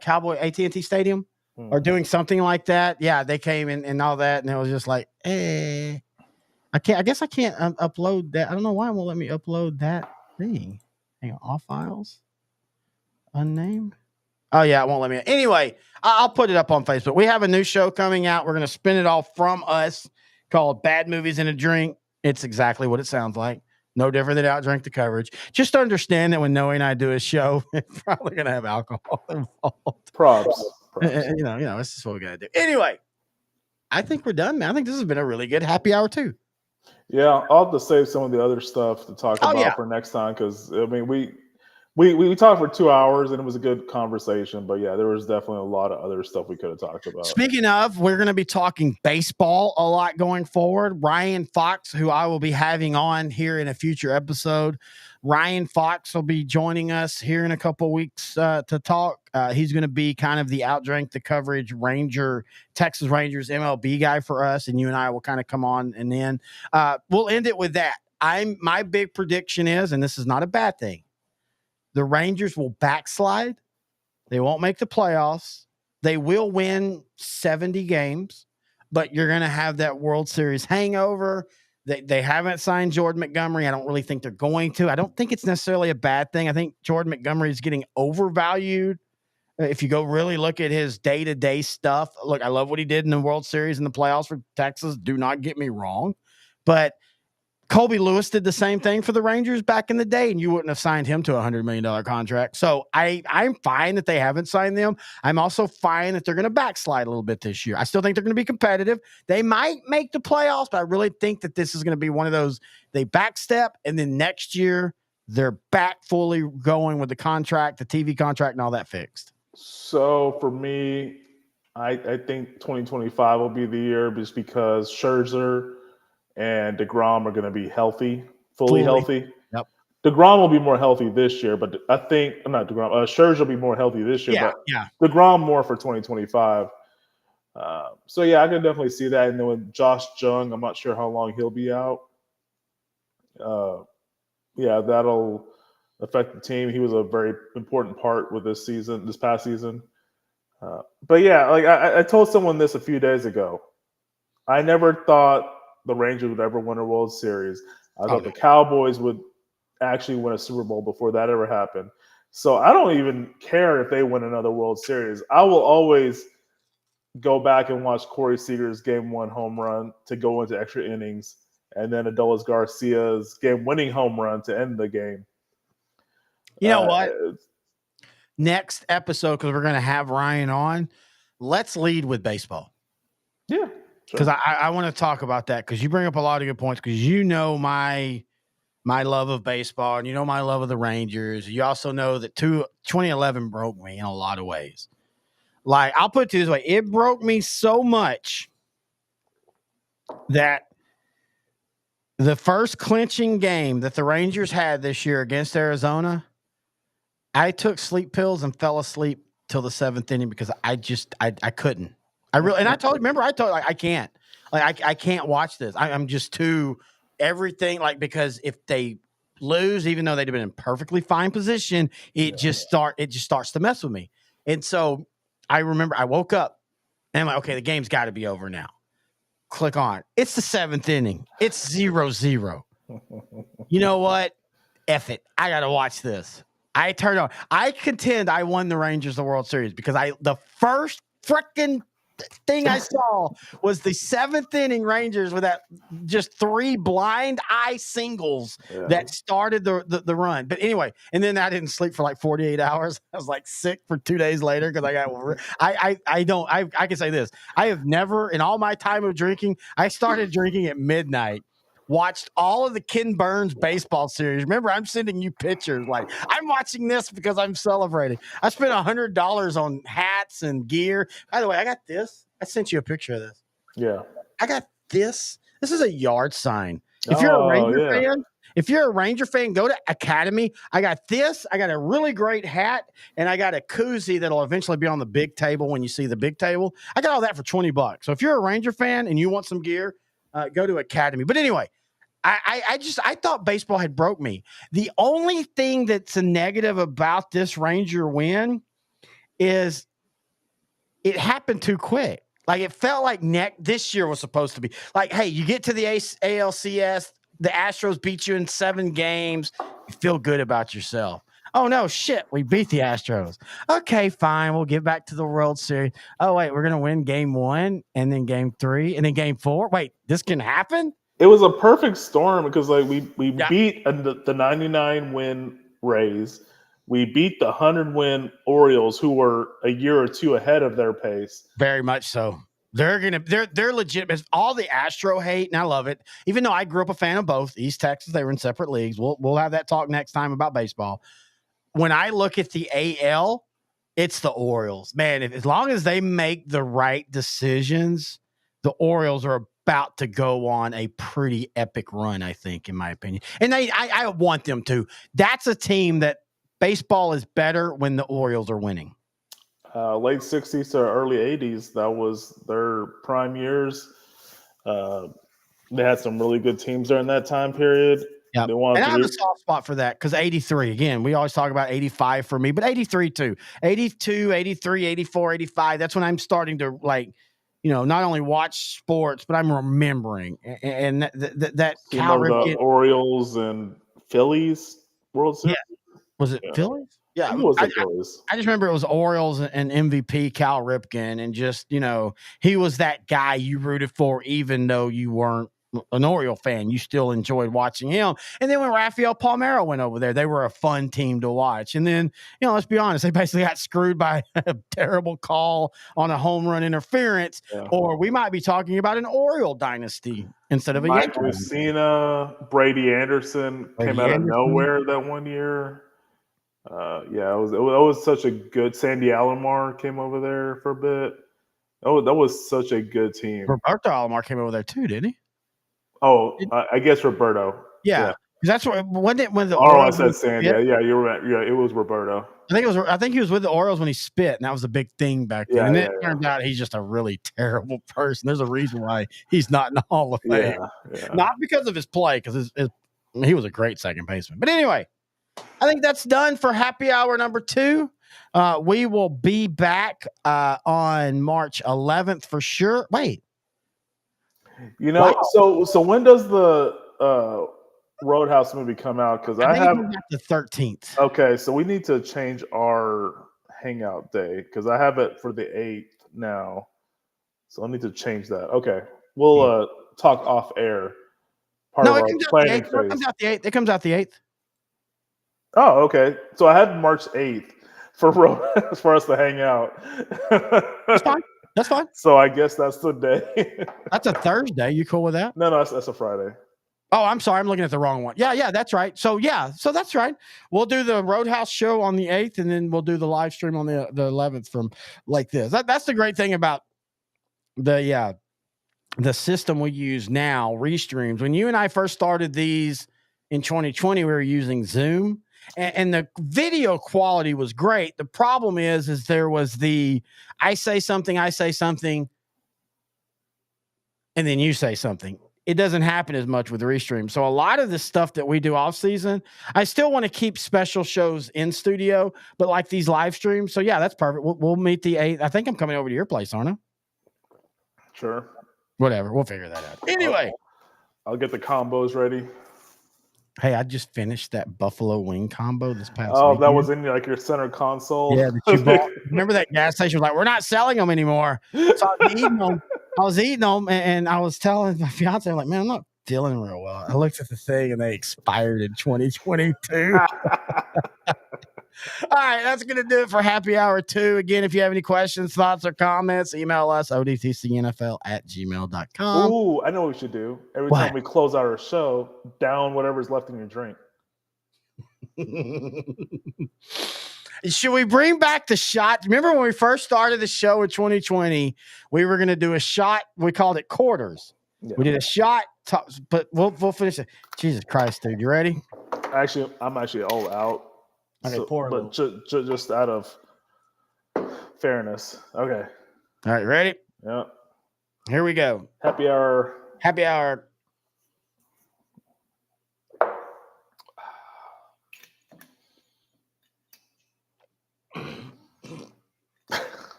Cowboy AT&T Stadium or doing something like that. Yeah, they came in and all that, and it was just like, I guess I can't upload that. I don't know why it won't let me upload that thing. Hang on, all files, unnamed. Oh yeah, it won't let me. Anyway, I'll put it up on Facebook. We have a new show coming out. We're gonna spin it off from us called Bad Movies and a Drink. It's exactly what it sounds like. No different than OutDrank The Coverage. Just understand that when Noe and I do a show, it's probably going to have alcohol involved. Props. You know, it's just what we got to do. Anyway, I think we're done, man. I think this has been a really good happy hour, too. Yeah, I'll have to save some of the other stuff to talk about for next time because, I mean, we talked for 2 hours and it was a good conversation, but yeah, there was definitely a lot of other stuff we could have talked about. Speaking of, we're going to be talking baseball a lot going forward. Ryan Fox, who I will be having on here in a future episode, Ryan Fox will be joining us here in a couple weeks to talk. He's going to be kind of the OutDrank The Coverage Texas Rangers MLB guy for us, and you and I will kind of come on, and then we'll end it with that. My big prediction is, and this is not a bad thing, the Rangers will backslide. They won't make the playoffs. They will win 70 games, but you're going to have that World Series hangover. They haven't signed Jordan Montgomery. I don't really think they're going to. I don't think it's necessarily a bad thing. I think Jordan Montgomery is getting overvalued. If you go really look at his day-to-day stuff, look, I love what he did in the World Series and the playoffs for Texas. Do not get me wrong. But Colby Lewis did the same thing for the Rangers back in the day, and you wouldn't have signed him to a $100 million contract. So I'm fine that they haven't signed them. I'm also fine that they're going to backslide a little bit this year. I still think they're going to be competitive. They might make the playoffs, but I really think that this is going to be one of those, they backstep, and then next year they're back fully going with the contract, the TV contract, and all that fixed. So for me, I think 2025 will be the year just because Scherzer and DeGrom are going to be healthy, fully healthy. Yep. DeGrom will be more healthy this year, but I think not DeGrom. Scherzer will be more healthy this year, but DeGrom more for 2025. So yeah, I can definitely see that. And then with Josh Jung, I'm not sure how long he'll be out. Yeah, that'll affect the team. He was a very important part with this past season. But yeah, like I told someone this a few days ago. I never thought the Rangers would ever win a World Series. I thought the Cowboys would actually win a Super Bowl before that ever happened. So I don't even care if they win another World Series. I will always go back and watch Corey Seager's Game 1 home run to go into extra innings, and then Adolis Garcia's game-winning home run to end the game. You know what? Next episode, because we're going to have Ryan on, let's lead with baseball. Yeah. Because I want to talk about that, because you bring up a lot of good points, because you know my love of baseball, and you know my love of the Rangers. You also know that 2011 broke me in a lot of ways. Like, I'll put it this way. It broke me so much that the first clinching game that the Rangers had this year against Arizona, I took sleep pills and fell asleep till the 7th inning because I couldn't. I told I can't. Like, I can't watch this. I'm just too everything, like, because if they lose, even though they'd have been in perfectly fine position, it just starts to mess with me. And so I remember I woke up and I'm like, okay, the game's got to be over now. Click on. It's the 7th inning. It's 0-0. You know what? F it. I got to watch this. I turned on. I contend I won the Rangers the World Series because the first freaking thing I saw was the 7th inning Rangers with that just 3 blind eye singles that started the run. But anyway, and then I didn't sleep for like 48 hours. I was like sick for 2 days later because I can say this. I have never in all my time of drinking, I started drinking at midnight. Watched all of the Ken Burns baseball series. Remember, I'm sending you pictures. Like, I'm watching this because I'm celebrating. I spent $100 on hats and gear. By the way, I got this. I sent you a picture of this. Yeah. I got this. This is a yard sign. If you're a Ranger fan, go to Academy. I got this. I got a really great hat, and I got a koozie that'll eventually be on the big table when you see the big table. I got all that for $20. So if you're a Ranger fan and you want some gear, go to Academy. But anyway, I thought baseball had broke me. The only thing that's a negative about this Ranger win is it happened too quick. Like, it felt like this year was supposed to be like, hey, you get to the ALCS, the Astros beat you in 7 games. You feel good about yourself. Oh, no, shit, we beat the Astros. Okay, fine, we'll get back to the World Series. Oh, wait, we're going to win game 1 and then game 3 and then game 4. Wait, this can happen? It was a perfect storm because, like, we beat the 99-win Rays. We beat the 100-win Orioles, who were a year or two ahead of their pace. Very much so. They're legit. All the Astro hate, and I love it. Even though I grew up a fan of both, East Texas, they were in separate leagues. We'll have that talk next time about baseball. When I look at the AL, it's the Orioles. Man, as long as they make the right decisions, the Orioles are a about to go on a pretty epic run, I think, in my opinion. And I want them to. That's a team that baseball is better when the Orioles are winning. Late 60s to early 80s, that was their prime years. They had some really good teams during that time period. Yeah, They wanted and I have to a soft spot for that because 83, again, we always talk about 85 for me, but 83 too. 82, 83, 84, 85, that's when I'm starting to, like, not only watch sports, but I'm remembering. And that you Cal remember the Ripken, Orioles and Phillies World Series? was it Phillies? I Yeah, think it was the Phillies. I just remember it was Orioles and MVP Cal Ripken, and just, he was that guy you rooted for, even though you weren't an Oriole fan. You still enjoyed watching him. And then when Rafael Palmeiro went over there, they were a fun team to watch. And then, let's be honest, they basically got screwed by a terrible call on a home run interference, or we might be talking about an Oriole dynasty instead of a Mike Yankee. Mussina, Brady Anderson came out of nowhere that one year. It was such a good. Sandy Alomar came over there for a bit. Oh, that was such a good team. Roberto Alomar came over there too, didn't he? Oh, I guess Roberto. Yeah. That's what when the I said Sandy. Yeah, you're right. Yeah, it was Roberto. I think he was with the Orioles when he spit, and that was a big thing back then. And it turned out he's just a really terrible person. There's a reason why he's not in the Hall of Fame. Not because of his play, because he was a great second baseman. But anyway, I think that's done for happy hour number 2. We will be back on March 11th for sure. Wait. Wow. So when does the Roadhouse movie come out? Because I have the 13th. Okay, so we need to change our hangout day because I have it for the 8th now. So I need to change that. Okay, we'll talk off air. It comes out the 8th. It comes out the 8th. Oh, okay. So I had March 8th for us to hang out. That's fine. That's fine. So I guess that's the day. That's a Thursday. You cool with that? No, that's a Friday. Oh, I'm sorry. I'm looking at the wrong one. Yeah, that's right. So that's right. We'll do the Roadhouse show on the 8th, and then we'll do the live stream on the 11th from like this. That's the great thing about the system we use now, Restreams. When you and I first started these in 2020, we were using Zoom. And the video quality was great. The problem is there was I say something, and then you say something. It doesn't happen as much with Restream. So a lot of the stuff that we do off season, I still want to keep special shows in studio, but like these live streams. So yeah, that's perfect. We'll meet the 8th. I think I'm coming over to your place, aren't I? Sure. Whatever. We'll figure that out. Anyway. I'll get the combos ready. Hey, I just finished that buffalo wing combo this past weekend. That was in your center console. Yeah, that you bought. Remember that gas station was like, we're not selling them anymore. So I was eating them, and I was telling my fiance, I'm like, man, I'm not feeling real well. I looked at the thing, and they expired in 2022. All right, that's going to do it for Happy Hour 2. Again, if you have any questions, thoughts, or comments, email us, odtcnfl@gmail.com. Ooh, I know what we should do. Every time we close out our show, down whatever's left in your drink. Should we bring back the shot? Remember when we first started the show in 2020, we were going to do a shot. We called it quarters. Yeah. We did a shot, but we'll finish it. Jesus Christ, dude. You ready? Actually, I'm actually all out. Okay, pour but just out of fairness. Okay. All right, ready? Yeah. Here we go. Happy hour. Happy hour.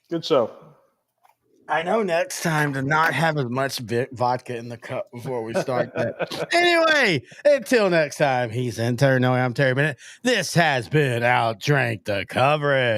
Good show. I know next time to not have as much vodka in the cup before we start that. Anyway, until next time, he's intern. No, I'm Terry Bennett. This has been OutDrank the Coverage.